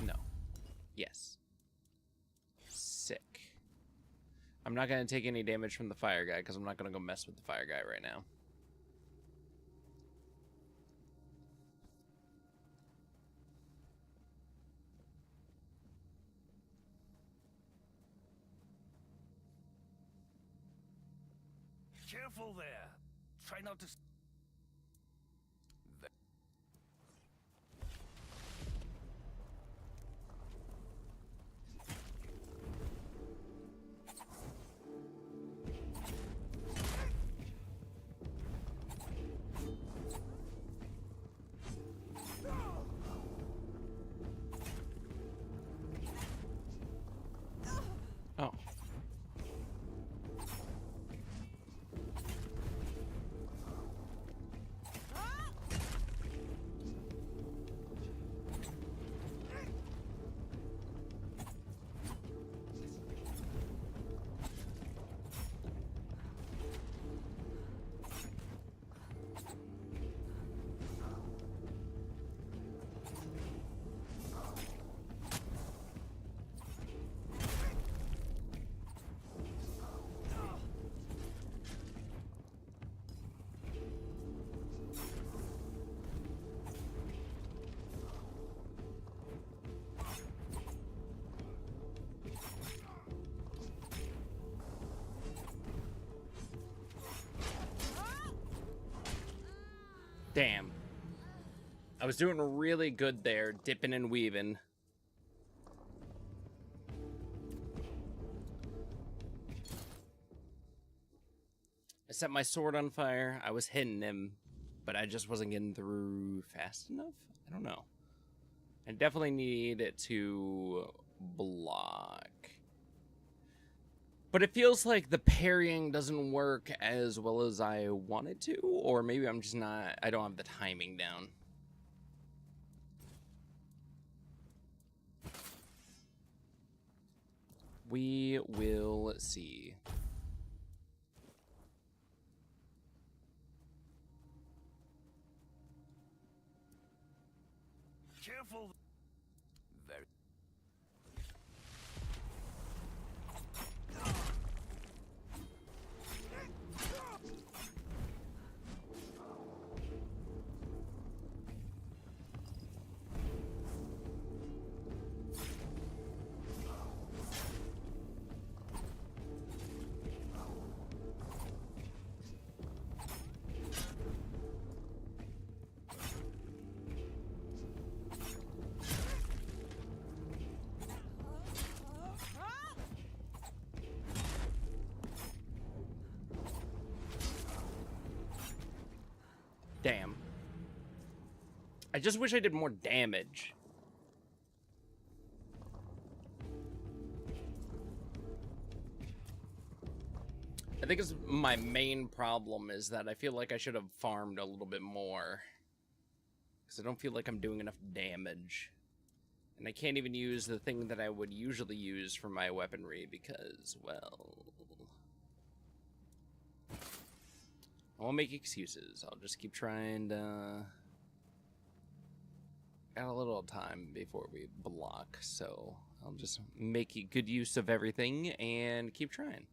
no. Yes. Sick. I'm not going to take any damage from the fire guy because I'm not going to go mess with the fire guy right now. Careful there! Try not to... Oh. Damn. I was doing really good there, dipping and weaving. I set my sword on fire. I was hitting him, but I just wasn't getting through fast enough. I don't know. I definitely need it to block. But it feels like the parrying doesn't work as well as I want it to, or maybe I'm just not, I don't have the timing down. We will see. Careful! Very... Damn. I just wish I did more damage. I think it's my main problem is that I feel like I should have farmed a little bit more. Because I don't feel like I'm doing enough damage. And I can't even use the thing that I would usually use for my weaponry because, well... I won't make excuses. I'll just keep trying to... Got a little time before we block, so I'll just make good use of everything and keep trying.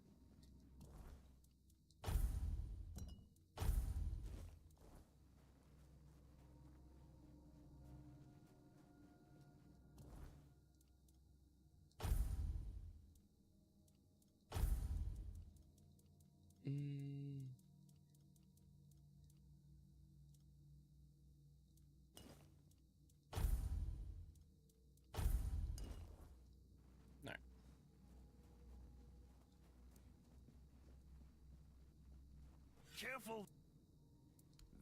Alright. careful.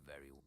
Very well.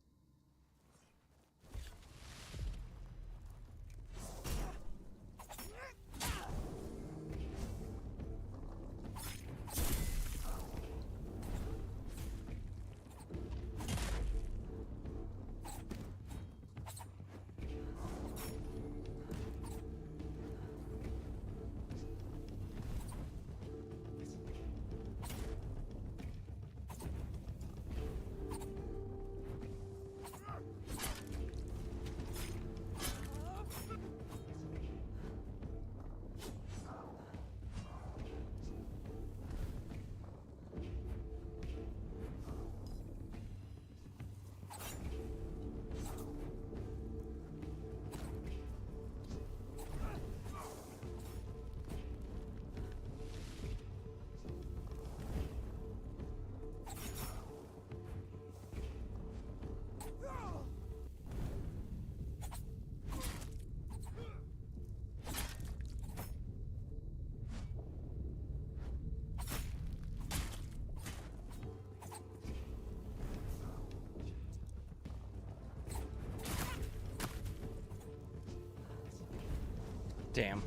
Damn.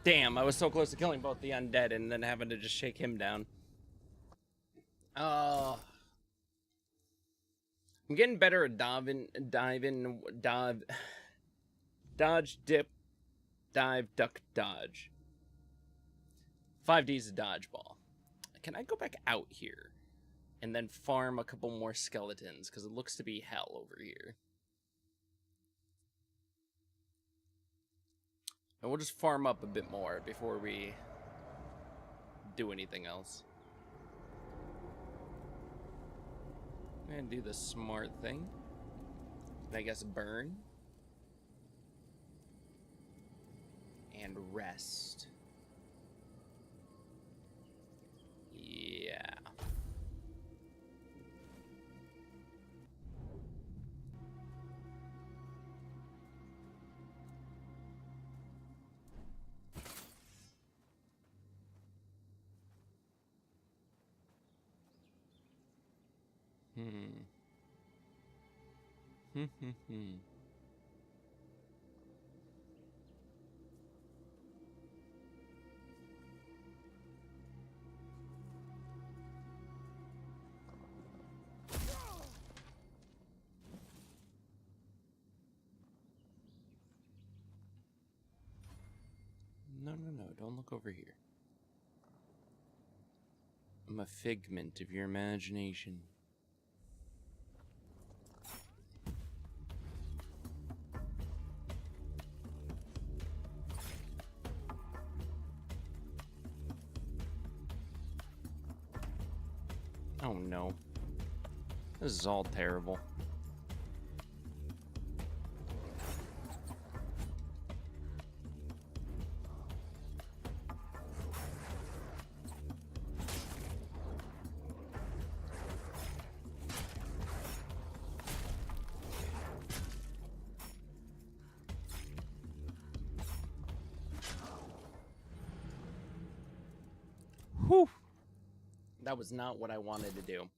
Damn, I was so close to killing both the undead and then having to just shake him down. I'm getting better at dodge, dip, dive, duck, dodge. 5D's a dodgeball. Can I go back out here and then farm a couple more skeletons? Because it looks to be hell over here. And we'll just farm up a bit more before we do anything else. And do the smart thing. And I guess burn. And rest. Yeah. No, don't look over here. I'm a figment of your imagination. Oh no. This is all terrible. Whew. That was not what I wanted to do.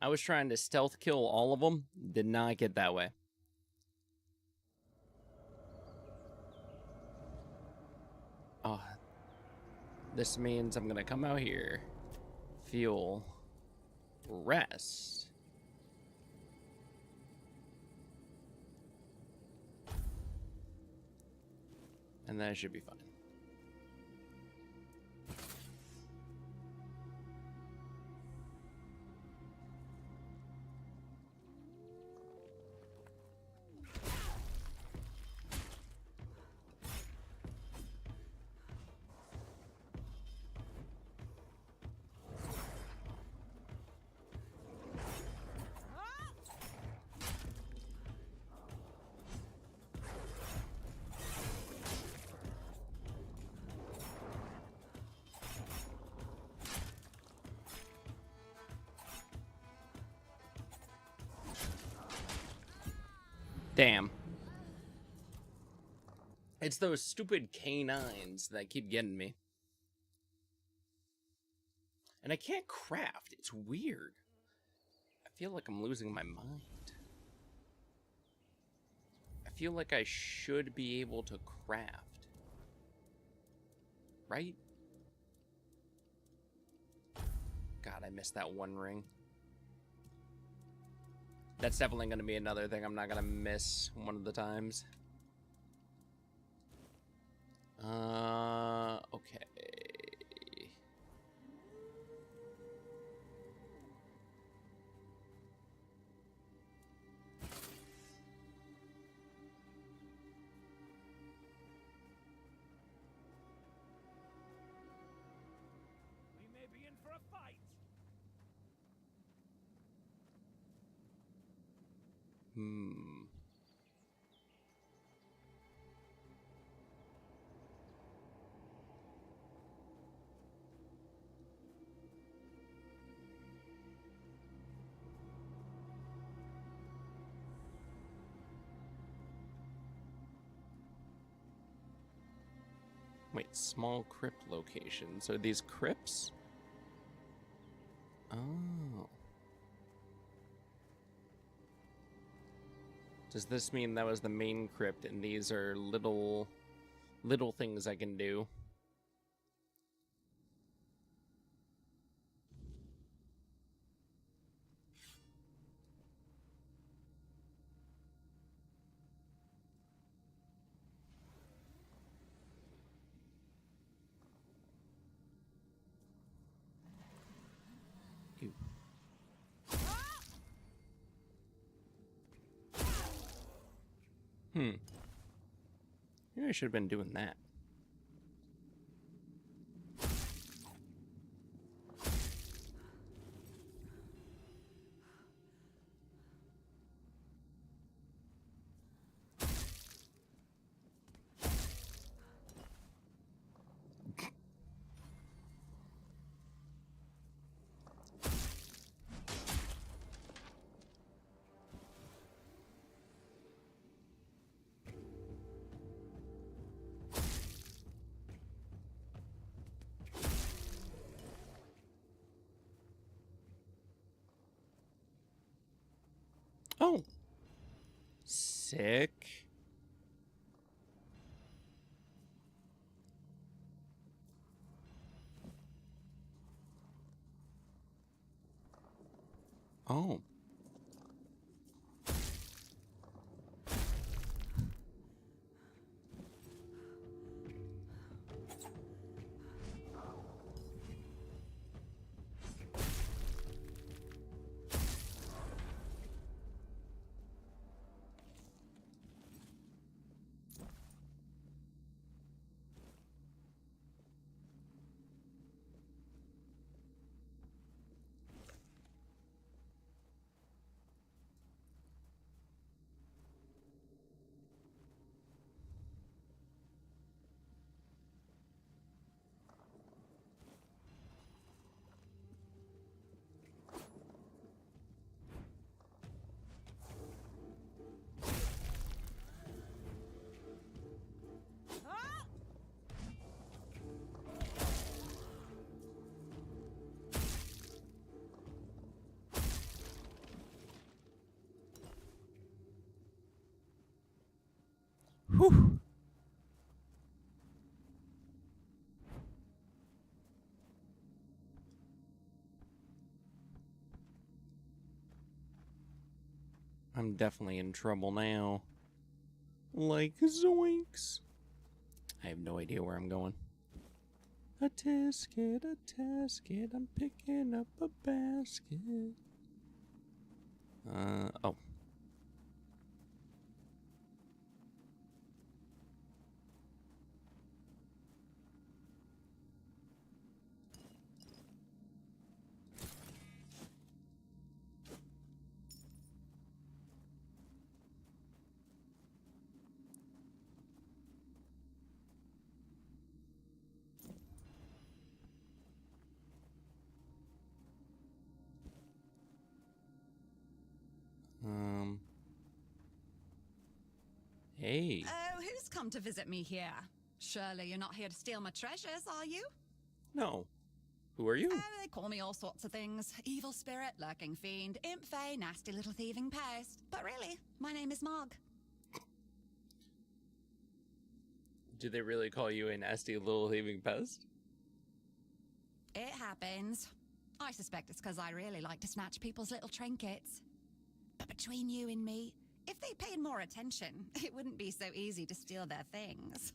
I was trying to stealth kill all of them. Did not get that way. Oh, this means I'm gonna come out here, fuel, rest. And that should be fine. Damn. It's those stupid canines that keep getting me. And I can't craft. It's weird. I feel like I'm losing my mind. I feel like I should be able to craft. Right? God, I missed that one ring. That's definitely going to be another thing I'm not going to miss one of the times. Okay. We may be in for a fight. Wait, small crypt locations. Are these crypts? Oh. Does this mean that was the main crypt and these are little things I can do? Ew. Maybe I should have been doing that. Oh. Sick. Oh. Whew. I'm definitely in trouble now. Like zoinks. I have no idea where I'm going. A tasket, I'm picking up a basket. Oh. Hey. Oh, who's come to visit me here. Surely you're not here to steal my treasures, are you? No. Who are you? Oh, they call me all sorts of things. Evil spirit, lurking fiend, imp fae, nasty little thieving pest. But really, my name is Mog. Do they really call you a nasty little thieving pest? It happens. I suspect it's because I really like to snatch people's little trinkets. But between you and me, if they paid more attention, it wouldn't be so easy to steal their things.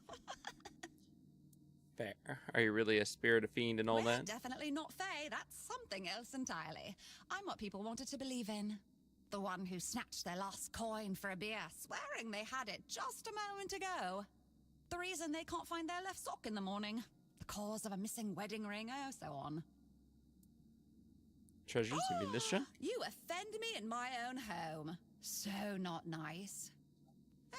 Fair. Are you really a spirit, a fiend, and all Well, that? definitely not fae. That's something else entirely. I'm what people wanted to believe in. The one who snatched their last coin for a beer, swearing they had it just a moment ago. The reason they can't find their left sock in the morning. The cause of a missing wedding ring, oh, so on. Treasures? You mean this shit? You offend me in my own home. So not nice.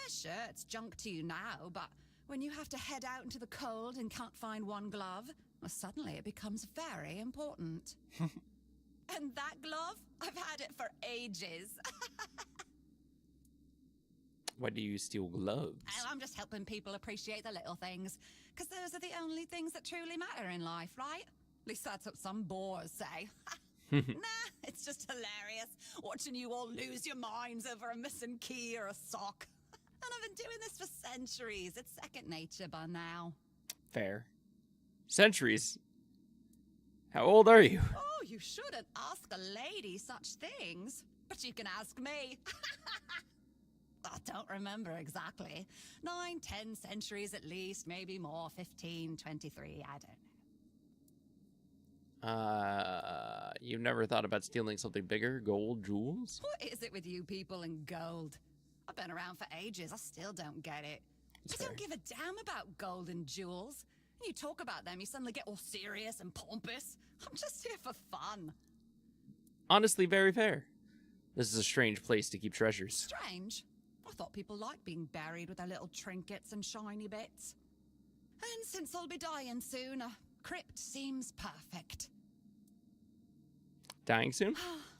Sure, it's junk to you now, but when you have to head out into the cold and can't find one glove, well, suddenly it becomes very important. And that glove? I've had it for ages. Why do you steal gloves? I'm just helping people appreciate the little things, because those are the only things that truly matter in life, right? At least that's what some bores say. Nah, it's just hilarious, watching you all lose your minds over a missing key or a sock. And I've been doing this for centuries. It's second nature by now. Fair. Centuries? How old are you? Oh, you shouldn't ask a lady such things. But you can ask me. I don't remember exactly. 9, 10 centuries at least, maybe more. 15, 23, I don't know. You've never thought about stealing something bigger? Gold, jewels? What is it with you people and gold? I've been around for ages. I still don't get it. I don't give a damn about gold and jewels. When you talk about them, you suddenly get all serious and pompous. I'm just here for fun. Honestly, very fair. This is a strange place to keep treasures. Strange? I thought people liked being buried with their little trinkets and shiny bits. And since I'll be dying soon, a crypt seems perfect. Dying soon?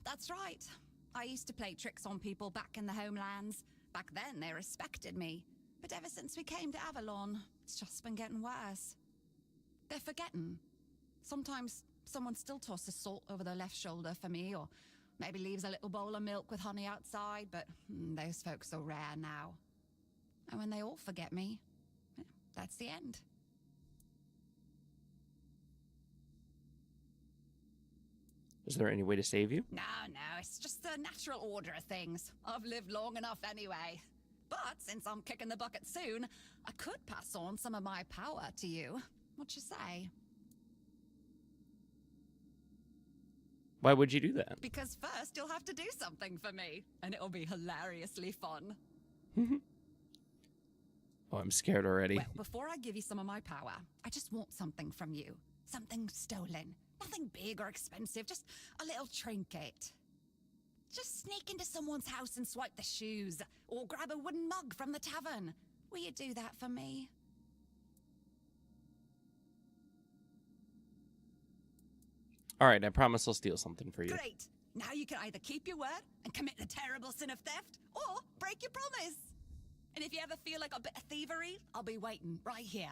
That's right. I used to play tricks on people back in the homelands. Back then, they respected me. But ever since we came to Avalon, it's just been getting worse. They're forgetting. Sometimes someone still tosses salt over their left shoulder for me, or maybe leaves a little bowl of milk with honey outside, but those folks are rare now. And when they all forget me, that's the end. Is there any way to save you? No, it's just the natural order of things. I've lived long enough anyway. But since I'm kicking the bucket soon, I could pass on some of my power to you. What you say? Why would you do that? Because first you'll have to do something for me, and it'll be hilariously fun. Oh, I'm scared already. Well, before I give you some of my power, I just want something from you. Something stolen. Nothing big or expensive, just a little trinket. Just sneak into someone's house and swipe the shoes, or grab a wooden mug from the tavern. Will you do that for me? All right, I promise I'll steal something for you. Great. Now you can either keep your word and commit the terrible sin of theft, or break your promise. And if you ever feel like a bit of thievery, I'll be waiting right here.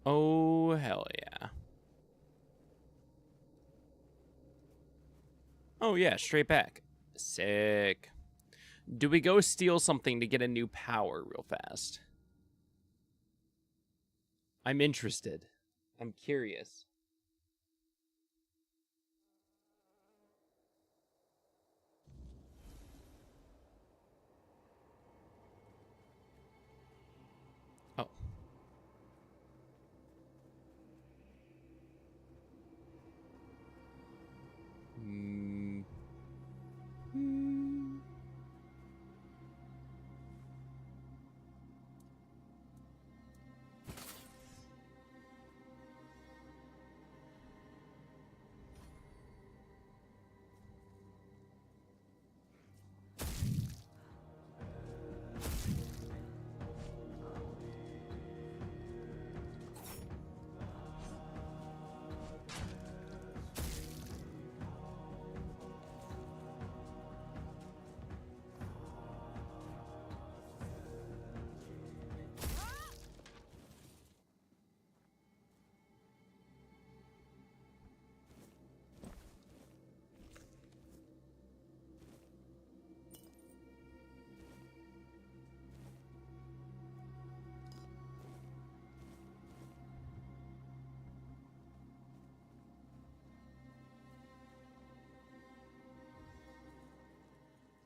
Oh, hell yeah. Oh, yeah, straight back. Sick. Do we go steal something to get a new power real fast? I'm interested. I'm curious. Oh.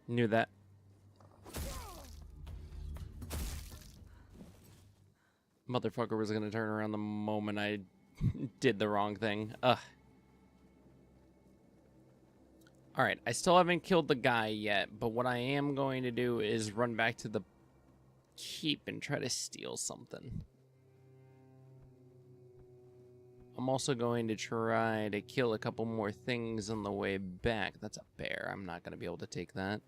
Knew that. Motherfucker was gonna turn around the moment I did the wrong thing. Ugh. Alright, I still haven't killed the guy yet, but what I am going to do is run back to the keep and try to steal something. I'm also going to try to kill a couple more things on the way back. That's a bear. I'm not going to be able to take that.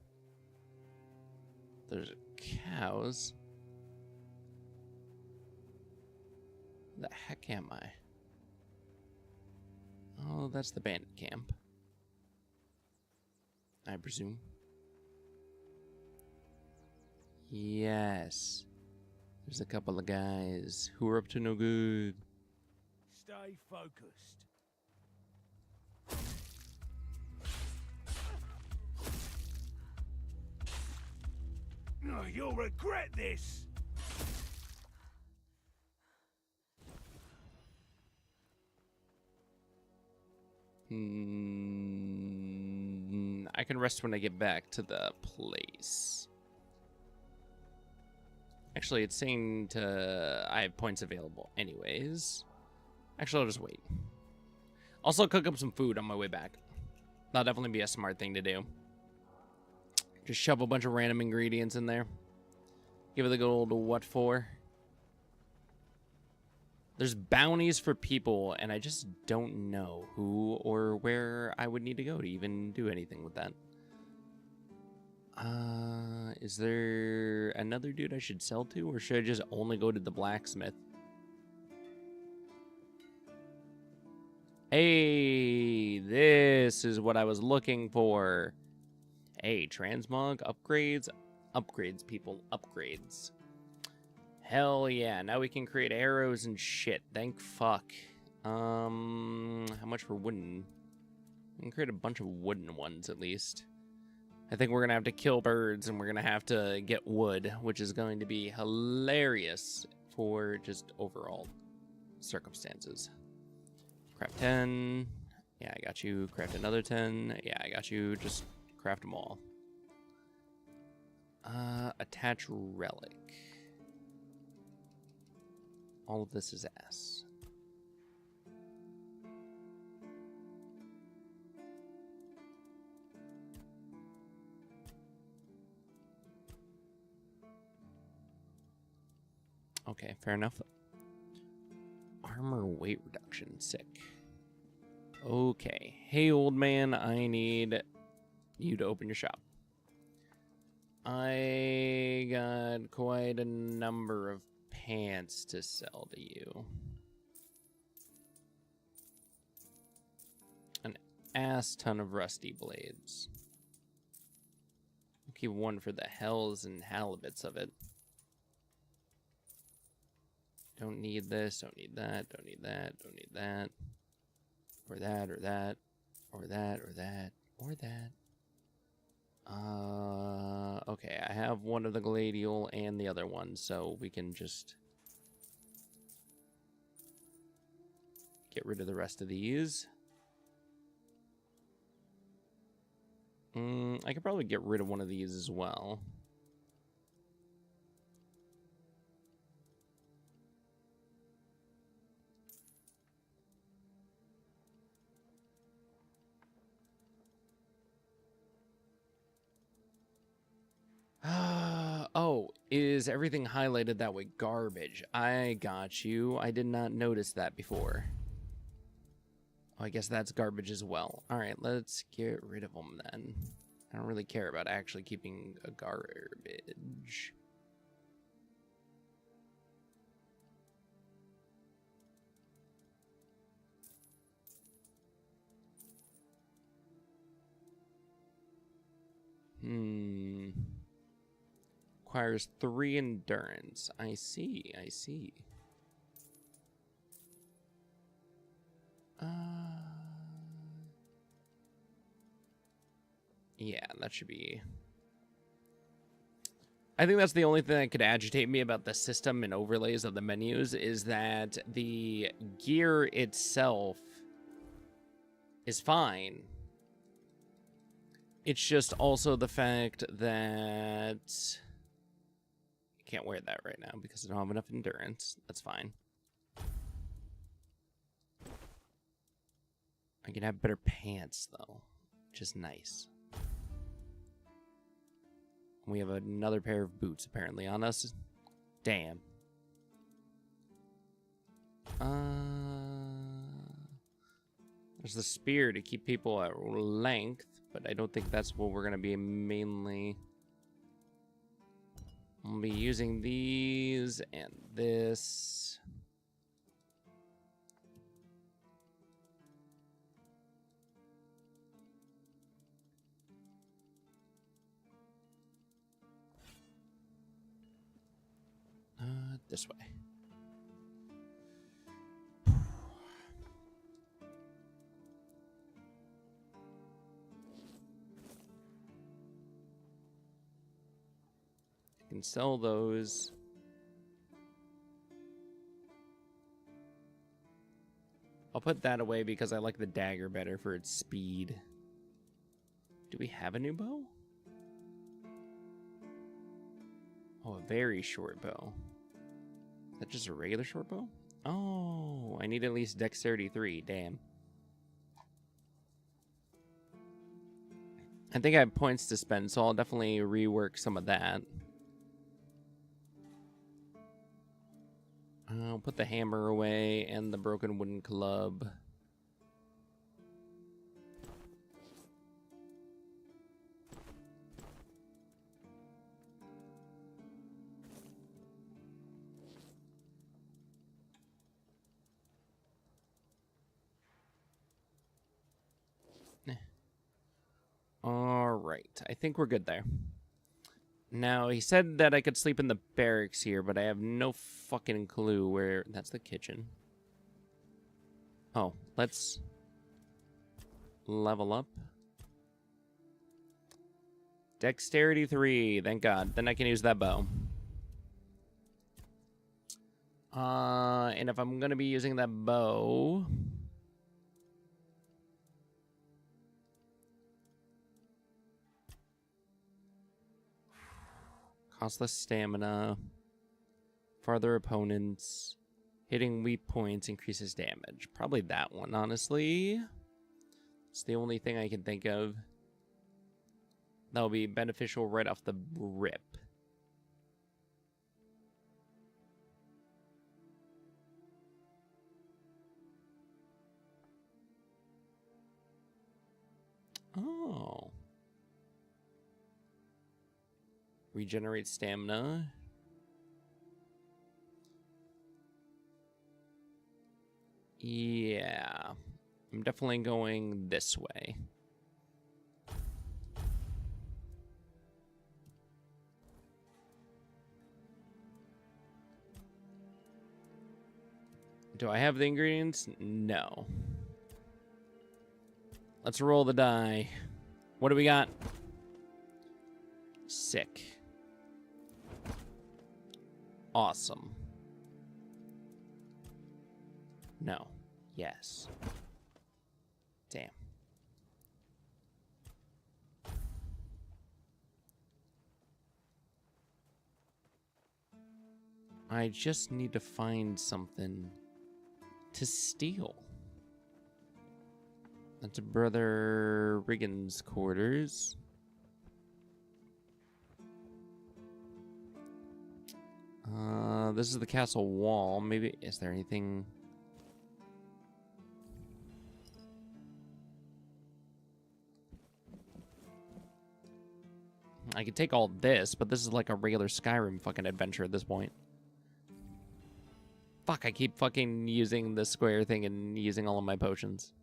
There's cows. Where the heck am I? Oh, that's the bandit camp, I presume. Yes. There's a couple of guys who are up to no good. Stay focused. Oh, you'll regret this. I can rest when I get back to the place. Actually, it's saying I have points available anyways. Actually, I'll just wait. Also, cook up some food on my way back. That'll definitely be a smart thing to do. Just shove a bunch of random ingredients in there. Give it the good old what for. There's bounties for people, and I just don't know who or where I would need to go to even do anything with that. Is there another dude I should sell to, or should I just only go to the blacksmith? Hey, this is what I was looking for. Hey, transmog, upgrades, upgrades, people, upgrades. Hell yeah, now we can create arrows and shit, thank fuck. How much for wooden? We can create a bunch of wooden ones at least. I think we're gonna have to kill birds and we're gonna have to get wood, which is going to be hilarious for just overall circumstances. Craft 10. Yeah, I got you. Craft another 10. Yeah, I got you. Just craft them all. Attach relic. All of this is ass. Okay, fair enough. Armor weight reduction, sick. Okay, hey old man, I need you to open your shop. I got quite a number of pants to sell to you. An ass ton of rusty blades. I'll keep one for the hells and halibuts of it. Don't need this, don't need that, don't need that, don't need that. Or that, or that, or that, or that, or that. Okay, I have one of the gladial and the other one, so we can just get rid of the rest of these. I could probably get rid of one of these as well. Oh, is everything highlighted that way garbage? I got you. I did not notice that before. Oh, I guess that's garbage as well. Alright, let's get rid of them then. I don't really care about actually keeping a garbage. Requires 3 endurance. I see, I see. Yeah, that should be... I think that's the only thing that could agitate me about the system and overlays of the menus, is that the gear itself is fine. It's just also the fact that I can't wear that right now because I don't have enough endurance. That's fine. I can have better pants, though, which is nice. We have another pair of boots, apparently, on us. Damn. There's the spear to keep people at length, but I don't think that's what we're going to be mainly. I'll be using these and this. This way. I can sell those. I'll put that away because I like the dagger better for its speed. Do we have a new bow? Oh, a very short bow. Is that just a regular short bow? Oh, I need at least dexterity 3. Damn. I think I have points to spend, so I'll definitely rework some of that. I'll put the hammer away and the broken wooden club. Alright, I think we're good there. Now, he said that I could sleep in the barracks here, but I have no fucking clue where... That's the kitchen. Oh, let's level up. Dexterity 3, thank God. Then I can use that bow. And if I'm going to be using that bow... Costless stamina. Farther opponents. Hitting weak points increases damage. Probably that one, honestly. It's the only thing I can think of. That'll be beneficial right off the rip. Oh. Regenerate stamina. Yeah. I'm definitely going this way. Do I have the ingredients? No. Let's roll the die. What do we got? Sick. Awesome. No. Yes. Damn. I just need to find something to steal. That's Brother Riggins' quarters. This is the castle wall. Maybe, is there anything? I could take all this, but this is like a regular Skyrim fucking adventure at this point. Fuck, I keep fucking using the square thing and using all of my potions.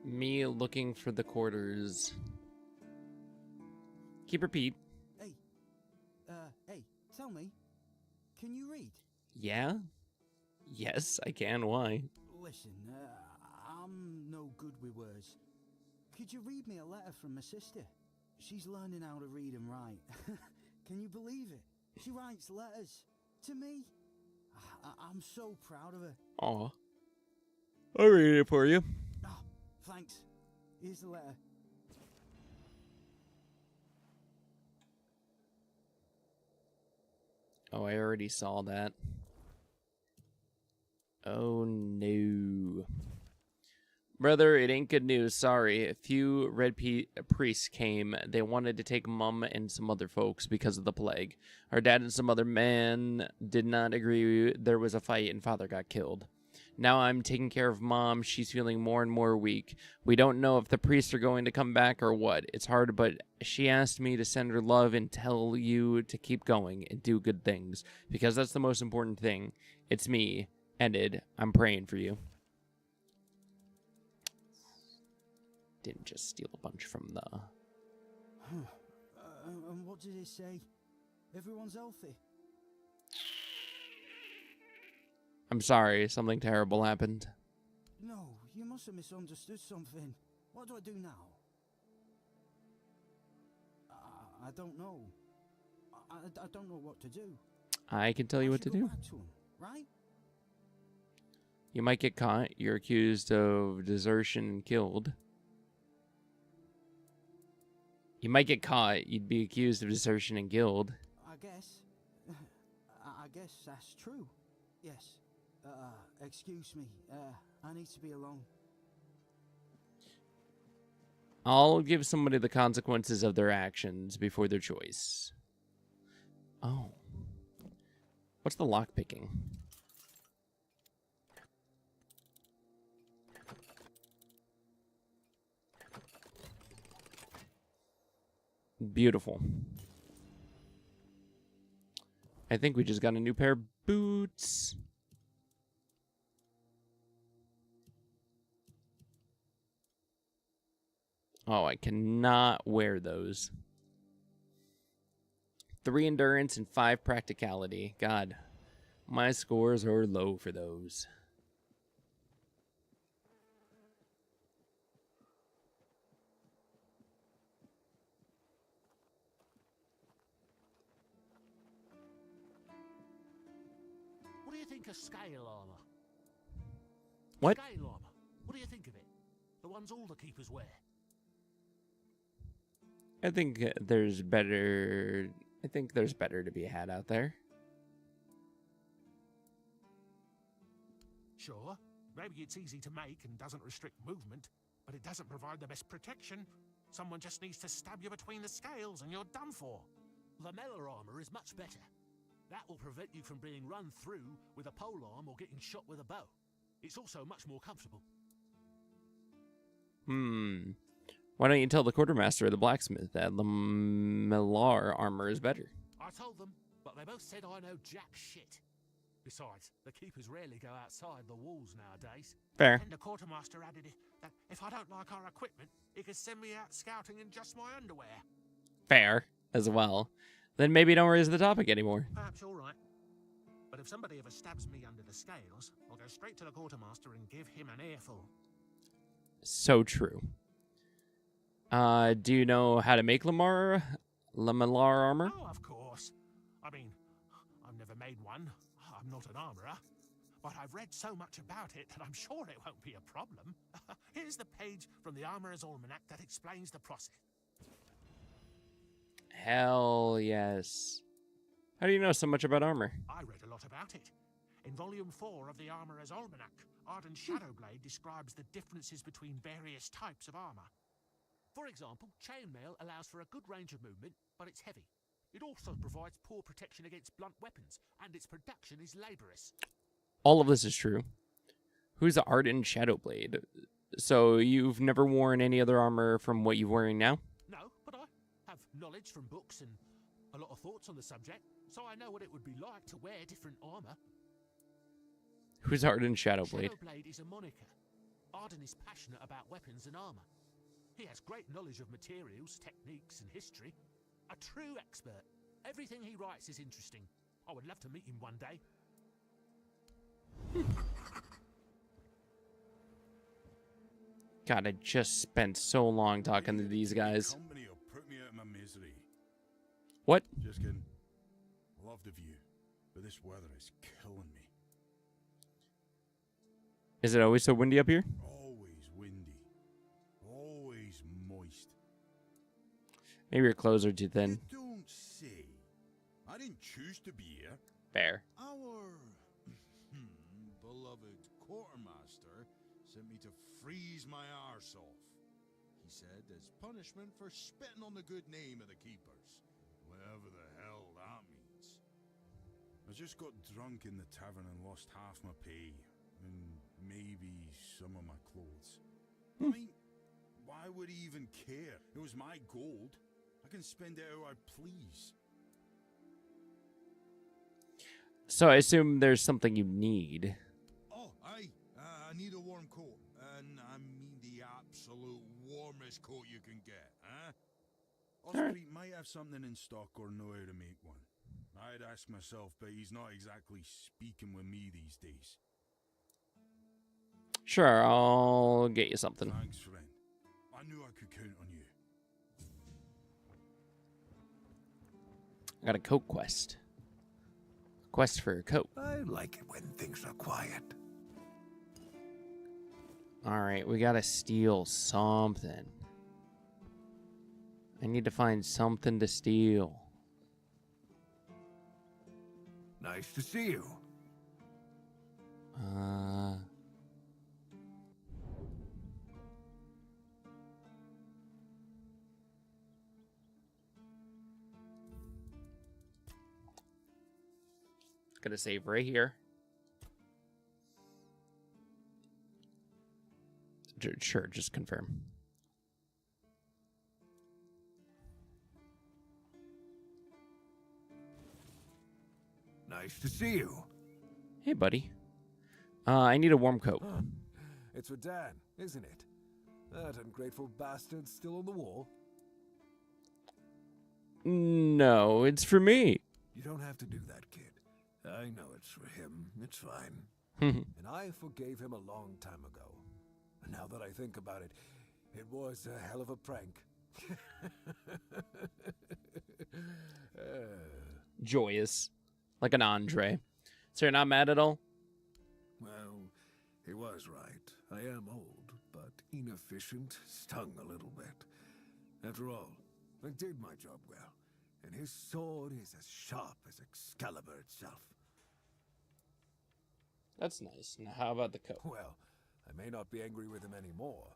Me looking for the quarters. Keep repeat. Hey, Tell me, can you read? Yeah? Yes, I can. Why? Listen, I'm no good with words. Could you read me a letter from my sister? She's learning how to read and write. Can you believe it? She writes letters to me. I'm so proud of her. Aw. I'll read it for you. Oh, thanks. Here's the letter. Oh, I already saw that. Oh, no. Brother, it ain't good news. Sorry. A few red priests came. They wanted to take Mum and some other folks because of the plague. Our dad and some other man did not agree. There was a fight and Father got killed. Now I'm taking care of Mom. She's feeling more and more weak. We don't know if the priests are going to come back or what. It's hard, but she asked me to send her love and tell you to keep going and do good things, because that's the most important thing. It's me, Ended. I'm praying for you. Didn't just steal a bunch from the... And what did it say? Everyone's healthy? I'm sorry, something terrible happened. No, you must have misunderstood something. What do I do now? I don't know. I don't know what to do. I can tell you what to do. Back to him, right? You might get caught. You're accused of desertion and killed. You might get caught. You'd be accused of desertion and killed. I guess that's true. Yes. Excuse me. I need to be alone. I'll give somebody the consequences of their actions before their choice. Oh. What's the lockpicking? Beautiful. I think we just got a new pair of boots. Oh, I cannot wear those. 3 endurance and 5 practicality. God, my scores are low for those. What do you think of scale armor? What? Scale armor. What do you think of it? The ones all the keepers wear. I think there's better to be had out there. Sure, maybe it's easy to make and doesn't restrict movement, but it doesn't provide the best protection. Someone just needs to stab you between the scales and you're done for. Lamellar armor is much better. That will prevent you from being run through with a polearm or getting shot with a bow. It's also much more comfortable. Why don't you tell the quartermaster or the blacksmith that Lamellar armor is better? I told them, but they both said I know jack shit. Besides, the keepers rarely go outside the walls nowadays. Fair. And the quartermaster added that if I don't like our equipment, he could send me out scouting in just my underwear. Fair, as well. Then maybe don't raise the topic anymore. Perhaps you're right. But if somebody ever stabs me under the scales, I'll go straight to the quartermaster and give him an earful. So true. Do you know how to make Lamellar armor? Oh, of course. I mean, I've never made one. I'm not an armorer. But I've read so much about it that I'm sure it won't be a problem. Here's the page from the Armorer's Almanac that explains the process. Hell yes. How do you know so much about armor? I read a lot about it. In Volume 4 of the Armorer's Almanac, Arden Shadowblade describes the differences between various types of armor. For example, chainmail allows for a good range of movement, but it's heavy. It also provides poor protection against blunt weapons, and its production is laborious. All of this is true. Who's Arden Shadowblade? So you've never worn any other armor from what you're wearing now? No, but I have knowledge from books and a lot of thoughts on the subject, so I know what it would be like to wear different armor. Who's Arden Shadowblade? Shadowblade is a moniker. Arden is passionate about weapons and armor. He has great knowledge of materials, techniques, and history. A true expert. Everything he writes is interesting. I would love to meet him one day. God, I just spent so long talking to these guys. Company will put me out of my misery. What? Just kidding. Love the view, but this weather is killing me. Is it always so windy up here? Always windy. Always moist. Maybe your clothes are too thin. You don't say. I didn't choose to be here. Fair. Our beloved quartermaster sent me to freeze my arse off. He said as punishment for spitting on the good name of the keepers. Whatever the hell that means. I just got drunk in the tavern and lost half my pay. And maybe some of my clothes. I mean, why would he even care? It was my gold. I can spend it how I please. So I assume there's something you need. Oh, aye. I need a warm coat. And I mean the absolute warmest coat you can get, huh? Osprey might have something in stock or know how to make one. I'd ask myself, but he's not exactly speaking with me these days. Sure, I'll get you something. Thanks, friend. I knew I could count on you. I got a coat quest. Quest for a coat. I like it when things are quiet. Alright, we gotta steal something. I need to find something to steal. Nice to see you. Gonna save right here. Sure, just confirm. Nice to see you. Hey, buddy. I need a warm coat. It's for Dan, isn't it? That ungrateful bastard's still on the wall. No, it's for me. You don't have to do that, kid. I know it's for him. It's fine. And I forgave him a long time ago. Now that I think about it, it was a hell of a prank. Joyous. Like an Andre. So you're not mad at all? Well, he was right. I am old, but inefficient, stung a little bit. After all, I did my job well, and his sword is as sharp as Excalibur itself. That's nice. Now how about the coat? Well, I may not be angry with him anymore,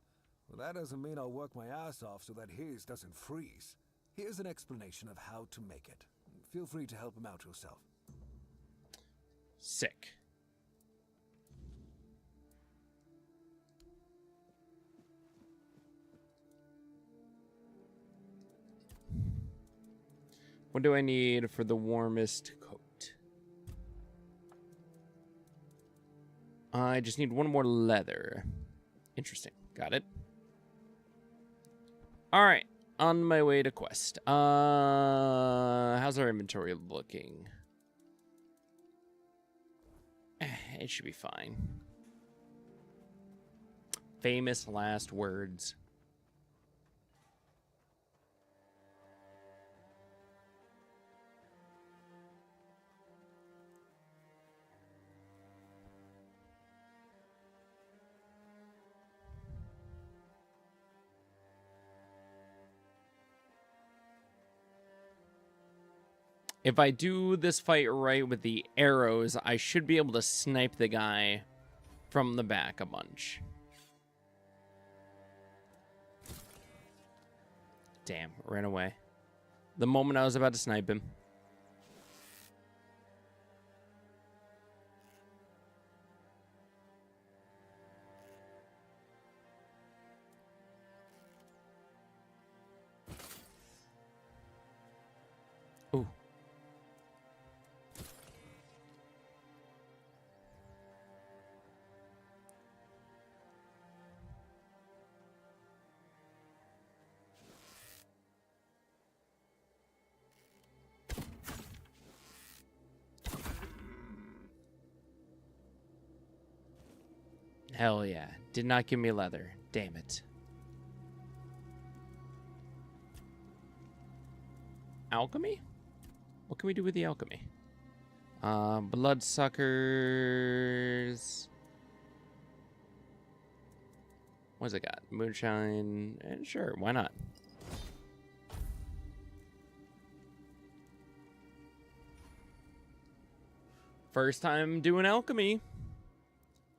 but that doesn't mean I'll work my ass off so that his doesn't freeze. Here's an explanation of how to make it. Feel free to help him out yourself. Sick. What do I need for the warmest coat? I just need one more leather. Interesting. Got it. Alright. On my way to quest. How's our inventory looking? It should be fine. Famous last words. If I do this fight right with the arrows, I should be able to snipe the guy from the back a bunch. Damn, ran away. The moment I was about to snipe him. Ooh. Hell yeah. Did not give me leather. Damn it. Alchemy? What can we do with the alchemy? Bloodsuckers. What's it got? Moonshine. And sure, why not? First time doing alchemy.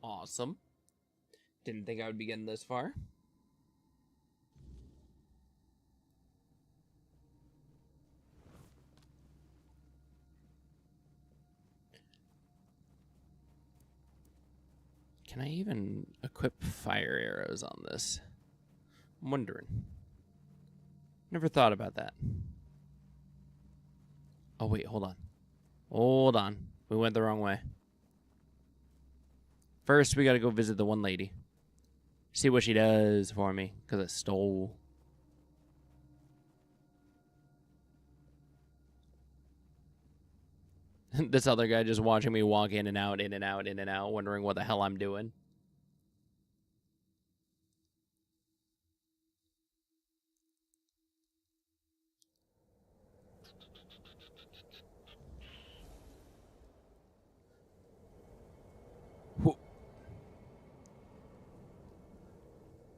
Awesome. Didn't think I would be getting this far. Can I even equip fire arrows on this? I'm wondering. Never thought about that. Oh, wait, hold on. Hold on. We went the wrong way. First, we gotta go visit the one lady. See what she does for me, because I stole. This other guy just watching me walk in and out, in and out, in and out, wondering what the hell I'm doing.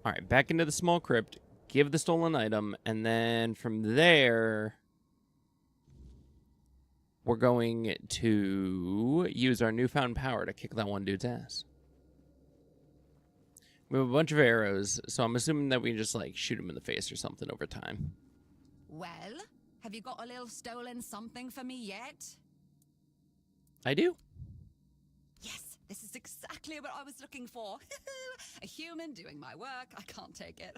Alright, back into the small crypt, give the stolen item, and then from there, we're going to use our newfound power to kick that one dude's ass. We have a bunch of arrows, so I'm assuming that we can just, like, shoot him in the face or something over time. Well, have you got a little stolen something for me yet? I do. Yes, this is exactly what I was looking for. A human doing my work. I can't take it.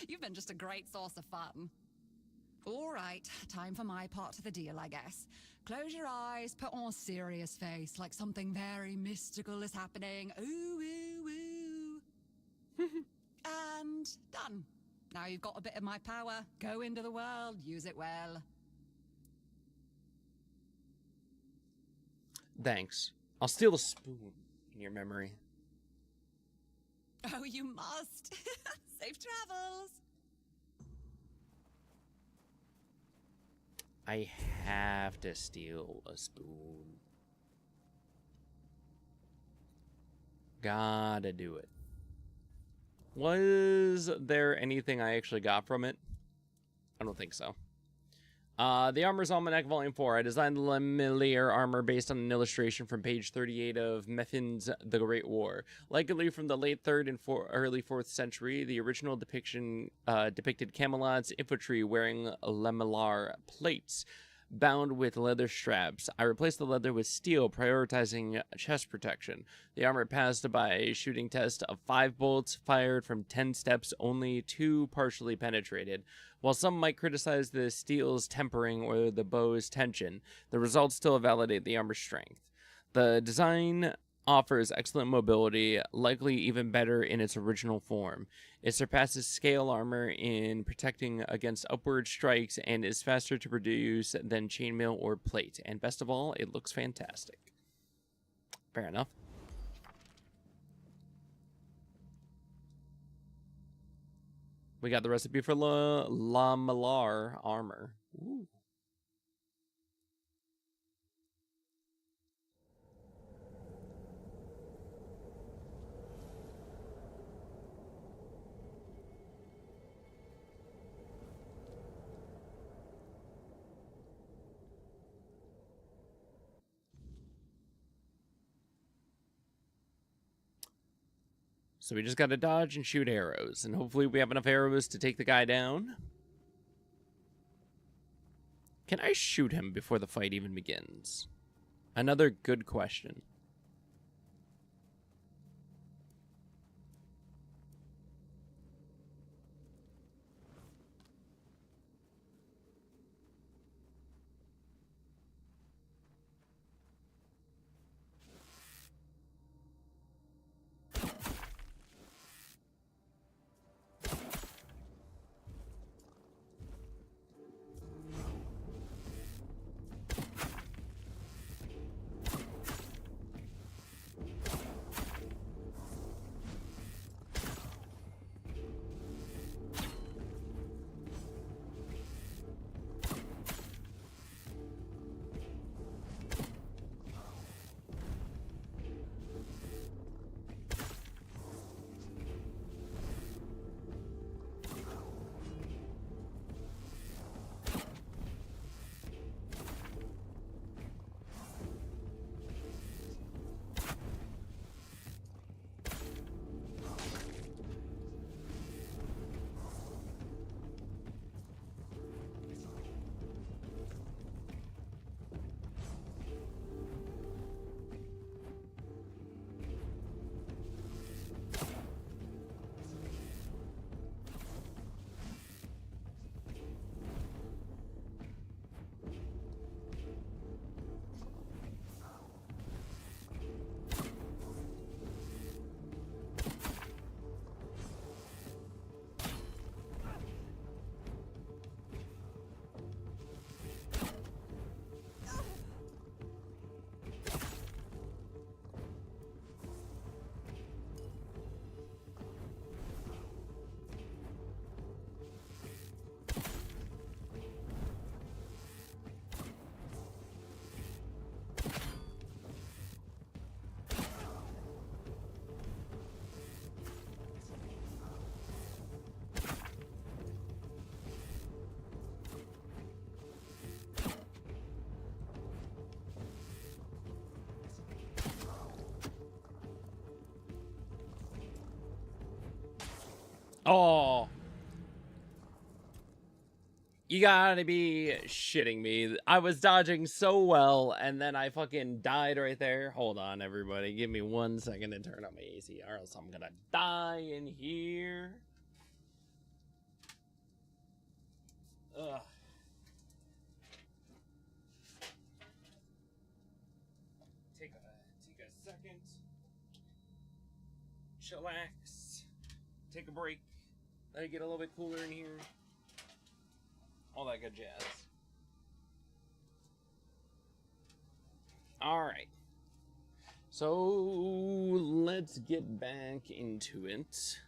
You've been just a great source of fun. All right, time for my part of the deal, I guess. Close your eyes, put on a serious face, like something very mystical is happening. Ooh, ooh, ooh. And done. Now you've got a bit of my power. Go into the world, use it well. Thanks. I'll steal the spoon in your memory. Oh, you must. Safe travels. I have to steal a spoon. Gotta do it. Was there anything I actually got from it? I don't think so. The Armor's Almanac Volume 4. I designed the Lemillier armor based on an illustration from page 38 of Meffin's The Great War. Likely from the late 3rd and early 4th century, the original depiction depicted Camelot's infantry wearing Lemillier plates, bound with leather straps. I replaced the leather with steel, prioritizing chest protection. The armor passed by a shooting test of 5 bolts fired from 10 steps, only 2 partially penetrated. While some might criticize the steel's tempering or the bow's tension, the results still validate the armor's strength. The design offers excellent mobility, likely even better in its original form. It surpasses scale armor in protecting against upward strikes and is faster to produce than chainmail or plate. And best of all, it looks fantastic. Fair enough. We got the recipe for Lemillier armor. Ooh. So we just got to dodge and shoot arrows, and hopefully we have enough arrows to take the guy down. Can I shoot him before the fight even begins? Another good question. Oh. You gotta be shitting me. I was dodging so well, and then I fucking died right there. Hold on, everybody. Give me 1 second to turn on my AC, or else I'm gonna die in here. Ugh. Take a second. Chillax. Take a break. Let it get a little bit cooler in here. All that good jazz. Alright. So, let's get back into it.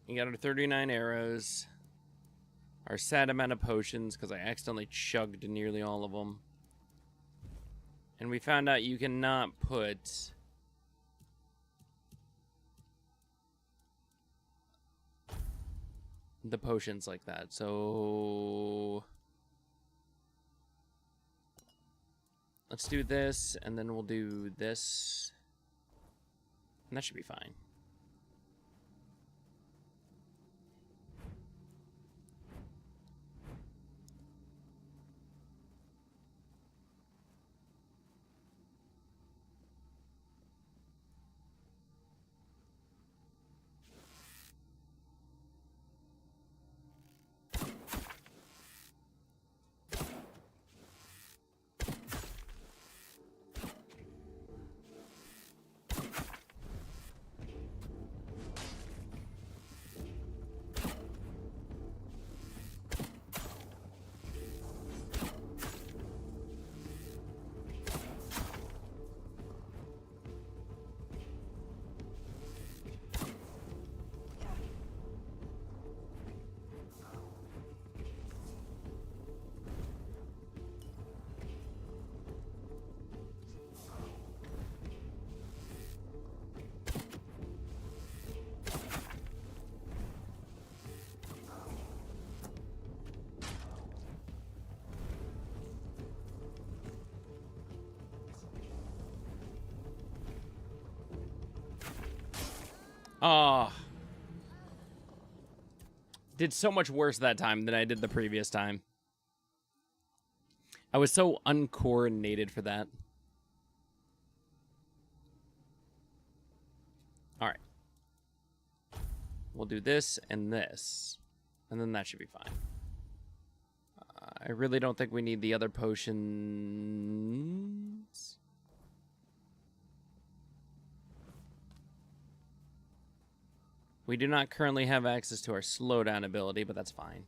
We got our 39 arrows. Our sad amount of potions, because I accidentally chugged nearly all of them. And we found out you cannot put... the potions like that, so let's do this, and then we'll do this, and that should be fine. Oh. Did so much worse that time than I did the previous time. I was so uncoordinated for that. Alright. We'll do this and this. And then that should be fine. I really don't think we need the other potions. We do not currently have access to our slowdown ability, but that's fine.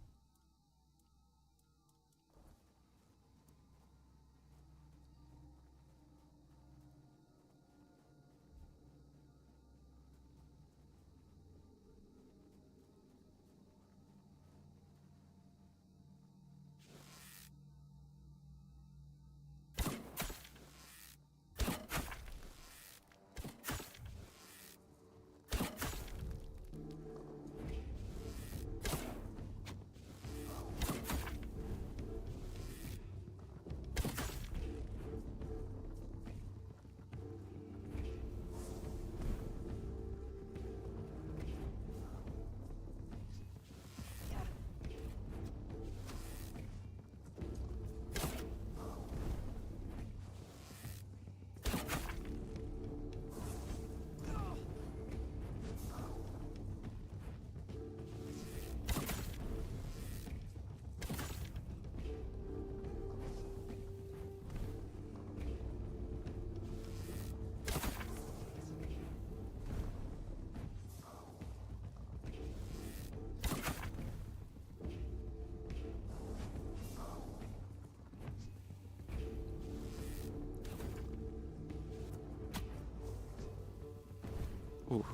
Ooh.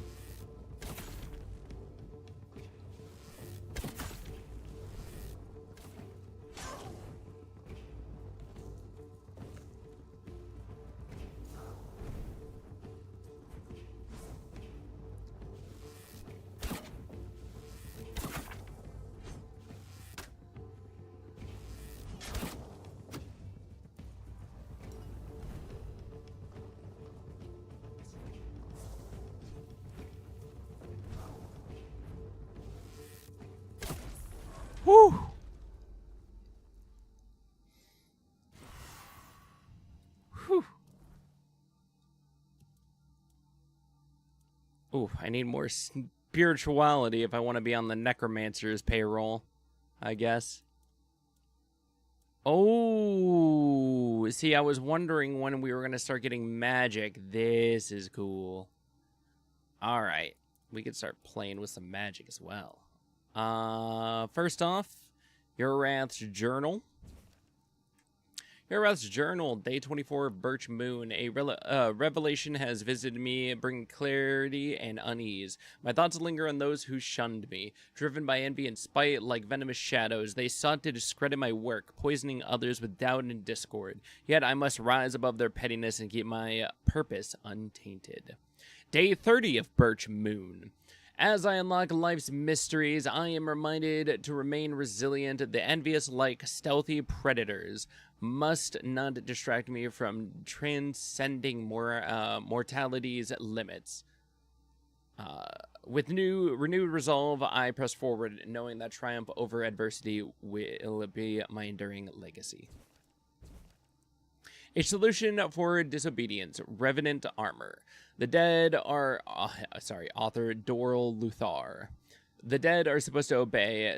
Whew. Whew. Ooh, I need more spirituality if I want to be on the necromancer's payroll, I guess. Oh, see, I was wondering when we were going to start getting magic. This is cool. All right, we could start playing with some magic as well. First off, Urath's Journal. Urath's Journal, Day 24 of Birch Moon. A revelation has visited me, bringing clarity and unease. My thoughts linger on those who shunned me. Driven by envy and spite, like venomous shadows, they sought to discredit my work, poisoning others with doubt and discord. Yet I must rise above their pettiness and keep my purpose untainted. Day 30 of Birch Moon. As I unlock life's mysteries, I am reminded to remain resilient. The envious, like stealthy predators, must not distract me from transcending mortality's limits. With renewed resolve, I press forward, knowing that triumph over adversity will be my enduring legacy. A solution for disobedience, Revenant Armor. The dead are... author Doral Luthar. The dead are supposed to obey,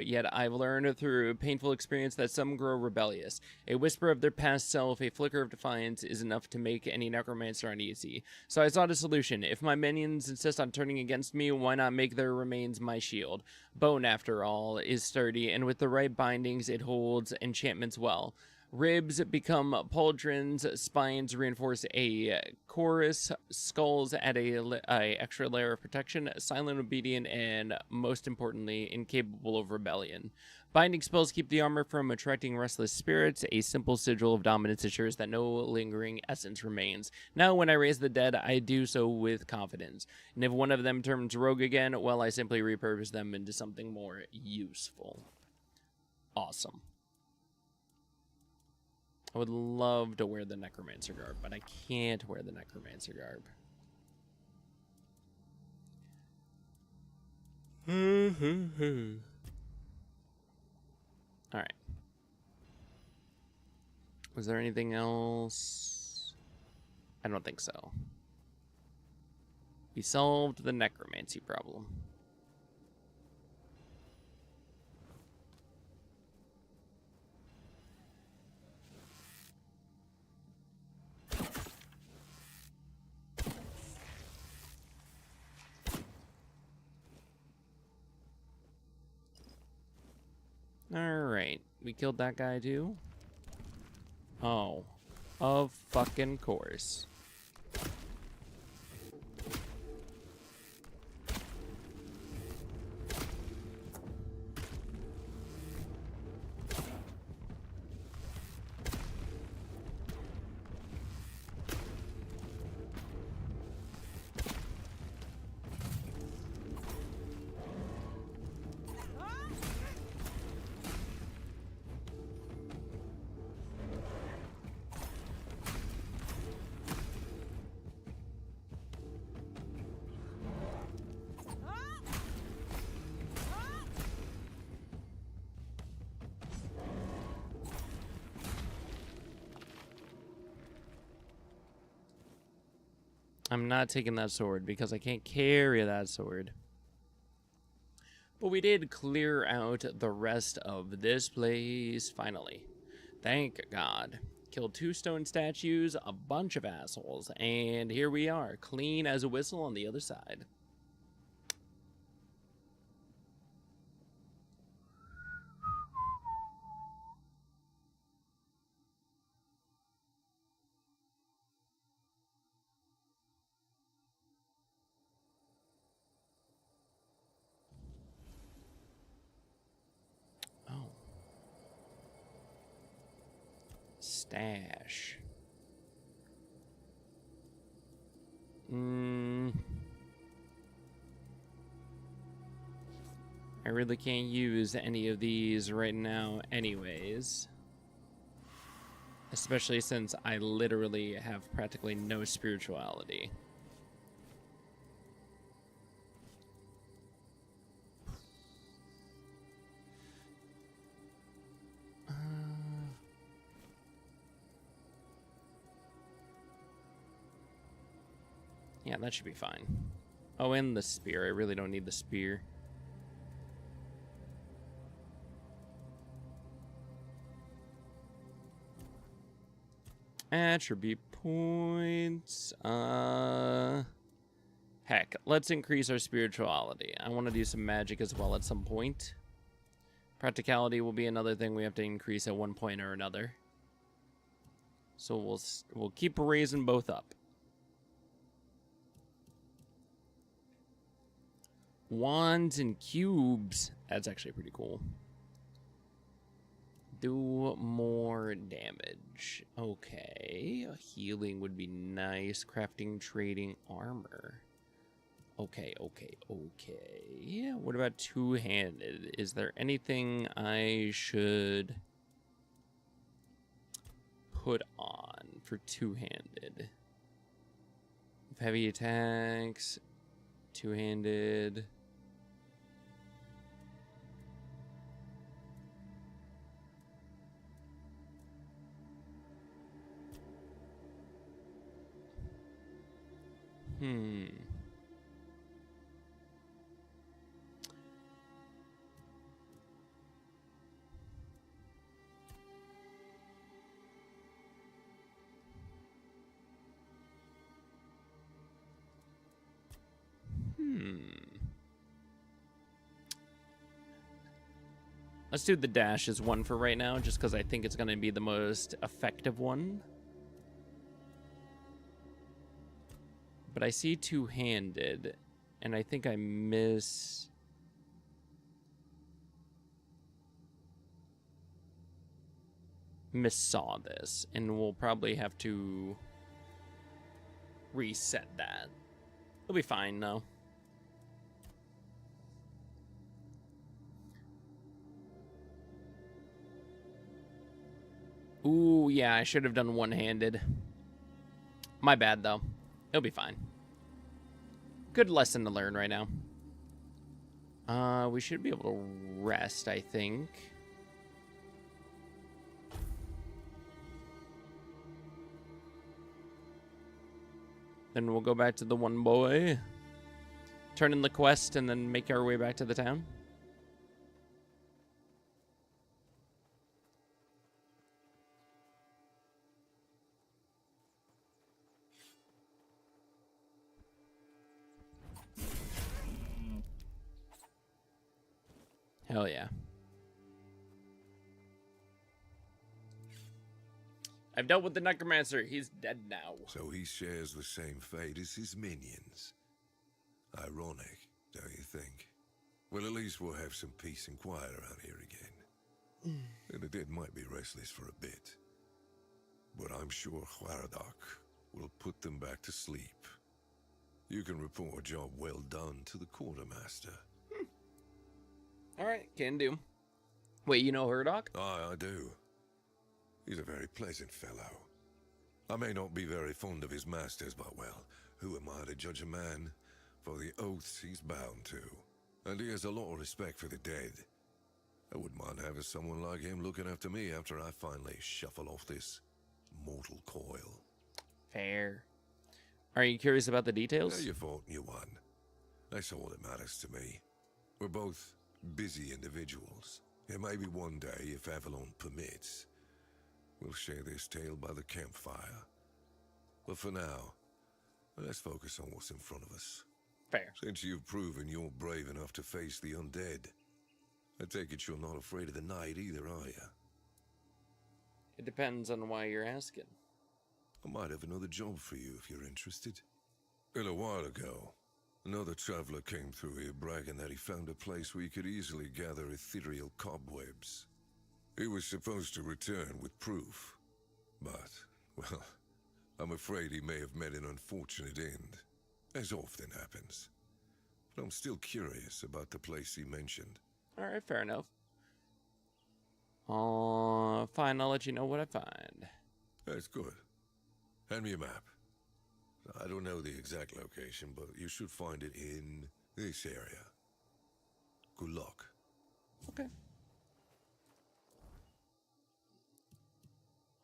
yet I've learned through painful experience that some grow rebellious. A whisper of their past self, a flicker of defiance, is enough to make any necromancer uneasy. So I sought a solution. If my minions insist on turning against me, why not make their remains my shield? Bone, after all, is sturdy, and with the right bindings, it holds enchantments well. Ribs become pauldrons, spines reinforce a chorus, skulls add a extra layer of protection, silent, obedient, and most importantly, incapable of rebellion. Binding spells keep the armor from attracting restless spirits. A simple sigil of dominance assures that no lingering essence remains. Now, when I raise the dead, I do so with confidence. And if one of them turns rogue again, well, I simply repurpose them into something more useful. Awesome. I would love to wear the Necromancer garb, but I can't wear the Necromancer garb. Alright. Was there anything else? I don't think so. We solved the necromancy problem. Alright, we killed that guy too? Oh, of fucking course. I'm not taking that sword because I can't carry that sword. But we did clear out the rest of this place, finally. Thank God. Killed 2 stone statues, a bunch of assholes, and here we are, clean as a whistle on the other side. Stash. I really can't use any of these right now anyways. Especially since I literally have practically no spirituality. Yeah, that should be fine. Oh, and the spear. I really don't need the spear. Attribute points. Heck, let's increase our spirituality. I want to do some magic as well at some point. Practicality will be another thing we have to increase at one point or another. So we'll keep raising both up. Wands and cubes. That's actually pretty cool. Do more damage. Okay. Healing would be nice. Crafting, trading, armor. Okay. What about two-handed? Is there anything I should put on for two-handed? Heavy attacks, two-handed. Let's do the dash as one for right now, just because I think it's going to be the most effective one. But I see two-handed, and I think I missaw this, and we'll probably have to reset that. It'll be fine, though. Ooh, yeah, I should have done one-handed. My bad, though. It'll be fine. Good lesson to learn right now. We should be able to rest, I think. Then we'll go back to the one boy. Turn in the quest and then make our way back to the town. Hell yeah. I've dealt with the necromancer. He's dead now. So he shares the same fate as his minions. Ironic, don't you think? Well, at least we'll have some peace and quiet around here again. And the dead might be restless for a bit. But I'm sure Huaradoc will put them back to sleep. You can report a job well done to the quartermaster. Alright, can do. Wait, you know Hurdock? Aye, I do. He's a very pleasant fellow. I may not be very fond of his masters, but well, who am I to judge a man for the oaths he's bound to? And he has a lot of respect for the dead. I wouldn't mind having someone like him looking after me after I finally shuffle off this mortal coil. Fair. Are you curious about the details? Yeah, you fought and you won. That's all that matters to me. We're both busy individuals. And maybe one day, if Avalon permits, we'll share this tale by the campfire. But for now, let's focus on what's in front of us. Fair. Since you've proven you're brave enough to face the undead, I take it you're not afraid of the night either, are you? It depends on why you're asking. I might have another job for you if you're interested. A little while ago, another traveler came through here bragging that he found a place where he could easily gather ethereal cobwebs. He was supposed to return with proof, but, well, I'm afraid he may have met an unfortunate end, as often happens. But I'm still curious about the place he mentioned. Alright, fair enough. Fine, I'll let you know what I find. That's good. Hand me a map. I don't know the exact location, but you should find it in this area. Good luck. Okay.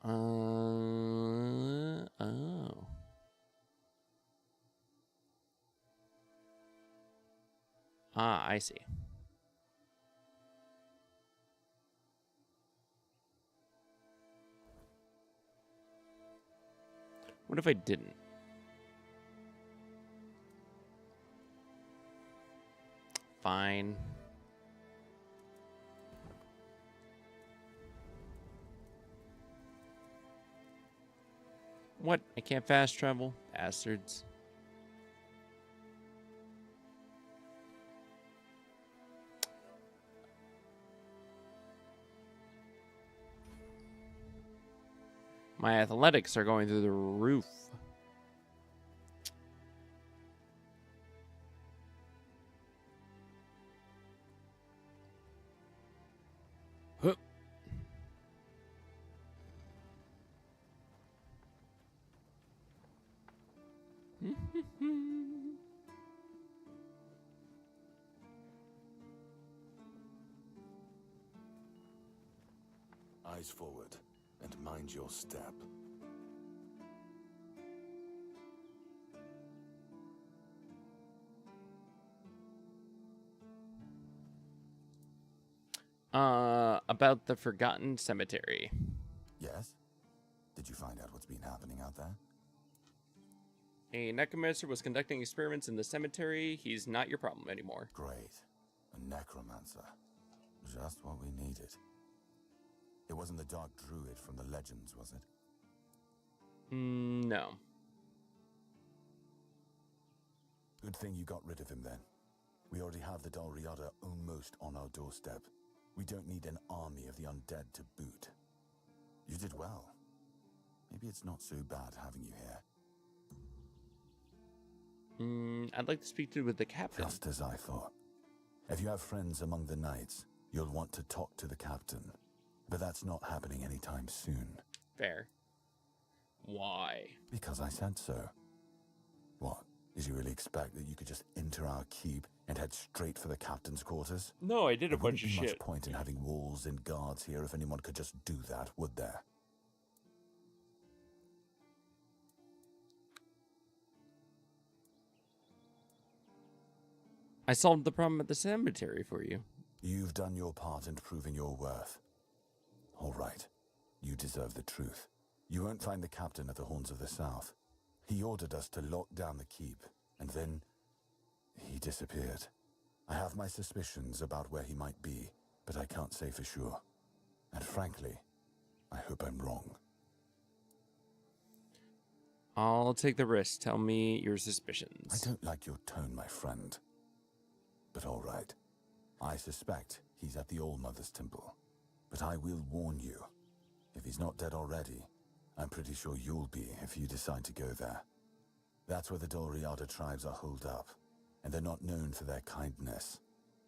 Oh. Ah, I see. What if I didn't? Fine. What? I can't fast travel? Bastards. My athletics are going through the roof. Huh. Eyes forward, and mind your step. About the Forgotten Cemetery. Yes? Did you find out what's been happening out there? A necromancer was conducting experiments in the cemetery. He's not your problem anymore. Great. A necromancer. Just what we needed. It wasn't the Dark Druid from the legends, was it? No. Good thing you got rid of him then. We already have the Dalriada almost on our doorstep. We don't need an army of the undead to boot. You did well. Maybe it's not so bad having you here. I'd like to speak with the captain. Just as I thought. If you have friends among the knights, you'll want to talk to the captain. But that's not happening anytime soon. Fair. Why? Because I said so. What? Did you really expect that you could just enter our keep and head straight for the captain's quarters? No, I did a bunch of shit. There wouldn't be much point in having walls and guards here if anyone could just do that, would there? I solved the problem at the cemetery for you. You've done your part in proving your worth. All right. You deserve the truth. You won't find the captain at the Horns of the South. He ordered us to lock down the keep, and then he disappeared. I have my suspicions about where he might be, but I can't say for sure. And frankly, I hope I'm wrong. I'll take the risk. Tell me your suspicions. I don't like your tone, my friend. But all right. I suspect he's at the All-Mother's Temple. But I will warn you. If he's not dead already, I'm pretty sure you'll be if you decide to go there. That's where the Dalriada tribes are holed up, and they're not known for their kindness.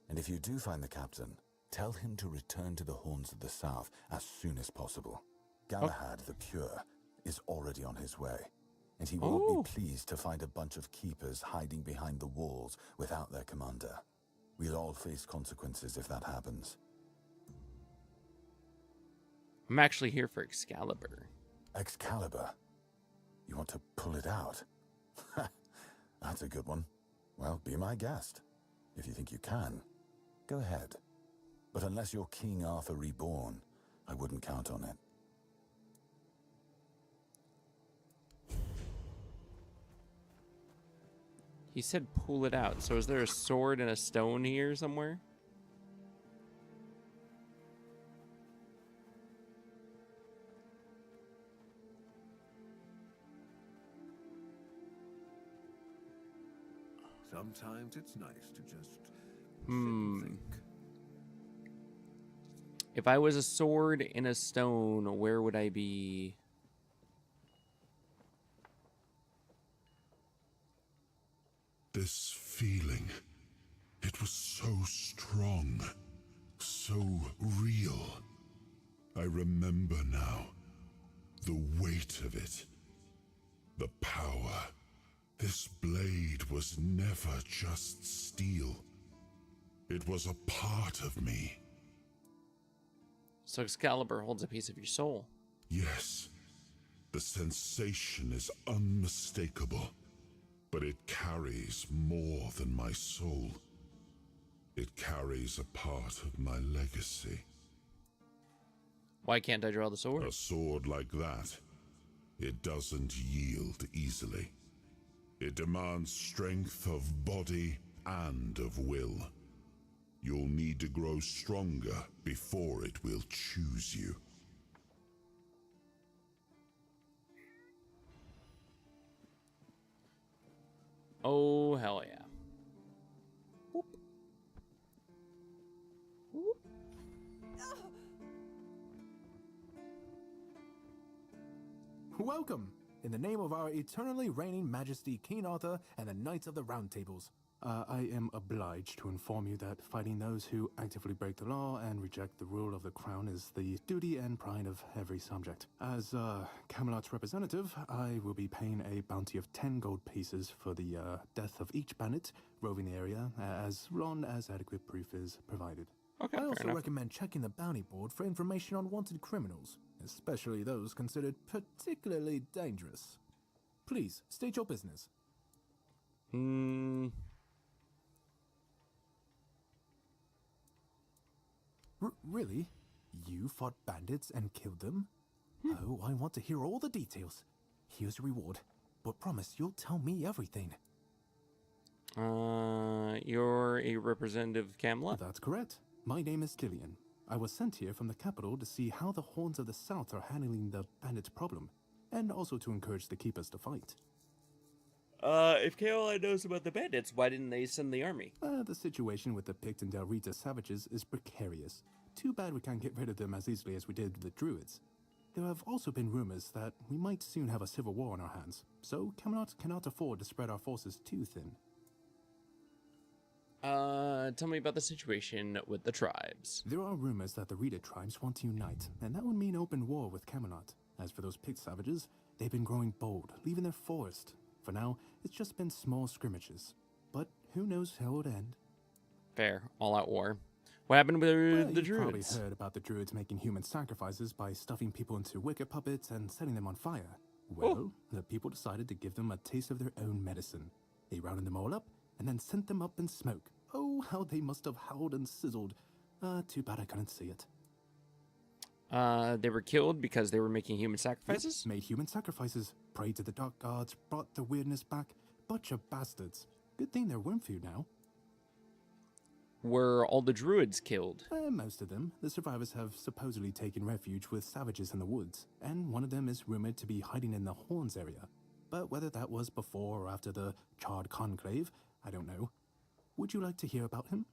And if you do find the captain, tell him to return to the Horns of the South as soon as possible. Galahad the Pure is already on his way, and he won't be pleased to find a bunch of keepers hiding behind the walls without their commander. We'll all face consequences if that happens. I'm actually here for Excalibur. Excalibur? You want to pull it out? That's a good one. Well, be my guest. If you think you can, go ahead. But unless you're King Arthur reborn, I wouldn't count on it. He said pull it out. So is there a sword and a stone here somewhere? Sometimes it's nice to just sit and think. If I was a sword and a stone, where would I be? This feeling, it was so strong, so real. I remember now, the weight of it, the power. This blade was never just steel. It was a part of me. So Excalibur holds a piece of your soul. Yes, the sensation is unmistakable, but it carries more than my soul. It carries a part of my legacy. Why can't I draw the sword? A sword like that, it doesn't yield easily. It demands strength of body and of will. You'll need to grow stronger before it will choose you. Oh, hell yeah. Whoop. Whoop. Welcome, in the name of our eternally reigning Majesty King Arthur and the Knights of the Round Tables. I am obliged to inform you that fighting those who actively break the law and reject the rule of the crown is the duty and pride of every subject. As Camelot's representative, I will be paying a bounty of 10 gold pieces for the death of each bandit roving the area, as long as adequate proof is provided. Okay, I also recommend checking the bounty board for information on wanted criminals, especially those considered particularly dangerous. Please, state your business. Really? You fought bandits and killed them? Oh, I want to hear all the details. Here's your reward, but promise you'll tell me everything. You're a representative of Camelot? That's correct. My name is Killian. I was sent here from the capital to see how the Horns of the South are handling the bandits' problem, and also to encourage the Keepers to fight. If Caroline knows about the bandits, why didn't they send the army? The situation with the Pict and Del Rita savages is precarious. Too bad we can't get rid of them as easily as we did the Druids. There have also been rumors that we might soon have a civil war on our hands, so Camelot cannot afford to spread our forces too thin. Tell me about the situation with the tribes. There are rumors that the Rita tribes want to unite, and that would mean open war with Camelot. As for those Pict savages, they've been growing bold, leaving their forest. For now, it's just been small scrimmages. But who knows how it'll end. Fair. All-out war. What happened with the Druids? You've probably heard about the Druids making human sacrifices by stuffing people into wicker puppets and setting them on fire. Well, the people decided to give them a taste of their own medicine. They rounded them all up and then sent them up in smoke. Oh, how they must have howled and sizzled. Too bad I couldn't see it. They were killed because they were making human sacrifices? Yep, made human sacrifices, prayed to the dark gods, brought the weirdness back. Bunch of bastards. Good thing they're worm food now. Were all the Druids killed? Most of them. The survivors have supposedly taken refuge with savages in the woods, and one of them is rumored to be hiding in the Horns area. But whether that was before or after the Charred Conclave, I don't know. Would you like to hear about him?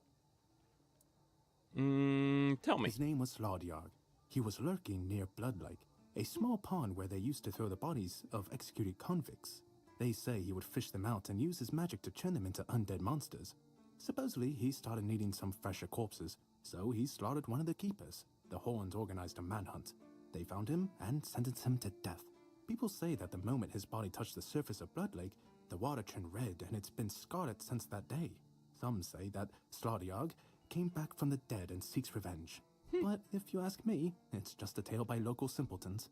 Tell me. His name was Slaudyarg. He was lurking near Blood Lake, a small pond where they used to throw the bodies of executed convicts. They say he would fish them out and use his magic to turn them into undead monsters. Supposedly, he started needing some fresher corpses, so he slaughtered one of the keepers. The Horns organized a manhunt. They found him and sentenced him to death. People say that the moment his body touched the surface of Blood Lake, the water turned red and it's been scarlet since that day. Some say that Slaudyarg came back from the dead and seeks revenge. But if you ask me, it's just a tale by local simpletons.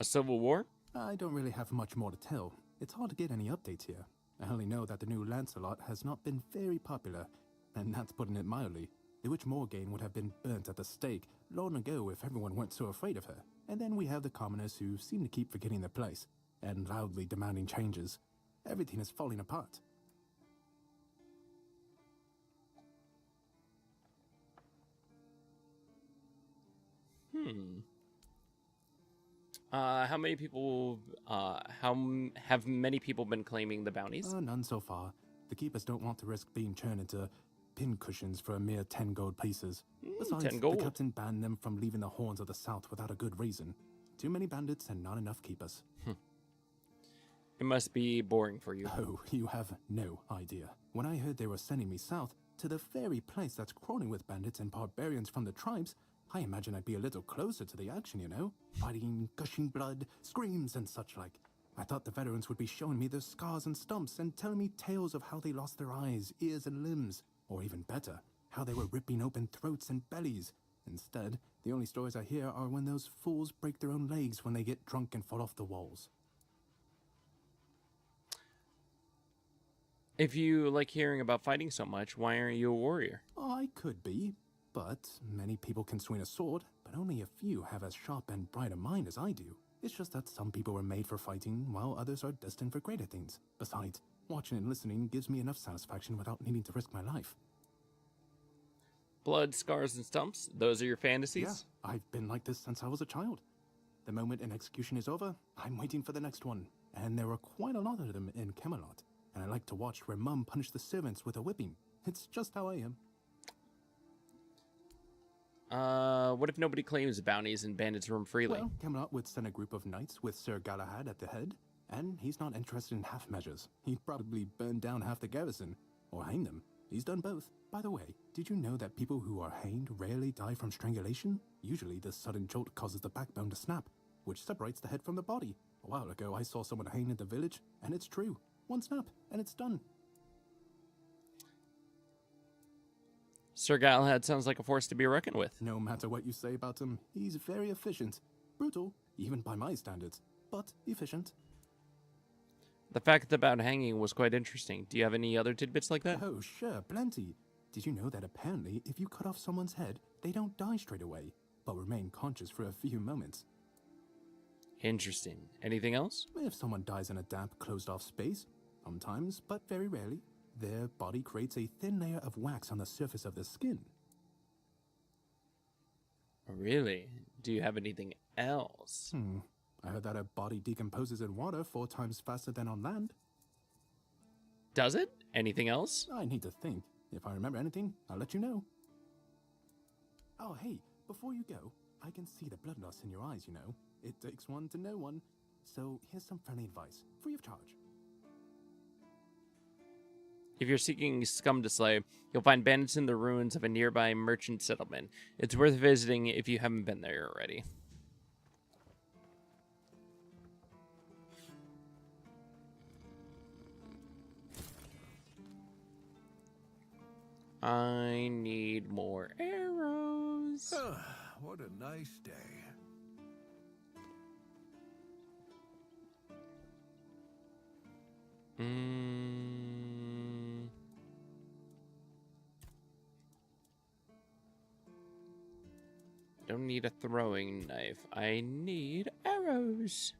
A civil war? I don't really have much more to tell. It's hard to get any updates here. I only know that the new Lancelot has not been very popular, and that's putting it mildly. The Witch Morgaine would have been burnt at the stake long ago if everyone weren't so afraid of her. And then we have the commoners who seem to keep forgetting their place, and loudly demanding changes. Everything is falling apart. How many people, have many people been claiming the bounties? None so far. The keepers don't want to risk being turned into pincushions for a mere 10 gold pieces. Besides, 10 gold. The captain banned them from leaving the Horns of the South without a good reason. Too many bandits and not enough keepers. It must be boring for you. Oh, you have no idea. When I heard they were sending me south, to the very place that's crawling with bandits and barbarians from the tribes, I imagine I'd be a little closer to the action, you know? Fighting, gushing blood, screams and such like. I thought the veterans would be showing me their scars and stumps and telling me tales of how they lost their eyes, ears and limbs. Or even better, how they were ripping open throats and bellies. Instead, the only stories I hear are when those fools break their own legs when they get drunk and fall off the walls. If you like hearing about fighting so much, why aren't you a warrior? I could be, but many people can swing a sword, but only a few have as sharp and bright a mind as I do. It's just that some people were made for fighting, while others are destined for greater things. Besides, watching and listening gives me enough satisfaction without needing to risk my life. Blood, scars, and stumps? Those are your fantasies? Yeah, I've been like this since I was a child. The moment an execution is over, I'm waiting for the next one. And there are quite a lot of them in Camelot. And I like to watch where Mum punished the servants with a whipping. It's just how I am. What if nobody claims bounties and bandits roam freely? Well, Camelot would send a group of knights with Sir Galahad at the head, and he's not interested in half measures. He'd probably burn down half the garrison, or hang them. He's done both. By the way, did you know that people who are hanged rarely die from strangulation? Usually the sudden jolt causes the backbone to snap, which separates the head from the body. A while ago, I saw someone hanged in the village, and it's true. One snap, and it's done. Sir Galahad sounds like a force to be reckoned with. No matter what you say about him, he's very efficient. Brutal, even by my standards, but efficient. The fact about hanging was quite interesting. Do you have any other tidbits like that? Oh, sure, plenty. Did you know that apparently if you cut off someone's head, they don't die straight away, but remain conscious for a few moments? Interesting. Anything else? If someone dies in a damp, closed-off space, sometimes, but very rarely, their body creates a thin layer of wax on the surface of the skin. Really? Do you have anything else? I heard that a body decomposes in water 4 times faster than on land. Does it? Anything else? I need to think. If I remember anything, I'll let you know. Oh, hey, before you go, I can see the bloodlust in your eyes, you know. It takes one to know one. So here's some friendly advice, free of charge. If you're seeking scum to slay, you'll find bandits in the ruins of a nearby merchant settlement. It's worth visiting if you haven't been there already. I need more arrows. What a nice day. Don't need a throwing knife. I need arrows.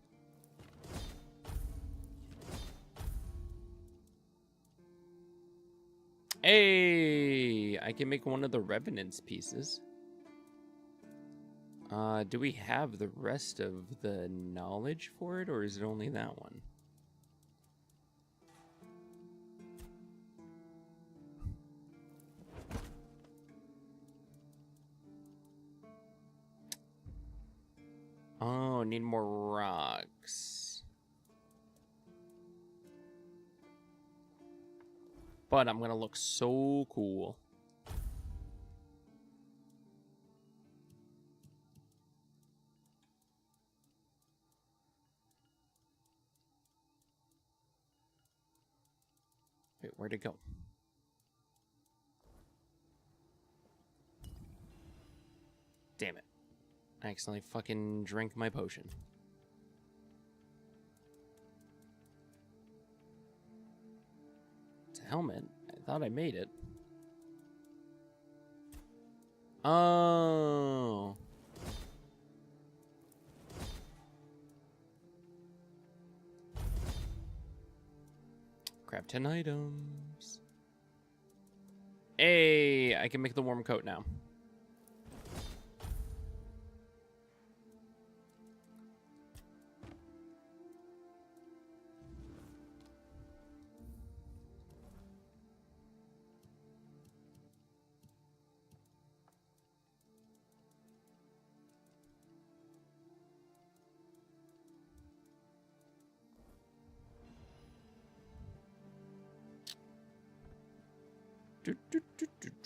Hey, I can make one of the Revenant's pieces. Do we have the rest of the knowledge for it, or is it only that one? Oh, need more rocks. But I'm gonna look so cool. Wait, where'd it go? Damn it. I accidentally fucking drank my potion. It's a helmet. I thought I made it. Oh. Grab 10 items. Hey, I can make the warm coat now.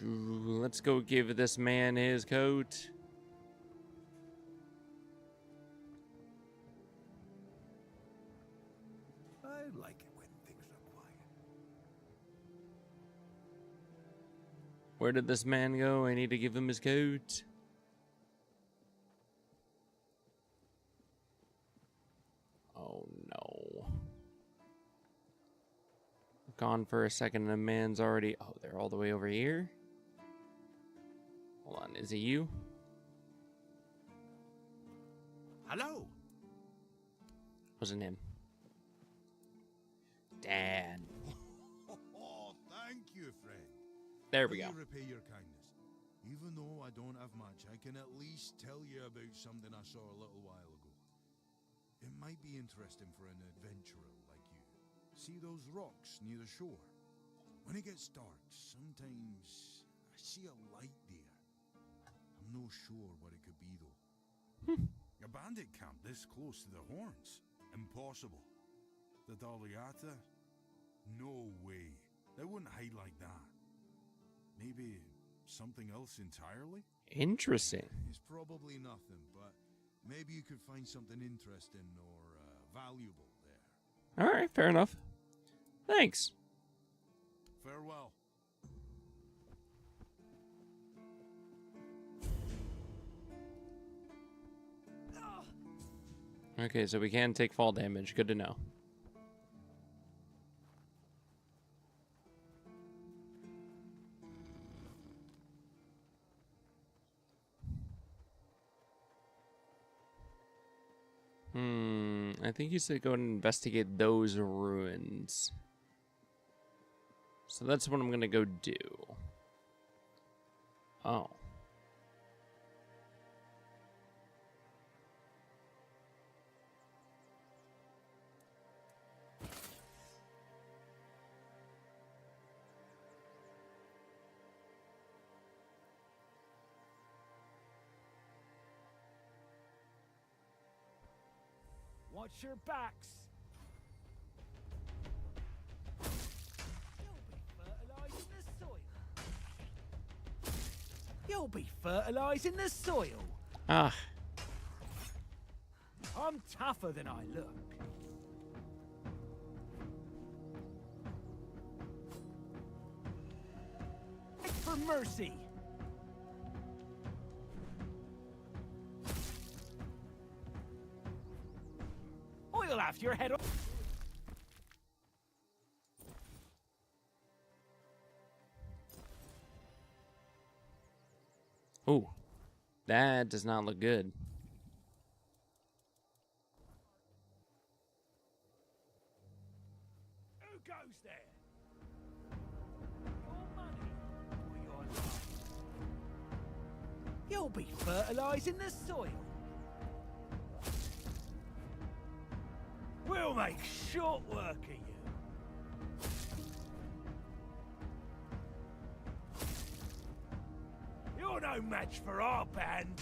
Let's go give this man his coat. I like it when things are quiet. Where did this man go? I need to give him his coat. Oh no. gone for a second and a man's already... Oh, they're all the way over here? Hold on, is it you? Hello. Wasn't him. Dan. Oh, thank you, friend. There we go. Will you repay your kindness? Even though I don't have much, I can at least tell you about something I saw a little while ago. It might be interesting for an adventurer like you. See those rocks near the shore? When it gets dark, sometimes I see a light there. I'm no sure what it could be, though. A bandit camp this close to the Horns? Impossible. The Daliata? No way. They wouldn't hide like that. Maybe something else entirely? Interesting. It's probably nothing, but maybe you could find something interesting or valuable there. All right, fair enough. Thanks. Farewell. Okay, so we can take fall damage. Good to know. I think you said go and investigate those ruins. So that's what I'm gonna go do. Oh. Watch your backs. You'll be fertilizing the soil. Ah. I'm tougher than I look. Beg for mercy. You'll have your head off. Ooh, that does not look good. Who goes there? Your money or your life? You'll be fertilizing the soil. We'll make short work of you. You're no match for our band.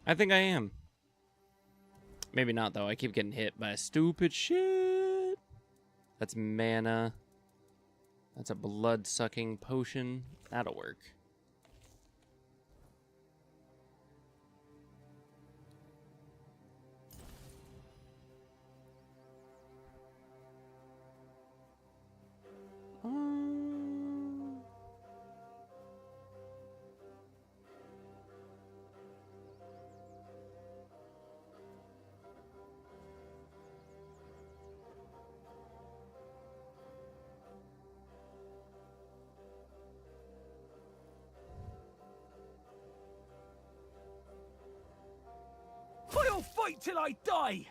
I think I am. Maybe not, though. I keep getting hit by stupid shit. That's mana. That's a blood-sucking potion. That'll work. I'll fight till I die.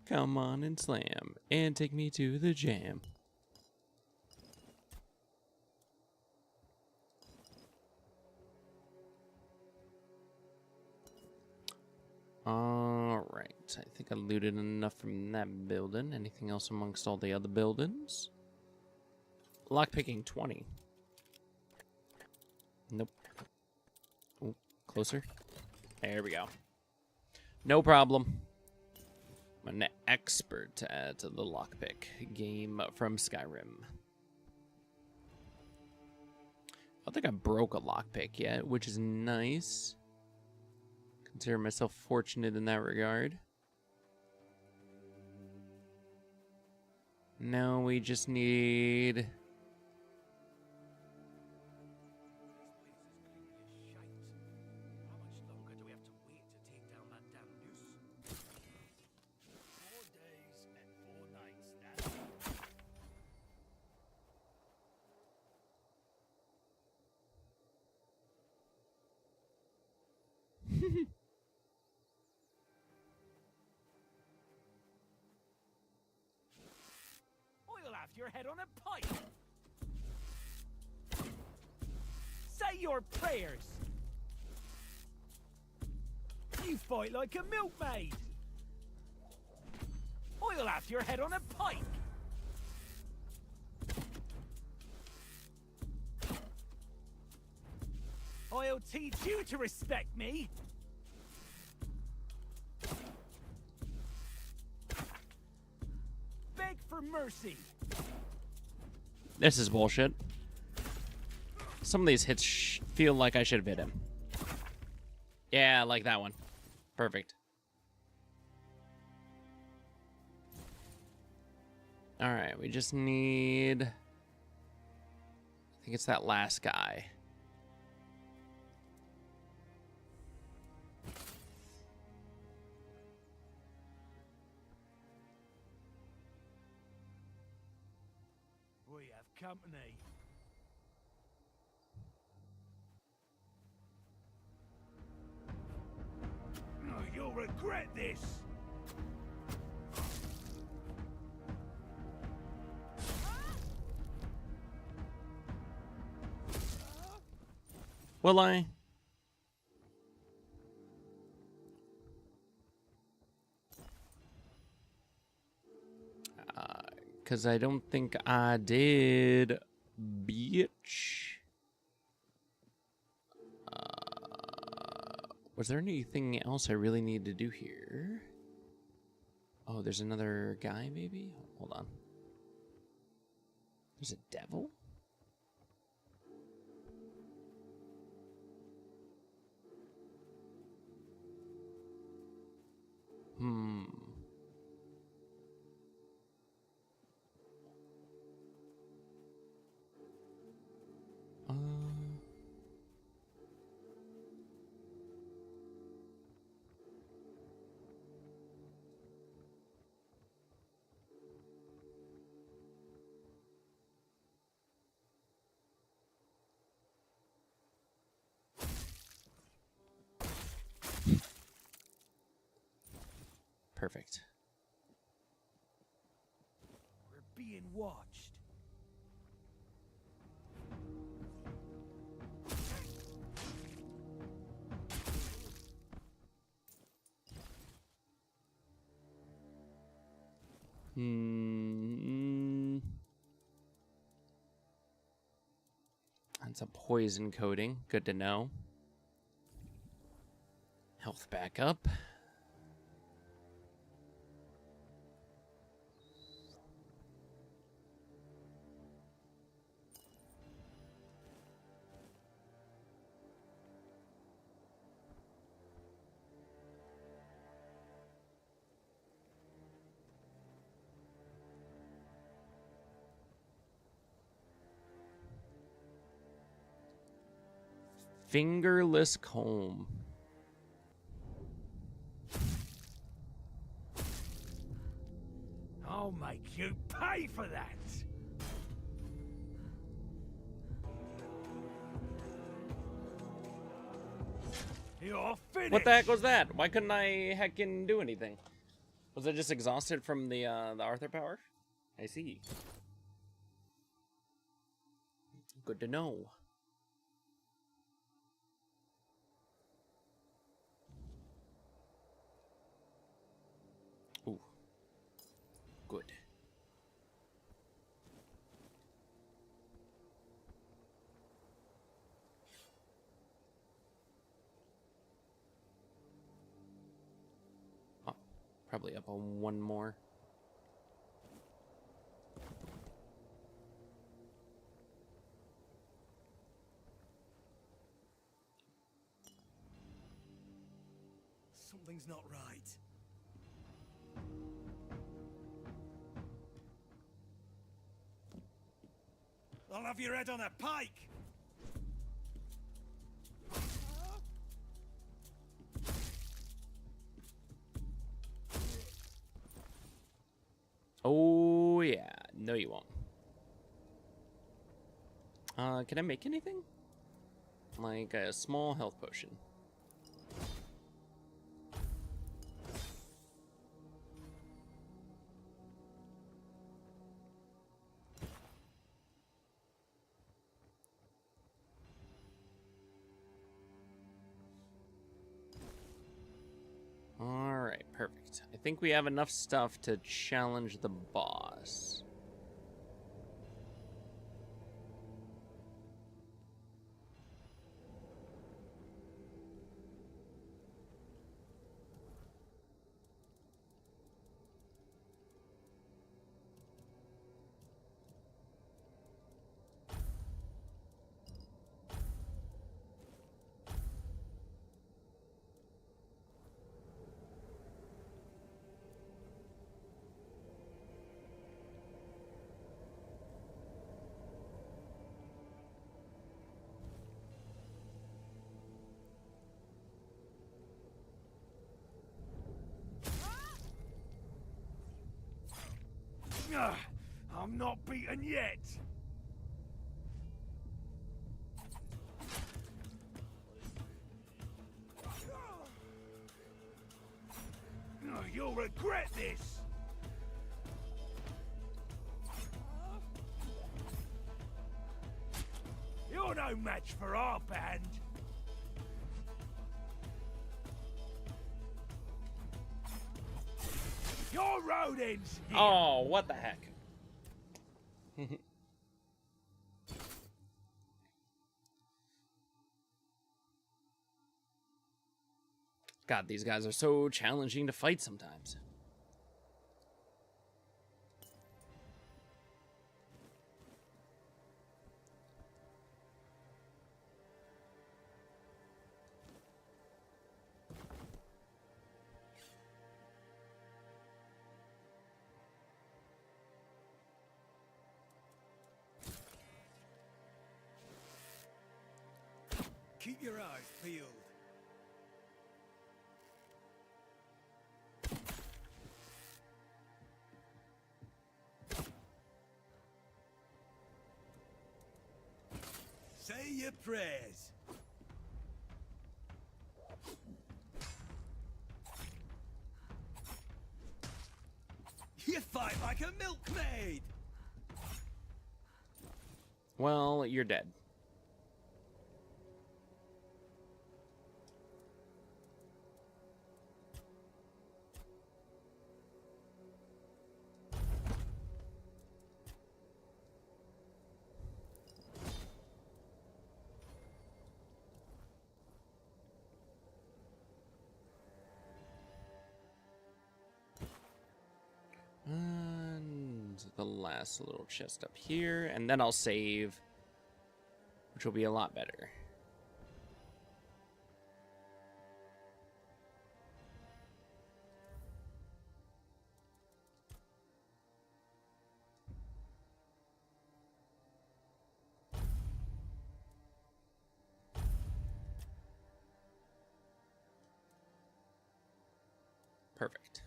Come on and slam, and take me to the jam. I think I looted enough from that building. Anything else amongst all the other buildings? Lockpicking 20. Nope. Oh, closer. There we go. No problem. I'm an expert to add to the lockpick game from Skyrim. I don't think I broke a lockpick yet, which is nice. Consider myself fortunate in that regard. Now we just need... I'll have your head on a pike. Say your prayers. You fight like a milkmaid. I'll have your head on a pike. I'll teach you to respect me. Beg for mercy. This is bullshit. Some of these hits feel like I should have hit him. Yeah, like that one. Perfect. Alright, we just need... I think it's that last guy. We have company. No, you'll regret this. Will I? Because I don't think I did, bitch. Was there anything else I really need to do here? Oh, there's another guy, maybe? Hold on. There's a devil? Perfect. We're being watched. And some poison coating. Good to know. Health back up. Fingerless comb. I'll make you pay for that. You're finished. What the heck was that? Why couldn't I heckin' do anything? Was I just exhausted from the Arthur power? I see. Good to know. Probably up on one more. Something's not right. I'll have your head on a pike! Oh, yeah. No, you won't. Can I make anything? Like a small health potion. Alright, perfect. I think we have enough stuff to challenge the boss. I'm not beaten yet! You'll regret this! You're no match for our band! Your road ends here. Oh, what the heck? God, these guys are so challenging to fight sometimes. Keep your eyes peeled. Say your prayers. You fight like a milkmaid. Well, you're dead. And the last little chest up here, and then I'll save, which will be a lot better. Perfect.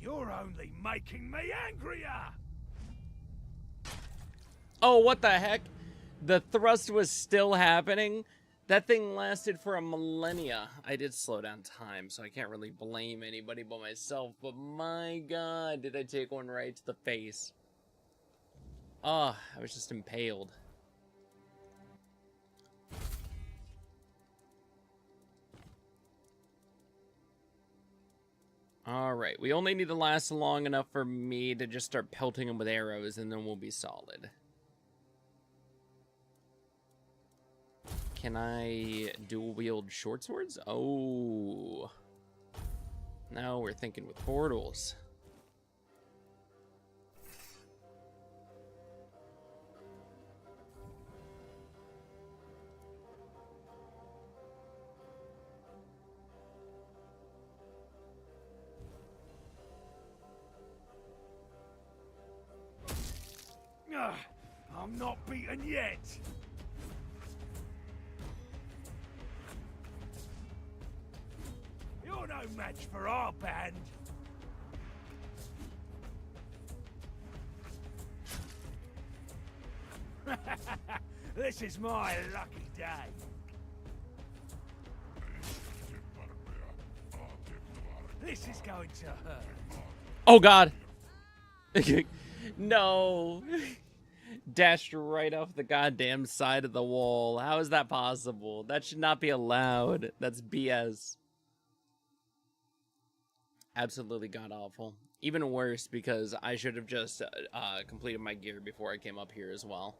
You're only making me angrier! Oh, what the heck? The thrust was still happening? That thing lasted for a millennia. I did slow down time, so I can't really blame anybody but myself, but my god, did I take one right to the face. Oh, I was just impaled. Alright, we only need to last long enough for me to just start pelting him with arrows, and then we'll be solid. Can I dual wield short swords? Oh. Now we're thinking with portals. I'm not beaten yet! You're no match for our band! This is my lucky day! This is going to hurt! Oh god! No! Dashed right off the goddamn side of the wall. How is that possible? That should not be allowed. That's BS. Absolutely god-awful. Even worse because I should have just completed my gear before I came up here as well.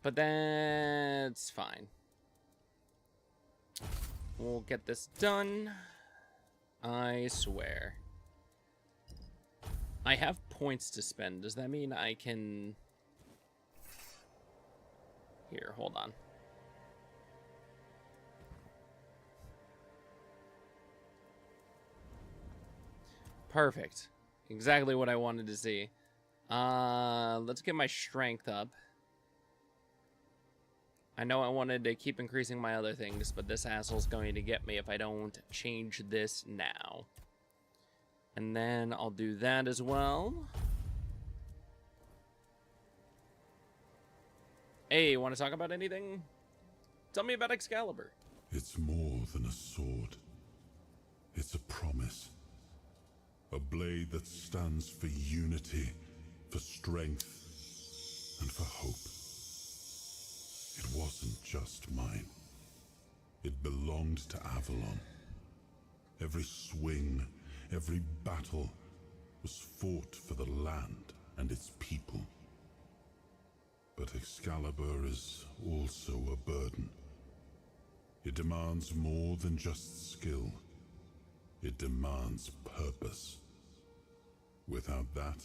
But that's fine. We'll get this done. I swear. I have points to spend. Does that mean I can... Here, hold on. Perfect. Exactly what I wanted to see. Let's get my strength up. I know I wanted to keep increasing my other things, but this asshole's going to get me if I don't change this now. And then I'll do that as well. Hey, want to talk about anything? Tell me about Excalibur. It's more than a sword. It's a promise. A blade that stands for unity, for strength, and for hope. It wasn't just mine. It belonged to Avalon. Every swing, every battle was fought for the land and its people. But Excalibur is also a burden. It demands more than just skill. It demands purpose. Without that,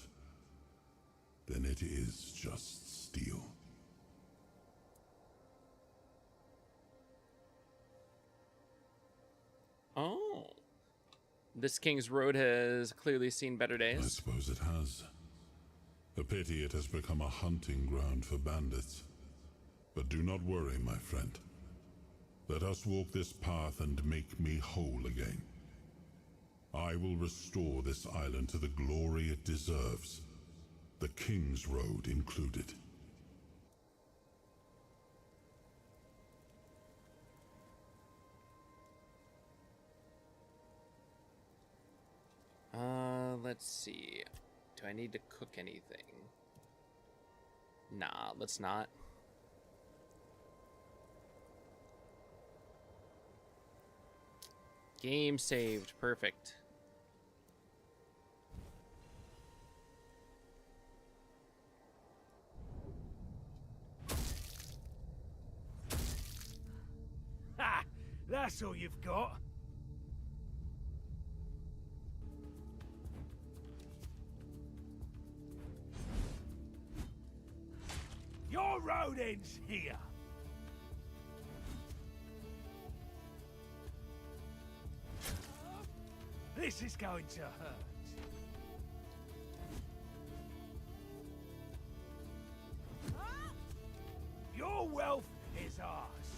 then it is just steel. Oh. This King's Road has clearly seen better days. I suppose it has. A pity it has become a hunting ground for bandits. But do not worry, my friend. Let us walk this path and make me whole again. I will restore this island to the glory it deserves, the King's Road included. Let's see. Do I need to cook anything? Nah, let's not. Game saved. Perfect. Ha! That's all you've got? Your road ends here. This is going to hurt. Your wealth is ours.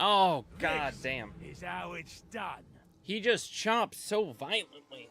Oh, god damn. Is how it's done. He just chopped so violently.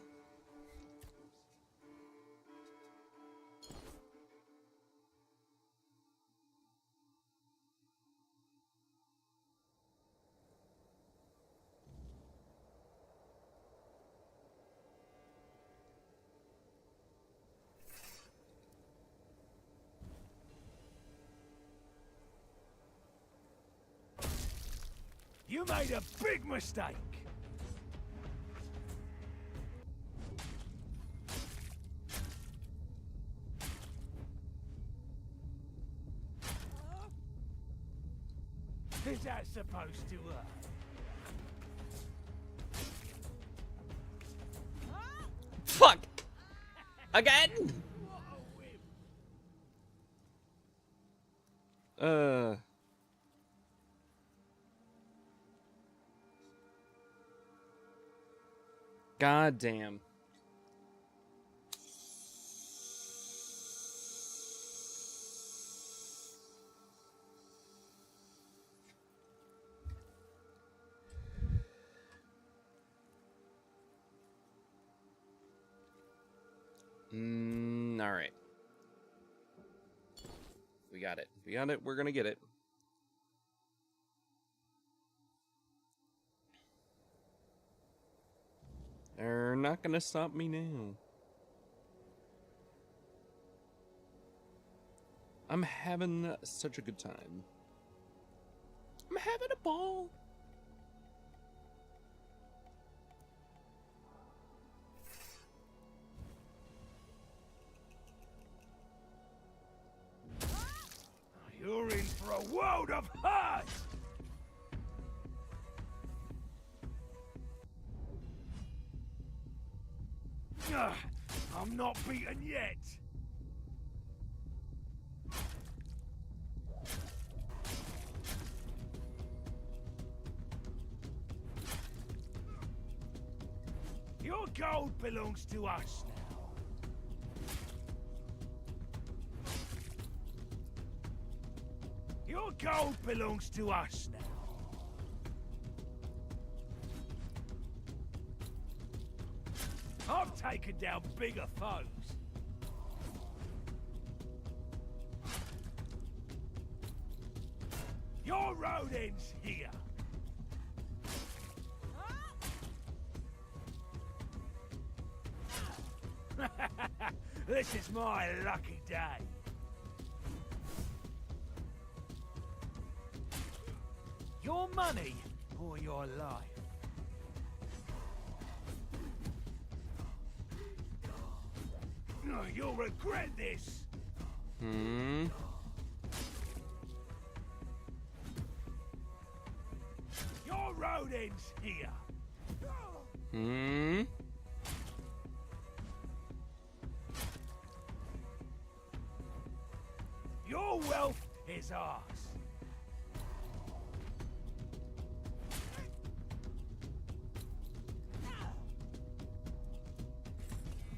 You made a big mistake. Is that supposed to hurt? Fuck! Again? God damn. All right. We got it. We got it. We're gonna get it. They're not gonna stop me now. I'm having such a good time. I'm having a ball. You're in for a world of hurt! I'm not beaten yet! Your gold belongs to us now. Your gold belongs to us now. I've taken down bigger foes. Your road ends here. This is my lucky day. Your money or your life? You'll regret this. Your road ends here. Your wealth is ours.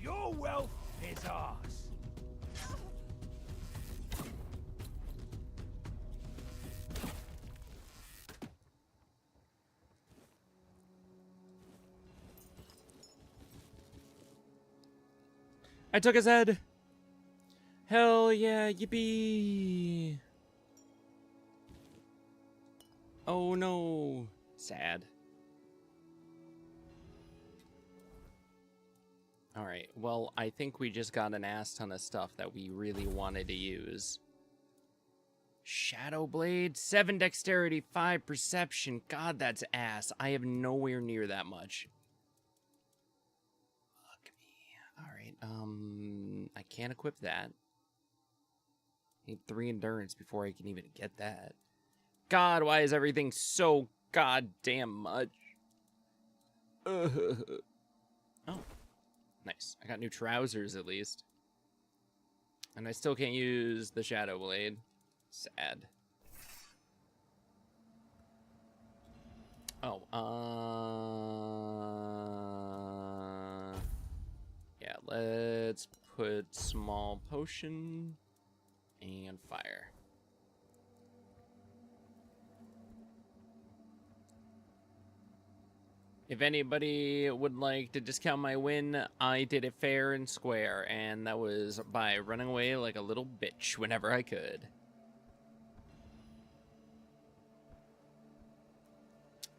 Your wealth is ours. I took his head. Hell yeah, yippee. Oh no. Sad. Alright, well, I think we just got an ass ton of stuff that we really wanted to use. Shadow Blade, 7 dexterity, 5 perception. God, that's ass. I have nowhere near that much. Fuck me. Alright, I can't equip that. Need 3 endurance before I can even get that. God, why is everything so goddamn much? Oh. Nice. I got new trousers, at least. And I still can't use the Shadow Blade. Sad. Oh, yeah, let's put small potion and fire. If anybody would like to discount my win, I did it fair and square, and that was by running away like a little bitch whenever I could.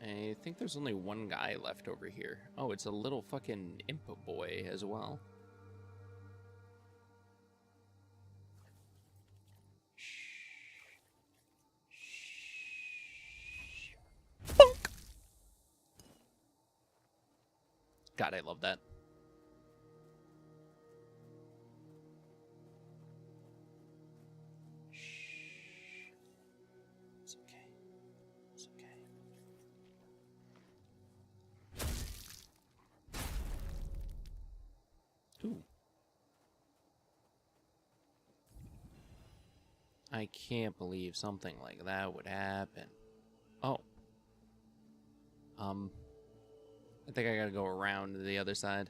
I think there's only one guy left over here. Oh, it's a little fucking imp boy as well. God, I love that. It's okay. It's okay. Ooh. I can't believe something like that would happen. Oh. I think I gotta go around to the other side.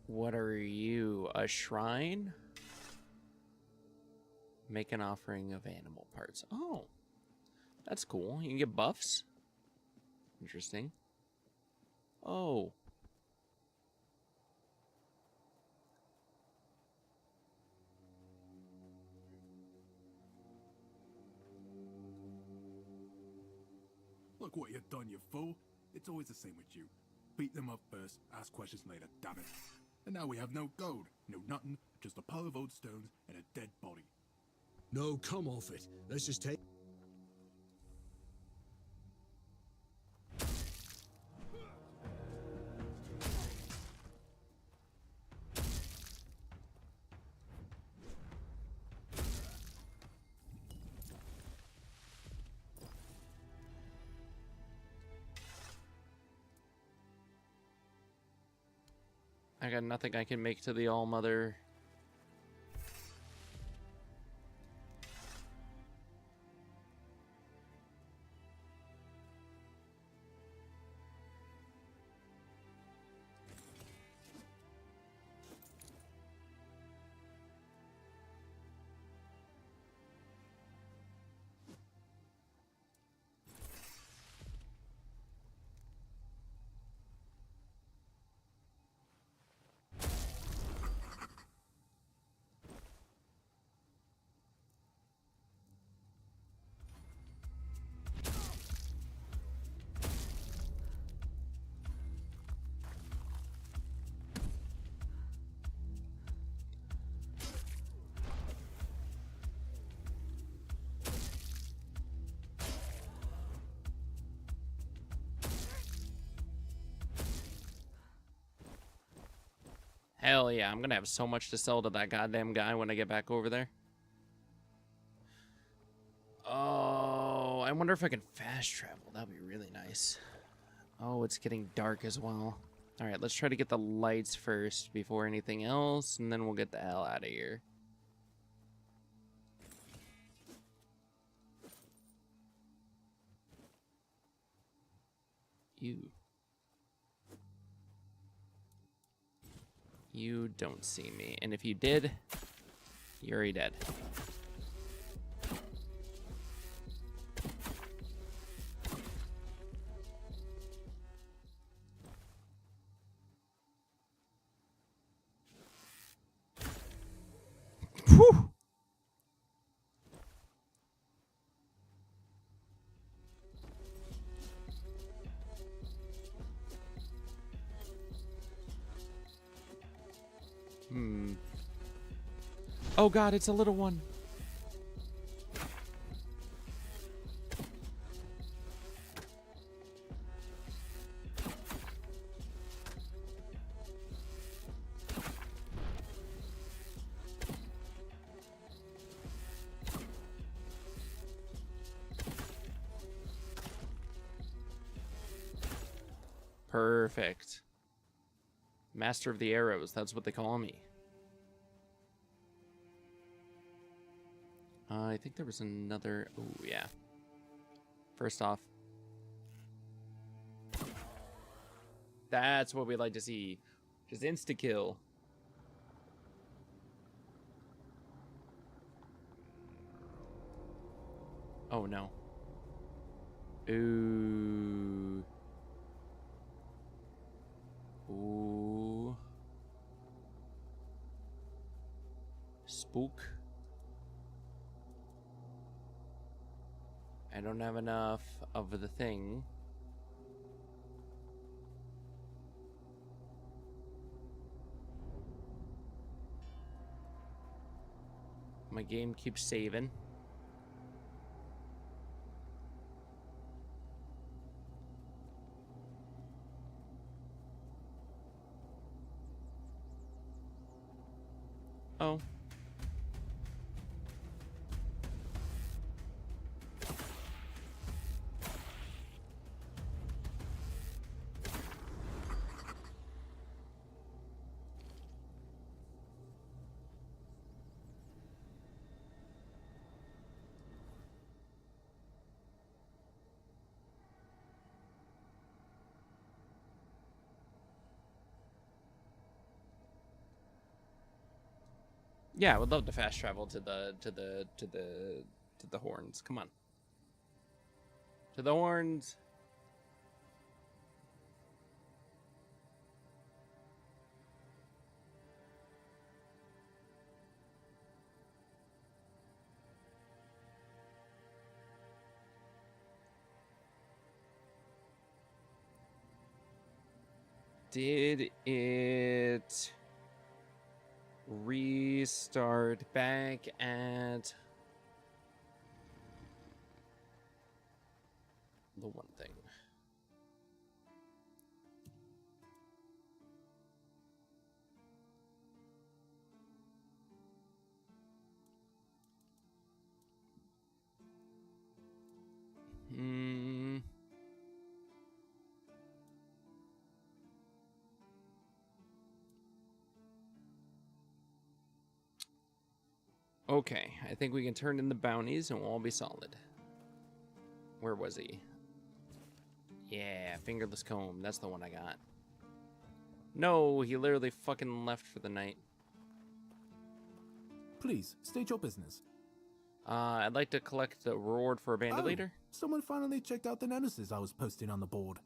What are you? A shrine? Make an offering of animal parts. Oh. That's cool. You can get buffs. Interesting. Oh. Look what you've done, you fool. It's always the same with you. Beat them up first, ask questions later, damn it. And now we have no gold, no nothing, just a pile of old stones and a dead body. No, come off it. Let's just take... I got nothing I can make to the All-Mother. Hell yeah, I'm gonna have so much to sell to that goddamn guy when I get back over there. Oh, I wonder if I can fast travel. That'd be really nice. Oh, it's getting dark as well. Alright, let's try to get the lights first before anything else, and then we'll get the hell out of here. You don't see me. And if you did, you're already dead. Whew. Oh god, it's a little one. Perfect. Master of the Arrows, that's what they call me. I think there was another... Oh, yeah. First off. That's what we like to see. Just insta-kill. Oh no. Ooh. Ooh. Spook. I don't have enough of the thing. My game keeps saving. Oh. Yeah, I would love to fast travel to the horns. Come on. To the horns. Did it restart back at the one thing? Okay, I think we can turn in the bounties and we'll all be solid. Where was he? Yeah, fingerless comb. That's the one I got. No, he literally fucking left for the night. Please, state your business. I'd like to collect the reward for a bandit leader. Someone finally checked out the notices I was posting on the board.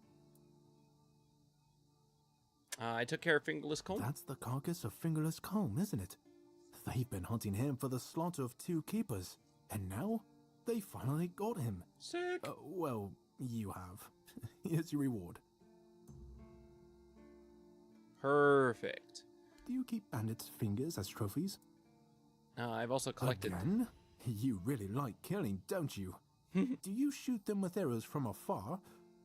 I took care of Fingerless Comb. That's the carcass of Fingerless Comb, isn't it? They've been hunting him for the slaughter of 2 keepers, and now they finally got him. Sick. Well, you have. Here's your reward. Perfect. Do you keep bandits' fingers as trophies? I've also collected... Again? You really like killing, don't you? Do you shoot them with arrows from afar,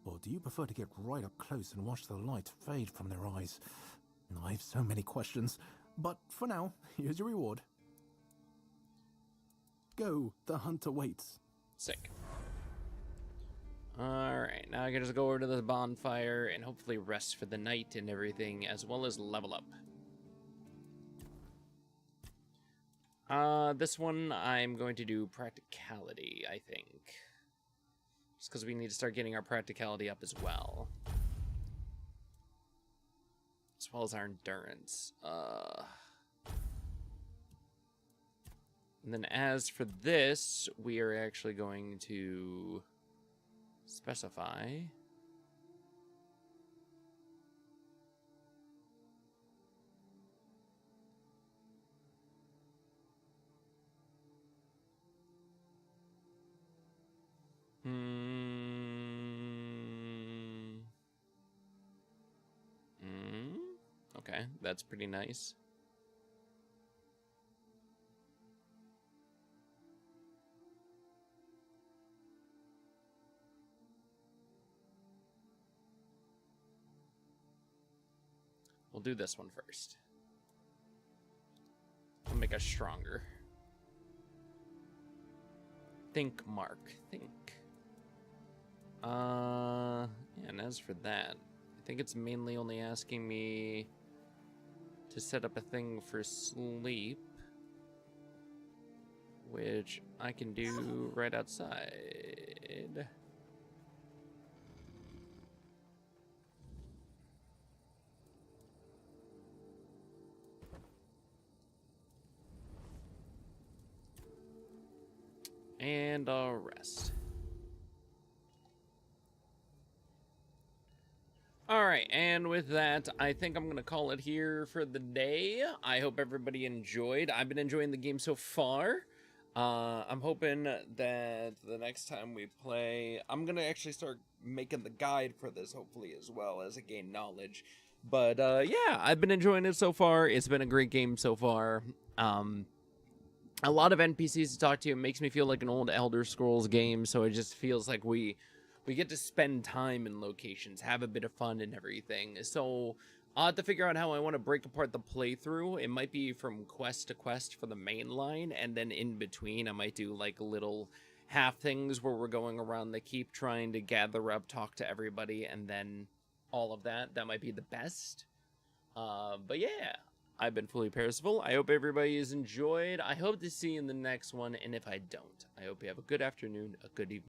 or do you prefer to get right up close and watch the light fade from their eyes? I have so many questions, but for now, here's your reward. Go, the hunter waits. Sick. Alright, now I can just go over to the bonfire and hopefully rest for the night and everything, as well as level up. This one I'm going to do practicality, I think. Just because we need to start getting our practicality up as well. As well as our endurance. And then as for this, we are actually going to specify... Okay, that's pretty nice. We'll do this one first. We'll make us stronger. Think, Mark. Think. And as for that, I think it's mainly only asking me to set up a thing for sleep, which I can do right outside. And rest. Alright, and with that, I think I'm going to call it here for the day. I hope everybody enjoyed. I've been enjoying the game so far. I'm hoping that the next time we play, I'm going to actually start making the guide for this, hopefully, as well, as I gain knowledge. But, yeah, I've been enjoying it so far. It's been a great game so far. A lot of NPCs to talk to. It makes me feel like an old Elder Scrolls game, so it just feels like we get to spend time in locations, have a bit of fun and everything. So I'll have to figure out how I want to break apart the playthrough. It might be from quest to quest for the main line, and then in between I might do like little half things where we're going around the keep trying to gather up, talk to everybody, and then all of that. That might be the best. But yeah, I've been Fully Percival. I hope everybody has enjoyed. I hope to see you in the next one, and if I don't, I hope you have a good afternoon, a good evening.